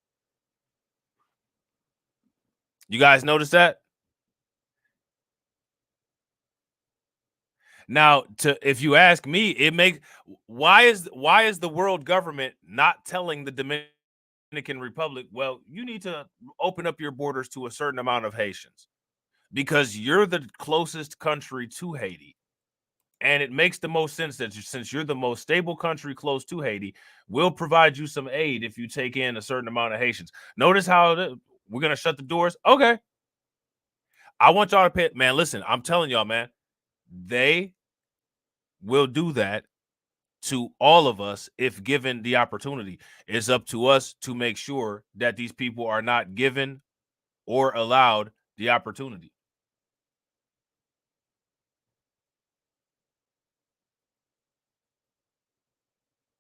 You guys notice that? Now, if you ask me, why is the world government not telling the Dominican Republic, well, you need to open up your borders to a certain amount of Haitians because you're the closest country to Haiti. And it makes the most sense that since you're the most stable country close to Haiti, we'll provide you some aid if you take in a certain amount of Haitians. Notice how we're going to shut the doors. Okay. I want y'all to pay, man, listen, I'm telling y'all, man, they will do that to all of us if given the opportunity. It's up to us to make sure that these people are not given or allowed the opportunity.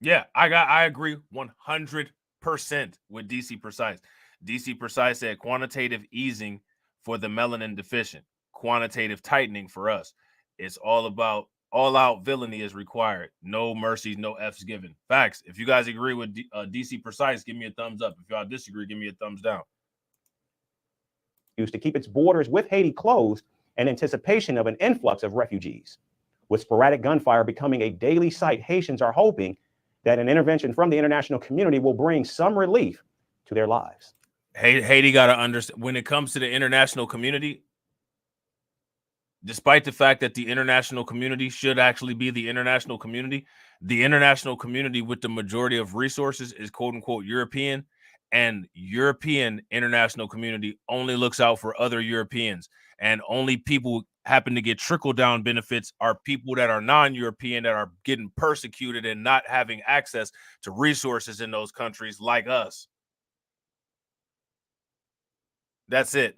Yeah, I agree 100% with DC Precise. DC Precise said quantitative easing for the melanin deficient, quantitative tightening for us. It's all about all out villainy is required. No mercies, no F's given. Facts. If you guys agree with DC Precise, give me a thumbs up. If y'all disagree, give me a thumbs down. To keep its borders with Haiti closed in anticipation of an influx of refugees. With sporadic gunfire becoming a daily sight, Haitians are hoping that an intervention from the international community will bring some relief to their lives. Haiti got to understand when it comes to the international community, despite the fact that the international community should actually be the international community with the majority of resources is quote unquote European, and European international community only looks out for other Europeans, and only people happen to get trickle down benefits are people that are non-European that are getting persecuted and not having access to resources in those countries like us. That's it.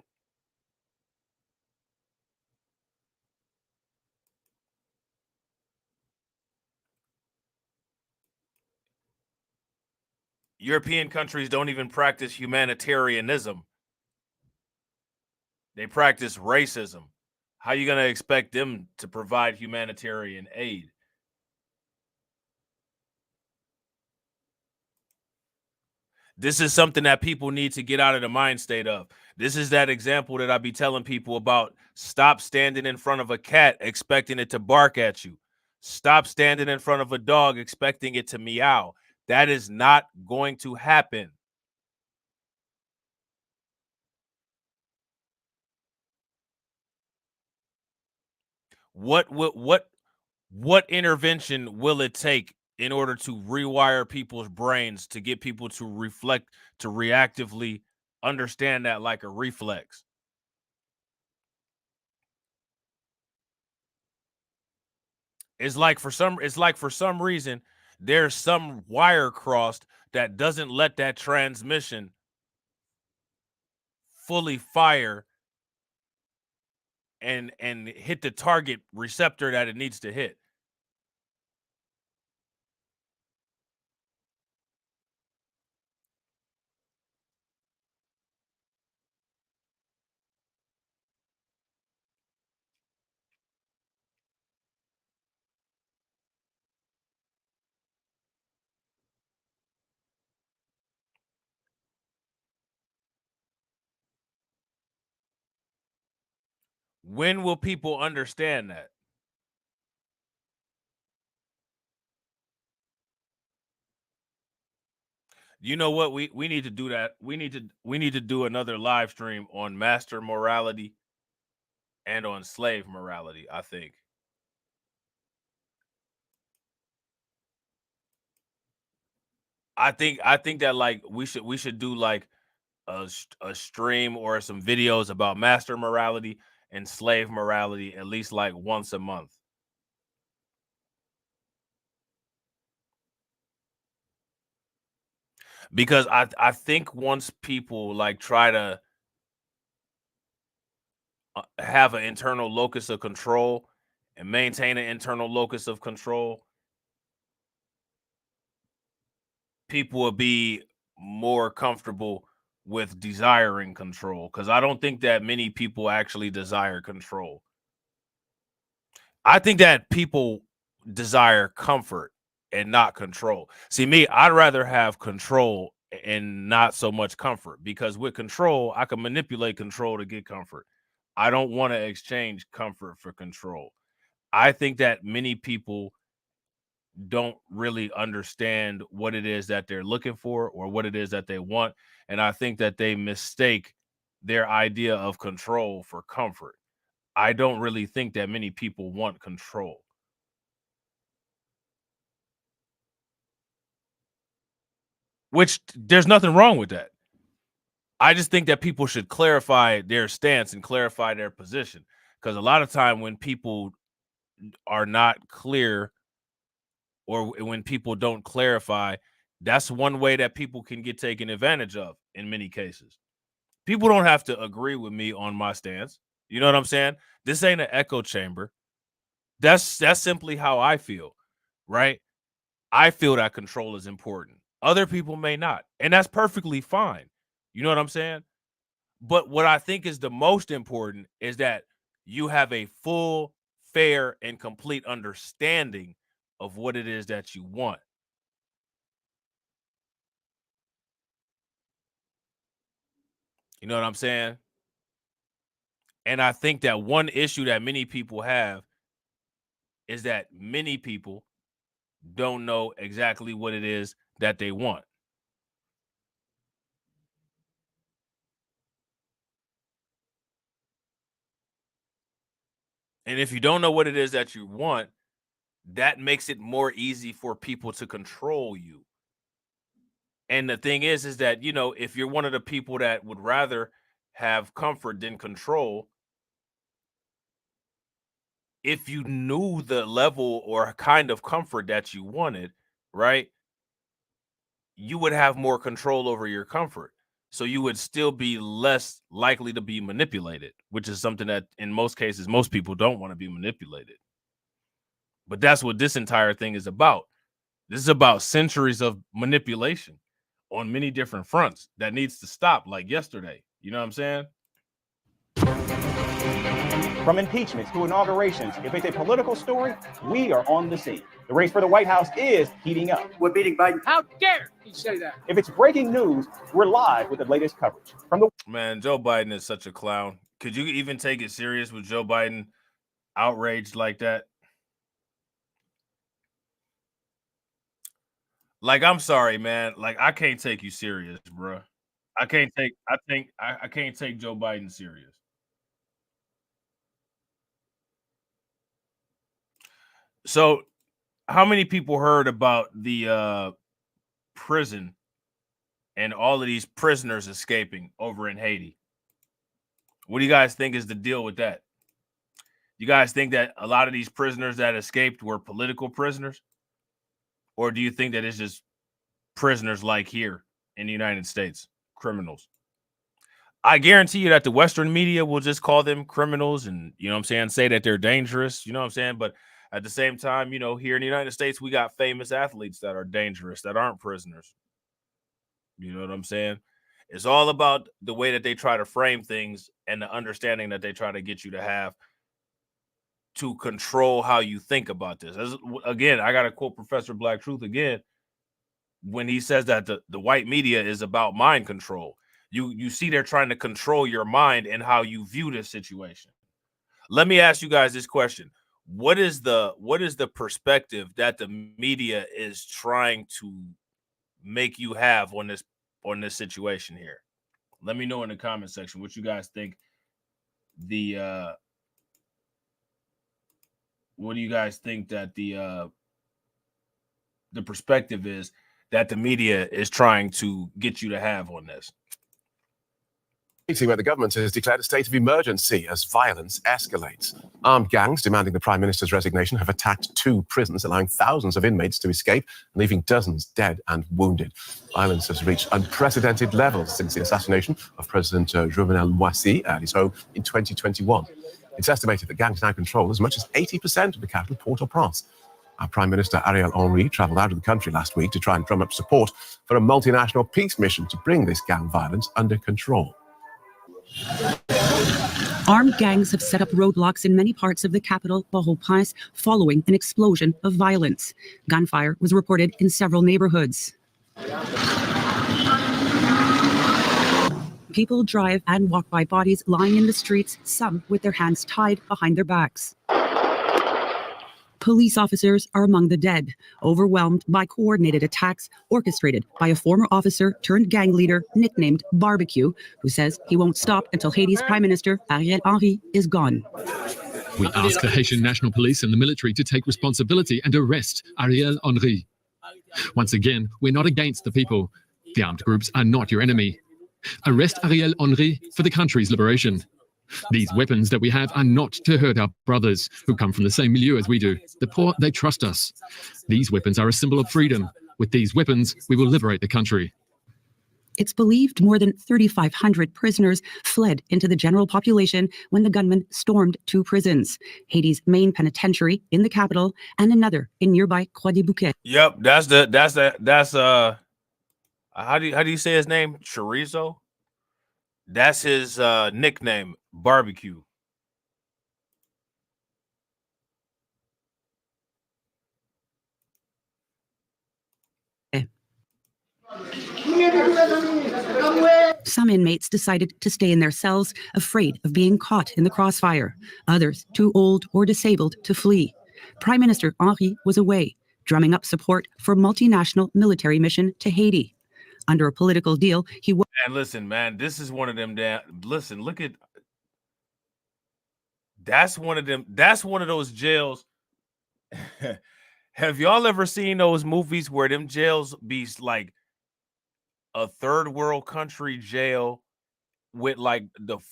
European countries don't even practice humanitarianism. They practice racism. How are you going to expect them to provide humanitarian aid? This is something that people need to get out of the mind state of. This is that example that I be telling people about. Stop standing in front of a cat expecting it to bark at you. Stop standing in front of a dog expecting it to meow. That is not going to happen. What intervention will it take in order to rewire people's brains to get people to reflect, to reactively understand that like a reflex? It's like for some reason there's some wire crossed that doesn't let that transmission fully fire and hit the target receptor that it needs to hit. When will people understand that? You know what? We need to do that. We need to do another live stream on master morality and on slave morality, I think. I think that like we should do like a stream or some videos about master morality and slave morality at least like once a month. Because I think once people like try to have an internal locus of control and maintain an internal locus of control, people will be more comfortable with desiring control, because I don't think that many people actually desire control. I think that people desire comfort and not control. See, me, I'd rather have control and not so much comfort, because with control, I can manipulate control to get comfort. I don't want to exchange comfort for control. I think that many people don't really understand what it is that they're looking for or what it is that they want. And I think that they mistake their idea of control for comfort. I don't really think that many people want control. Which there's nothing wrong with that. I just think that people should clarify their stance and clarify their position. Because a lot of time when people are not clear or when people don't clarify, that's one way that people can get taken advantage of in many cases. People don't have to agree with me on my stance. You know what I'm saying? This ain't an echo chamber. That's simply how I feel, right? I feel that control is important. Other people may not, and that's perfectly fine. You know what I'm saying? But what I think is the most important is that you have a full, fair, and complete understanding of what it is that you want. You know what I'm saying? And I think that one issue that many people have is that many people don't know exactly what it is that they want. And if you don't know what it is that you want, that makes it more easy for people to control you. And the thing is that, you know, if you're one of the people that would rather have comfort than control, if you knew the level or kind of comfort that you wanted, right, you would have more control over your comfort. So you would still be less likely to be manipulated, which is something that in most cases, most people don't want to be manipulated. But that's what this entire thing is about. This is about centuries of manipulation on many different fronts that needs to stop, like yesterday. You know what I'm saying? From impeachments to inaugurations, if it's a political story, we are on the scene. The race for the White House is heating up. We're beating Biden. How dare he say that? If it's breaking news, we're live with the latest coverage. From the Man, Joe Biden is such a clown. Could you even take it serious with Joe Biden outraged like that? Like, I'm sorry, man. Like, I can't take you serious, bro. I can't take Joe Biden serious. So, how many people heard about the prison and all of these prisoners escaping over in Haiti? What do you guys think is the deal with that? You guys think that a lot of these prisoners that escaped were political prisoners? Or do you think that it's just prisoners like here in the United States, criminals? I guarantee you that the Western media will just call them criminals and, you know what I'm saying, say that they're dangerous, you know what I'm saying? But at the same time, you know, here in the United States, we got famous athletes that are dangerous, that aren't prisoners. You know what I'm saying? It's all about the way that they try to frame things and the understanding that they try to get you to have to control how you think about this. Again, I got to quote Professor Black Truth again when he says that the white media is about mind control. You see they're trying to control your mind and how you view this situation. Let me ask you guys this question. What is the perspective that the media is trying to make you have on this situation here? Let me know in the comment section what you guys think what do you guys think that the perspective is that the media is trying to get you to have on this? Where the government has declared a state of emergency as violence escalates. Armed gangs demanding the Prime Minister's resignation have attacked 2 prisons, allowing thousands of inmates to escape, leaving dozens dead and wounded. Violence has reached unprecedented levels since the assassination of President Jovenel Moïse at his home in 2021. It's estimated that gangs now control as much as 80% of the capital, Port-au-Prince. Our Prime Minister Ariel Henry travelled out of the country last week to try and drum up support for a multinational peace mission to bring this gang violence under control. Armed gangs have set up roadblocks in many parts of the capital, Port-au-Prince, following an explosion of violence. Gunfire was reported in several neighborhoods. People drive and walk by bodies lying in the streets, some with their hands tied behind their backs. Police officers are among the dead, overwhelmed by coordinated attacks orchestrated by a former officer turned gang leader nicknamed Barbecue, who says he won't stop until Haiti's Prime Minister Ariel Henry is gone. We ask the Haitian National Police and the military to take responsibility and arrest Ariel Henry. Once again, we're not against the people. The armed groups are not your enemy. Arrest Ariel Henry for the country's liberation. These weapons that we have are not to hurt our brothers who come from the same milieu as we do. The poor, they trust us. These weapons are a symbol of freedom. With these weapons, we will liberate the country. It's believed more than 3,500 prisoners fled into the general population when the gunmen stormed 2 prisons, Haiti's main penitentiary in the capital and another in nearby Croix-des-Bouquets. Yep, that's how do you say his name? Chorizo? That's his nickname, Barbecue. Some inmates decided to stay in their cells, afraid of being caught in the crossfire. Others, too old or disabled to flee. Prime Minister Henry was away, drumming up support for multinational military mission to Haiti. Under a political deal, he was... And listen, man, this is one of them listen, look at... That's one of those jails. Have y'all ever seen those movies where them jails be like a third world country jail with like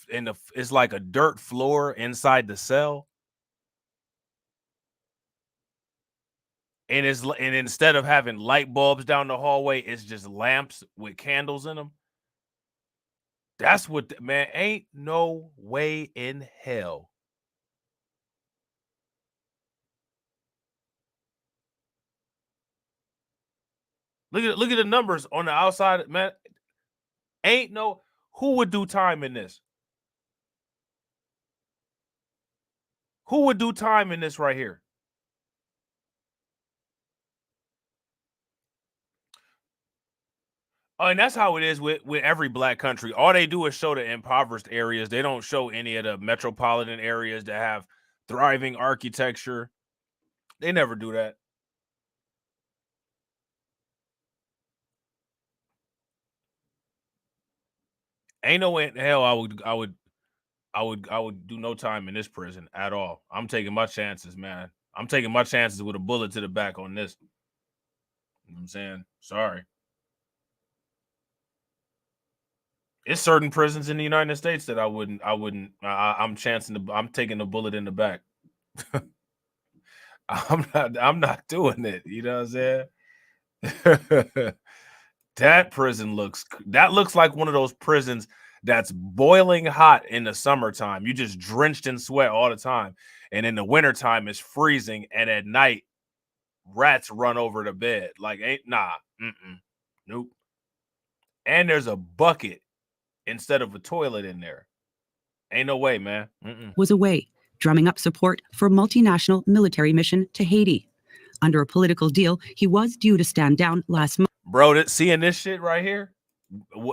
it's like a dirt floor inside the cell, and instead of having light bulbs down the hallway, it's just lamps with candles in them? That's what, man, ain't no way in hell. Look at the numbers on the outside, man. Ain't no, who would do time in this? Who would do time in this right here? Oh, and that's how it is with every black country. All they do is show the impoverished areas. They don't show any of the metropolitan areas that have thriving architecture. They never do that. Ain't no way in hell I would do no time in this prison at all. I'm taking my chances, man. I'm taking my chances with a bullet to the back on this. You know what I'm saying? Sorry. It's certain prisons in the United States that I'm taking the bullet in the back. I'm not doing it. You know what I'm saying? That prison looks like one of those prisons that's boiling hot in the summertime. You just drenched in sweat all the time. And in the wintertime, it's freezing. And at night, rats run over the bed. Like, nope. And there's a bucket instead of a toilet in there. Ain't no way, man. Was away, drumming up support for multinational military mission to Haiti. Under a political deal, he was due to stand down last month. Bro, seeing this shit right here,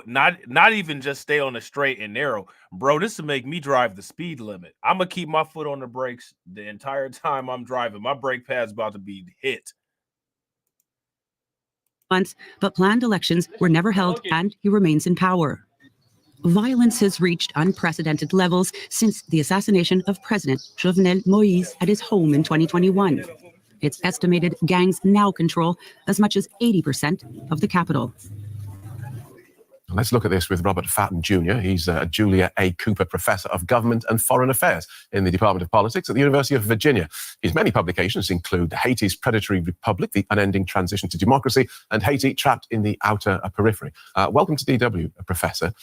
not even just stay on the straight and narrow. Bro, this will make me drive the speed limit. I'm going to keep my foot on the brakes the entire time I'm driving. My brake pad's about to be hit. But planned elections were never held, and he remains in power. Violence has reached unprecedented levels since the assassination of President Jovenel Moïse at his home in 2021. It's estimated gangs now control as much as 80% of the capital. Let's look at this with Robert Fatton Jr. He's a Julia A. Cooper Professor of Government and Foreign Affairs in the Department of Politics at the University of Virginia. His many publications include Haiti's Predatory Republic, The Unending Transition to Democracy, and Haiti Trapped in the Outer Periphery. Welcome to DW, Professor.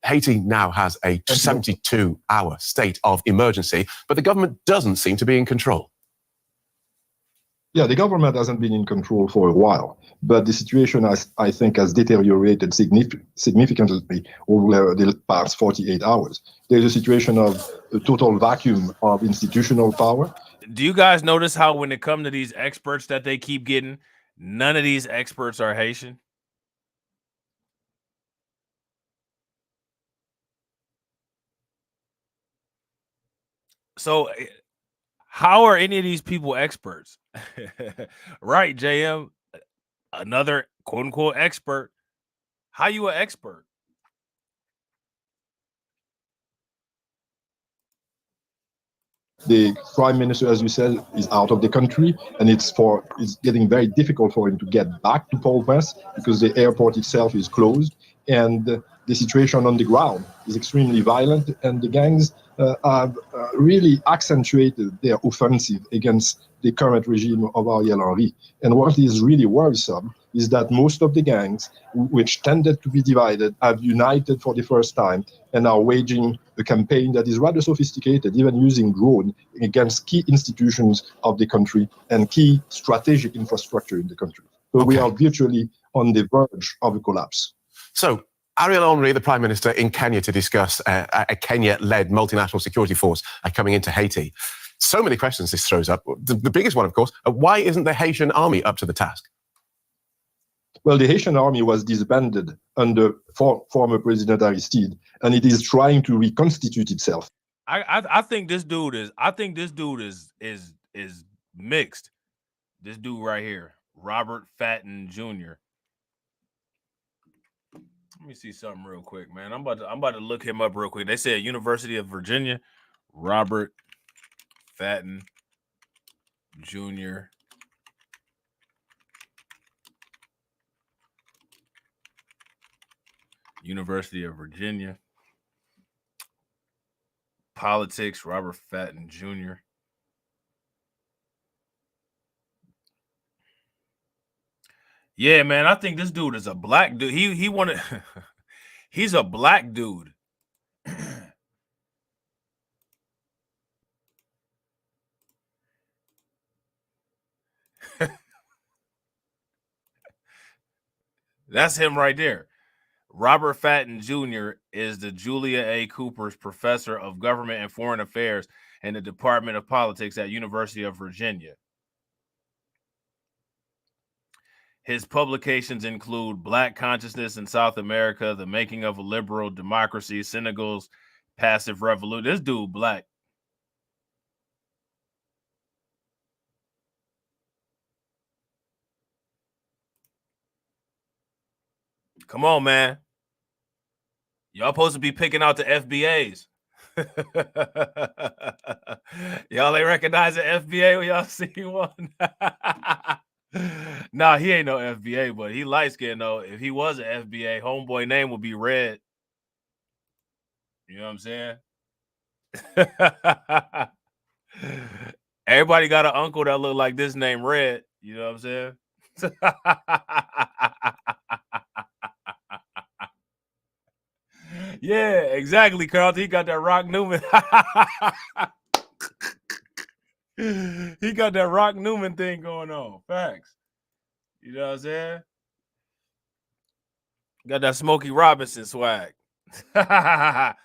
Haiti now has a 72-hour state of emergency, but the government doesn't seem to be in control. Yeah, the government hasn't been in control for a while, but the situation, I think, has deteriorated significantly over the past 48 hours. There's a situation of a total vacuum of institutional power. Do you guys notice how when it comes to these experts that they keep getting, none of these experts are Haitian? So how are any of these people experts? Right, JM, another quote unquote expert. How you an expert? The prime minister, as you said, is out of the country, and it's getting very difficult for him to get back to Port-au-Prince because the airport itself is closed, and the situation on the ground is extremely violent, and the gangs have really accentuated their offensive against the current regime of Ariel Henry. And what is really worrisome is that most of the gangs, which tended to be divided, have united for the first time and are waging a campaign that is rather sophisticated, even using drones against key institutions of the country and key strategic infrastructure in the country. So we are virtually on the verge of a collapse. So Ariel Henry, the Prime Minister, in Kenya to discuss a Kenya-led multinational security force coming into Haiti. So many questions this throws up. The biggest one, of course, why isn't the Haitian army up to the task? Well, the Haitian army was disbanded under former President Aristide, and it is trying to reconstitute itself. I think this dude is mixed. This dude right here, Robert Fatton Jr. Let me see something real quick, man. I'm about to look him up real quick. They said University of Virginia, Robert Fatton Jr. University of Virginia. Politics, Robert Fatton Jr. Yeah, man, I think this dude is a black dude. He wanted he's a black dude. That's him right there. Robert Fatton Jr. is the Julia A. Cooper's Professor of Government and Foreign Affairs in the Department of Politics at University of Virginia. His publications include Black Consciousness in South America, The Making of a Liberal Democracy, Senegal's Passive Revolution. This dude black. Come on, man. Y'all supposed to be picking out the FBAs. Y'all ain't recognize the FBA when y'all see one. Nah, he ain't no FBA, but he light skinned though. If he was an FBA, homeboy name would be Red. You know what I'm saying? Everybody got an uncle that look like this named Red. You know what I'm saying? Yeah, exactly, Carlton. He got that Rock Newman. He got that Rock Newman thing going on. Facts. You know what I'm saying? Got that Smokey Robinson swag. And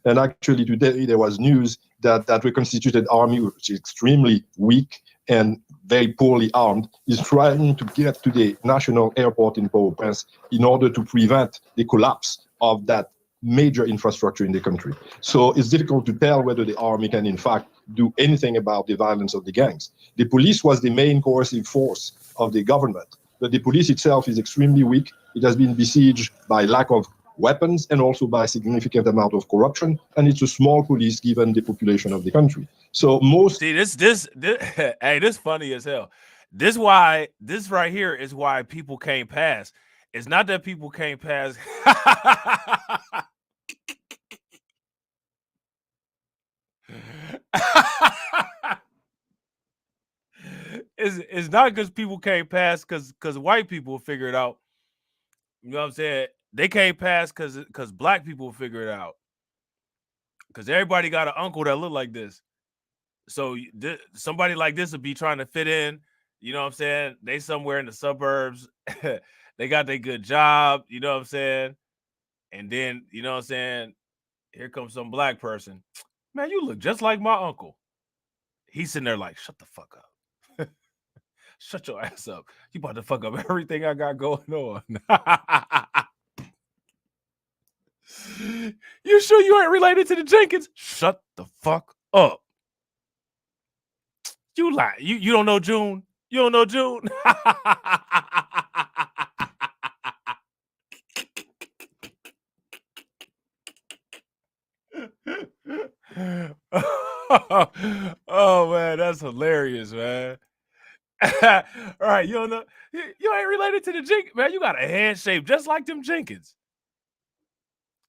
actually today there was news that that reconstituted army, which is extremely weak and very poorly armed, is trying to get to the national airport in Port-au-Prince in order to prevent the collapse of that major infrastructure in the country. So it's difficult to tell whether the army can in fact do anything about the violence of the gangs. The police was the main coercive force of the government, but the police itself is extremely weak. It has been besieged by lack of weapons and also by a significant amount of corruption, and it's a small police given the population of the country. So most see this hey, this funny as hell. This right here is why people can't pass. It's not that people can't pass. It's not because people can't pass because white people figure it out. You know what I'm saying? They can't pass because black people figure it out. Because everybody got an uncle that look like this. So somebody like this would be trying to fit in. You know what I'm saying? They somewhere in the suburbs. They got their good job. You know what I'm saying? And then, you know what I'm saying? Here comes some black person. Man, you look just like my uncle. He's sitting there like, shut the fuck up. Shut your ass up. You about to fuck up everything I got going on. You sure you ain't related to the Jenkins? Shut the fuck up. You lie. You don't know June? You don't know June? Oh man, that's hilarious, man. All right, you don't know, you ain't related to the Jenkins, man. You got a head shape just like them Jenkins.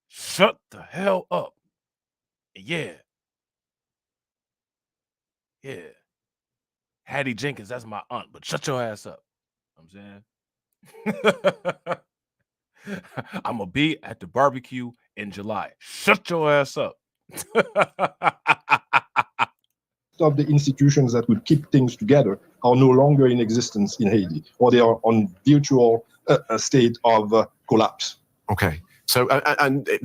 Shut the hell up. Yeah. Yeah. Hattie Jenkins, that's my aunt, but shut your ass up. You know what I'm saying? I'm gonna be at the barbecue in July. Shut your ass up. Of the institutions that would keep things together are no longer in existence in Haiti, or they are on virtual state of collapse. Okay. So,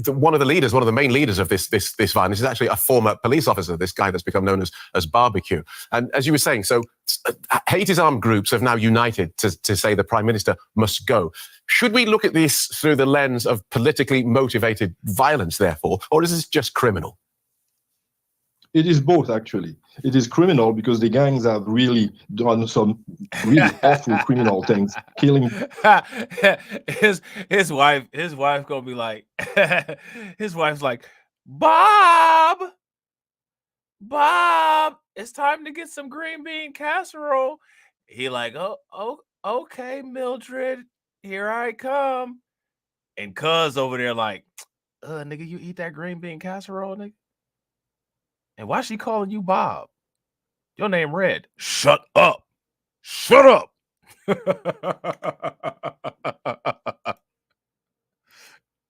one of the main leaders of this violence is actually a former police officer, this guy that's become known as Barbecue. And as you were saying, so Haiti's armed groups have now united to say the prime minister must go. Should we look at this through the lens of politically motivated violence, therefore, or is this just criminal? It is both, actually. It is criminal because the gangs have really done some really awful criminal things, killing. his wife gonna be like, his wife's like, Bob, it's time to get some green bean casserole. He like, oh, okay, Mildred, here I come. And Cuz over there like, nigga, you eat that green bean casserole, nigga? And why she calling you Bob? Your name Red. Shut up. Shut up.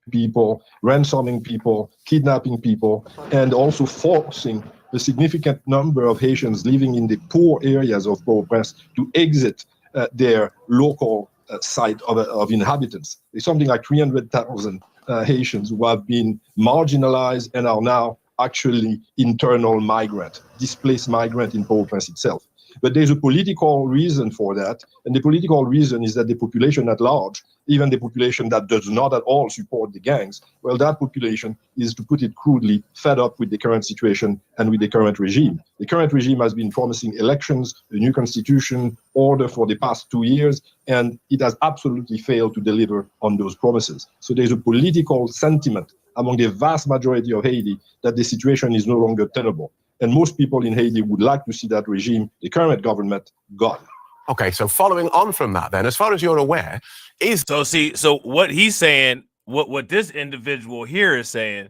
People, ransoming people, kidnapping people, and also forcing a significant number of Haitians living in the poor areas of Port-au-Prince to exit their local site of inhabitants. There's something like 300,000 Haitians who have been marginalized and are now actually internal migrant, displaced migrant in Port-au-Prince itself. But there's a political reason for that, and the political reason is that the population at large, even the population that does not at all support the gangs, well, that population is, to put it crudely, fed up with the current situation and with the current regime. The current regime has been promising elections, a new constitution, order for the past 2 years, and it has absolutely failed to deliver on those promises. So there's a political sentiment among the vast majority of Haiti that the situation is no longer tenable. And most people in Haiti would like to see that regime, the current government, gone. Okay, so following on from that then, as far as you're aware, is... So what he's saying, what this individual here is saying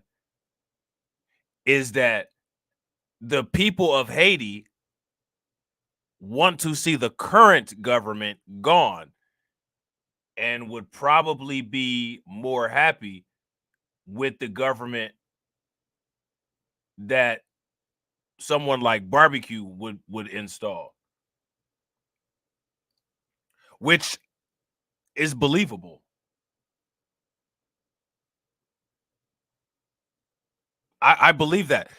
is that the people of Haiti want to see the current government gone and would probably be more happy with the government that someone like Barbecue would install, which is believable. I believe that.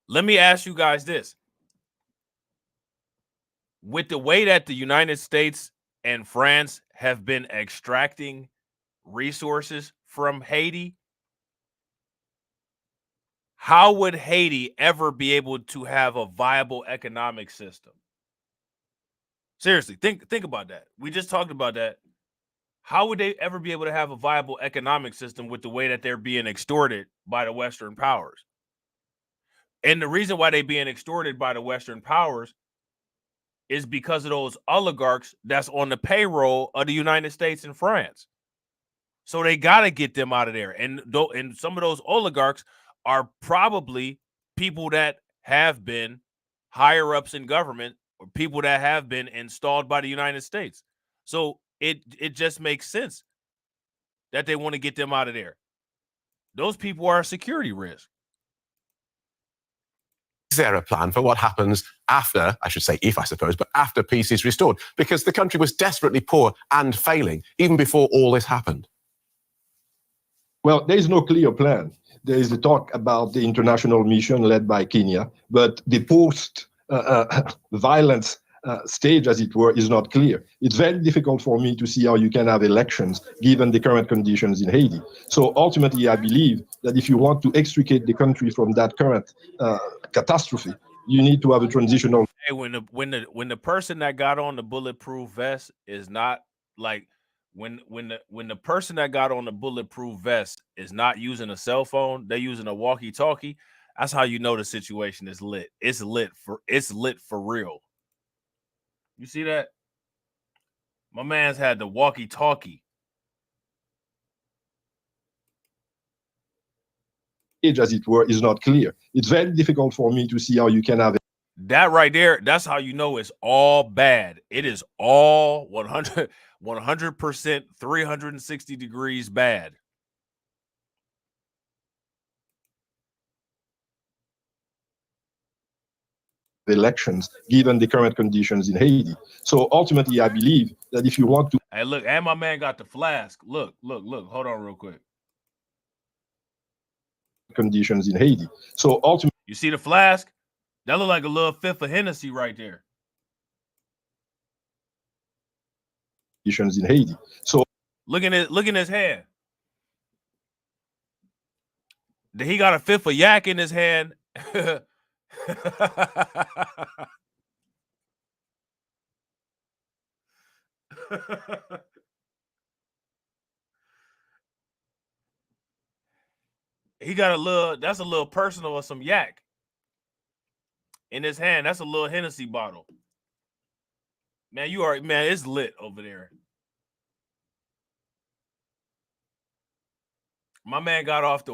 Let me ask you guys this. With the way that the United States and France have been extracting resources from Haiti, how would Haiti ever be able to have a viable economic system? Seriously, think about that. We just talked about that. How would they ever be able to have a viable economic system with the way that they're being extorted by the Western powers? And the reason why they're being extorted by the Western powers is because of those oligarchs that's on the payroll of the United States and France. So they got to get them out of there. And some of those oligarchs are probably people that have been higher ups in government or people that have been installed by the United States. So it just makes sense that they want to get them out of there. Those people are a security risk. Is there a plan for what happens after, I should say if, I suppose, but after peace is restored? Because the country was desperately poor and failing even before all this happened. Well, there is no clear plan. There is the talk about the international mission led by Kenya, but the post-violence stage, as it were, is not clear. It's very difficult for me to see how you can have elections given the current conditions in Haiti. So ultimately, I believe that if you want to extricate the country from that current catastrophe, you need to have a transitional. Hey, when the person that got on the bulletproof vest is not like when the person that got on the bulletproof vest is not using a cell phone, they're using a walkie-talkie. That's how you know the situation is lit. It's lit for real. You see that? My man's had the walkie-talkie. as it were, is not clear. It's very difficult for me to see how you can have that right there. That's how you know it's all bad. It is all 100%, 360 degrees bad. elections given the current conditions in Haiti. So ultimately, I believe that if you want to... Hey, look, and my man got the flask. Look. Hold on real quick. Conditions in Haiti. So ultimately... You see the flask? That look like a little fifth of Hennessy right there. Conditions in Haiti. So look in his hand. He got a fifth of yak in his hand. He got that's a little personal or some yak in his hand. That's a little Hennessy bottle. Man, it's lit over there. My man got off the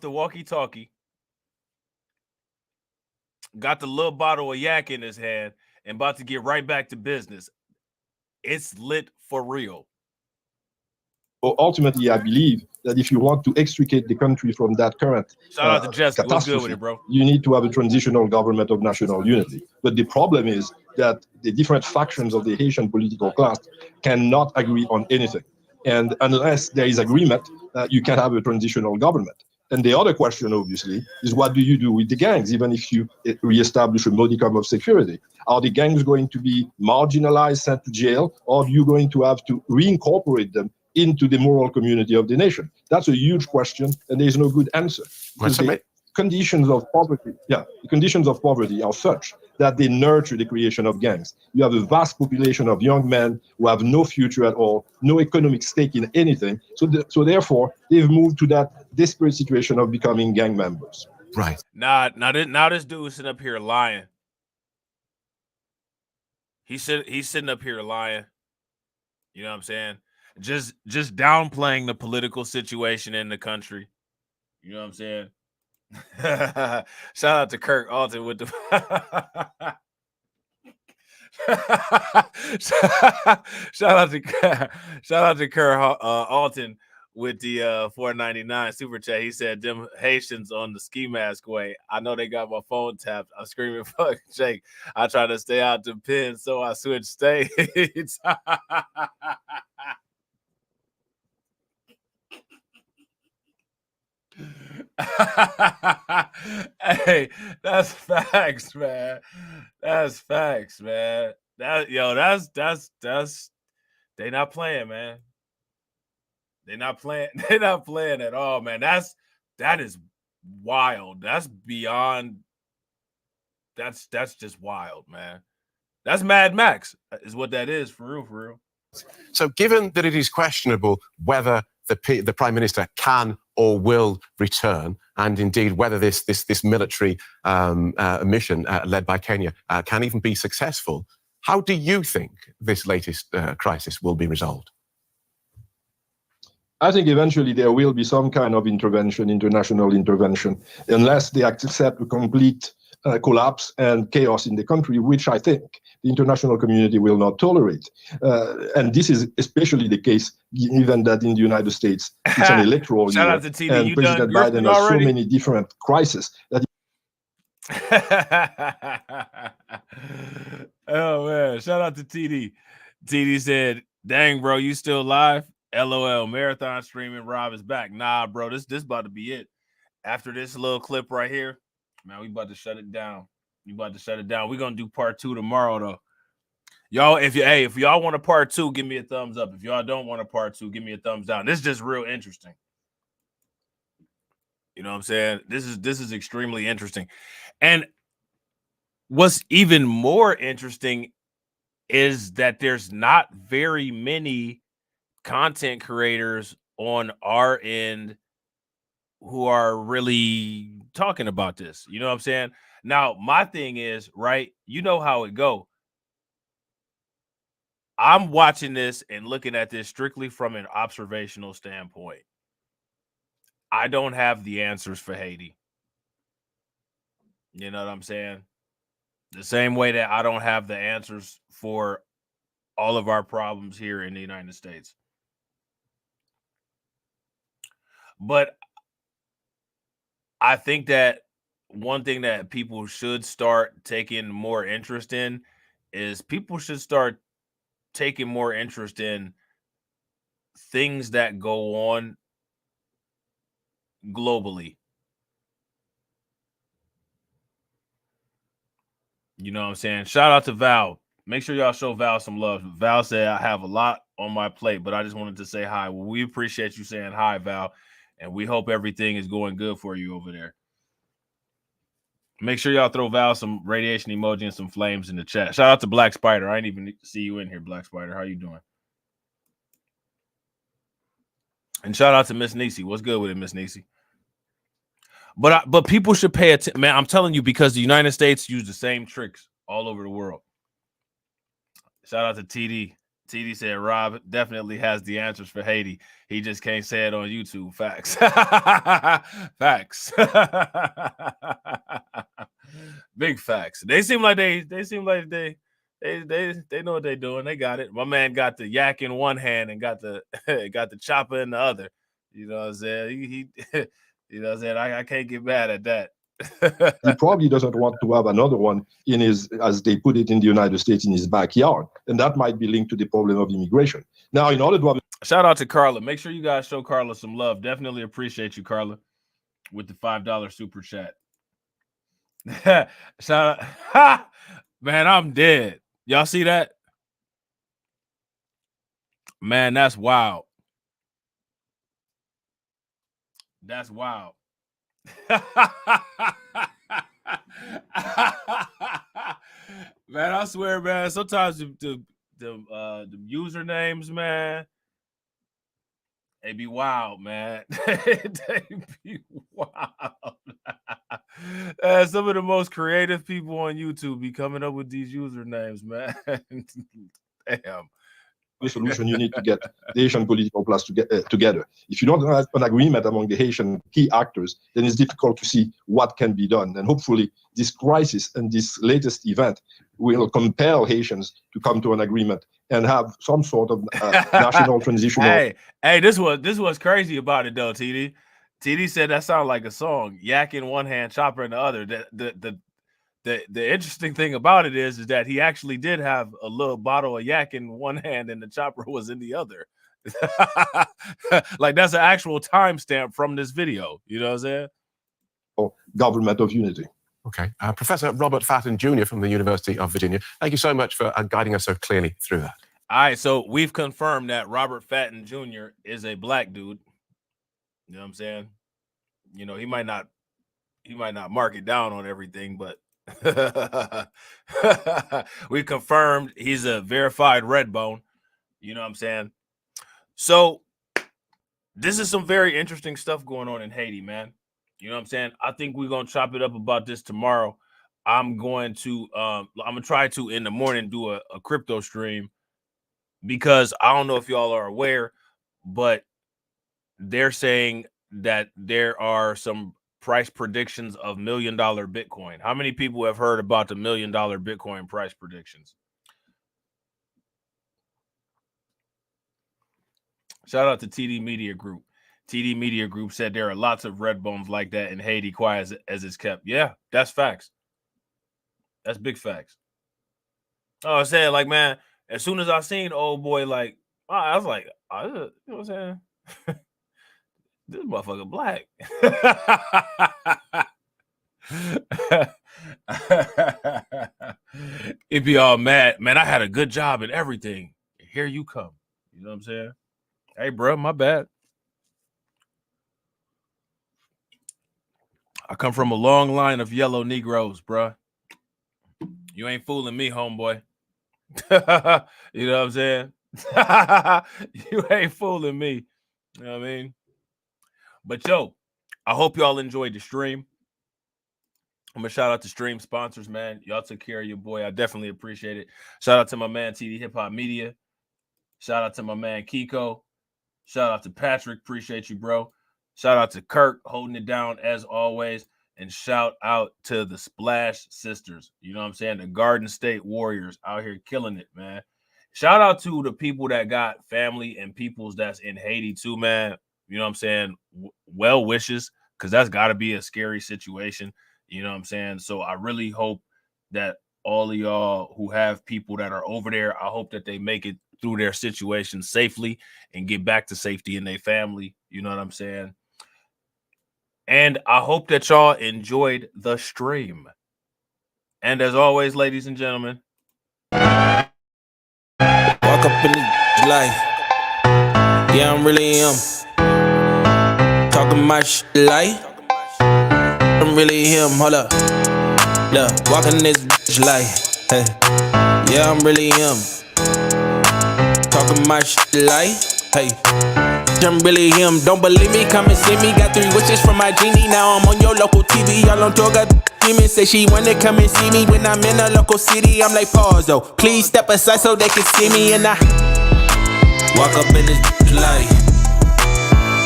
walkie-talkie. Got the little bottle of yak in his hand and about to get right back to business. It's lit for real. Well, ultimately, I believe that if you want to extricate the country from that current shout out to Jessica. What's good with it, bro? You need to have a transitional government of national unity. But the problem is that the different factions of the Haitian political class cannot agree on anything. And unless there is agreement, you can have a transitional government. And the other question, obviously, is what do you do with the gangs, even if you reestablish a modicum of security? Are the gangs going to be marginalized, sent to jail, or are you going to have to reincorporate them into the moral community of the nation? That's a huge question, and there is no good answer. The conditions of poverty, the conditions of poverty are such that they nurture the creation of gangs. You have a vast population of young men who have no future at all, no economic stake in anything. So therefore, they've moved to that desperate situation of becoming gang members. Right. Now this dude is sitting up here lying. He's sitting up here lying. You know what I'm saying? Just downplaying the political situation in the country. You know what I'm saying? Shout out to Kirk Alton with the shout out to Kirk Alton with the $4.99 super chat. He said, "Them Haitians on the ski mask way. I know they got my phone tapped. I'm screaming, fuck Jake. I try to stay out the pin, so I switch states." Hey, that's facts, man. That's facts, man. That's they not playing, man. They're not playing. They're not playing at all, man. That is wild. That's beyond. That's just wild, man. That's Mad Max, is what that is, for real, for real. So, given that it is questionable whether the Prime Minister can or will return, and indeed whether this military mission led by Kenya can even be successful, how do you think this latest crisis will be resolved? I think eventually there will be some kind of intervention, international intervention, unless they accept a complete collapse and chaos in the country, which I think the international community will not tolerate. And this is especially the case given that in the United States, it's an electoral year, out to TD. and You President Biden has so many different crises that oh, man. Shout out to TD. TD said, "Dang, bro, you still live? LOL, marathon streaming. Rob is back." Nah, bro, this about to be it. After this little clip right here, man, we about to shut it down. We're gonna do part 2 tomorrow, though. Y'all, if y'all want a part 2, give me a thumbs up. If y'all don't want a part 2, give me a thumbs down. This is just real interesting. You know what I'm saying? This is extremely interesting. And what's even more interesting is that there's not very many content creators on our end who are really talking about this. You know what I'm saying? Now, my thing is, right, you know how it go. I'm watching this and looking at this strictly from an observational standpoint. I don't have the answers for Haiti. You know what I'm saying? The same way that I don't have the answers for all of our problems here in the United States. But I think that one thing that people should start taking more interest in is people should start taking more interest in things that go on globally. You know what I'm saying? Shout out to Val. Make sure y'all show Val some love. Val said, I have a lot on my plate, but I just wanted to say hi. Well, we appreciate you saying hi, Val, and we hope everything is going good for you over there. Make sure y'all throw Val some radiation emoji and some flames in the chat. Shout out to Black Spider. I didn't even see you in here, Black Spider. How you doing? And shout out to Miss Niecy. What's good with it, Miss Niecy? But people should pay attention, man. I'm telling you, because the United States use the same tricks all over the world. Shout out to TD. TD said Rob definitely has the answers for Haiti. He just can't say it on YouTube. Facts. Facts. Big facts. They seem like they know what they're doing. They got it. My man got the yak in one hand and got the chopper in the other. You know what I'm saying? He you know what I'm saying? I can't get mad at that. He probably doesn't want to have another one in his, as they put it in the United States, in his backyard. And that might be linked to the problem of immigration. Now, in order to have... Shout out to Carla. Make sure you guys show Carla some love. Definitely appreciate you, Carla, with the $5 super chat. Shout out. Man, I'm dead. Y'all see that? Man, that's wild. That's wild. Man, I swear, man, sometimes the usernames, man, they be wild, man. They be wild. Some of the most creative people on YouTube be coming up with these usernames, man. Damn. The solution, you need to get the Haitian political class together. If you don't have an agreement among the Haitian key actors, then it's difficult to see what can be done. And hopefully this crisis and this latest event will compel Haitians to come to an agreement and have some sort of national transitional. Hey, this was crazy about it though, TD. TD said that sounded like a song. Yak in one hand, chopper in the other. The interesting thing about it is that he actually did have a little bottle of yak in one hand and the chopper was in the other. Like that's an actual timestamp from this video. You know what I'm saying? Government of unity. Okay. Professor Robert Fatton Jr. from the University of Virginia, thank you so much for guiding us so clearly through that. All right, so we've confirmed that Robert Fatton Jr. is a black dude. You know what I'm saying? You know, he might not mark it down on everything, but we confirmed he's a verified red bone. You know what I'm saying? So this is some very interesting stuff going on in Haiti, man. You know what I'm saying? I think we're gonna chop it up about this tomorrow. I'm gonna try to in the morning do a crypto stream, because I don't know if y'all are aware, but they're saying that there are some price predictions of $1 million Bitcoin. How many people have heard about the $1 million Bitcoin price predictions? Shout out to TD Media Group. TD Media Group said there are lots of red bones like that in Haiti, quiet as it's kept. Yeah, that's facts. That's big facts. Oh, I said, like, man, as soon as I seen old boy, like, I was like, you know what I'm saying? This motherfucker black. It'd be all mad. Man, I had a good job and everything. Here you come. You know what I'm saying? Hey, bro, my bad. I come from a long line of yellow Negroes, bro. You ain't fooling me, homeboy. You know what I'm saying? You ain't fooling me. You know what I mean? But yo, I hope y'all enjoyed the stream. I'm gonna shout out to stream sponsors, man. Y'all took care of your boy. I definitely appreciate it. Shout out to my man TD Hip Hop Media. Shout out to my man Kiko. Shout out to Patrick. Appreciate you, bro. Shout out to Kirk holding it down as always. And shout out to the Splash Sisters. You know what I'm saying? The Garden State Warriors out here killing it, man. Shout out to the people that got family and peoples that's in Haiti too, man. You know what I'm saying? Well wishes, because that's got to be a scary situation. You know what I'm saying? So I really hope that all of y'all who have people that are over there, I hope that they make it through their situation safely and get back to safety in their family. You know what I'm saying? And I hope that y'all enjoyed the stream. And as always, ladies and gentlemen, walk up in this life. Yeah, I'm really talking my shit like I'm really him. Hold up, look, walking this bitch like, hey. Yeah, I'm really him. Talking my shit like, hey. I'm really him. Don't believe me? Come and see me. Got 3 wishes from my genie. Now I'm on your local TV. Y'all on tour, got demons. Say she wanna come and see me when I'm in a local city. I'm like, pause though. Please step aside so they can see me. And I walk up in this light.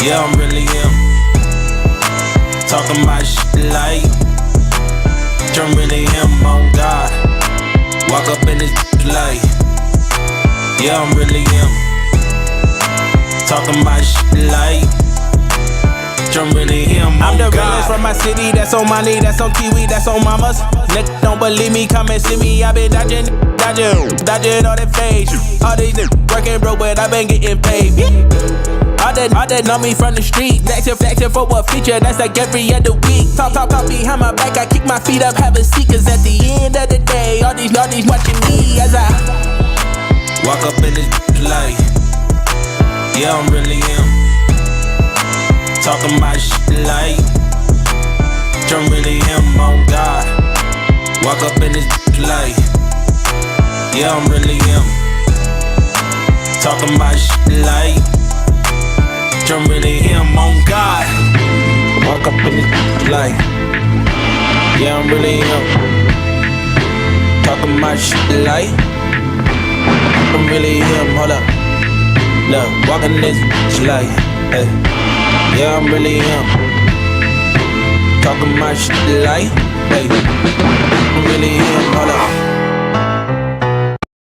Yeah, I'm really him. Talking my shit like I'm really him. On God. Walk up in this light. Yeah, I'm really him. Talking my shit like I'm really him. I'm the realest from my city. That's on my knee, that's on Kiwi, that's on mamas. Niggas don't believe me, come and see me. I been dodging all that face. All these niggas working broke, but I been getting paid. All that know me from the street. Flexing for what feature, that's like every other week. Talk behind my back, I kick my feet up, have a seat. Cause at the end of the day, all these watching me as I walk up in this light. Yeah, I'm really him. Talking my shit like I'm really him. On God. Walk up in this light. Yeah, I'm really him. Talking my shit like I'm really him. On God. Walk up in this light. Yeah, I'm really him. Talking my shit like I'm really him. Hold up. Look, walking this bitch like, hey. Yeah, I'm really him. Talking my shit like, hey. I'm really him, hold up.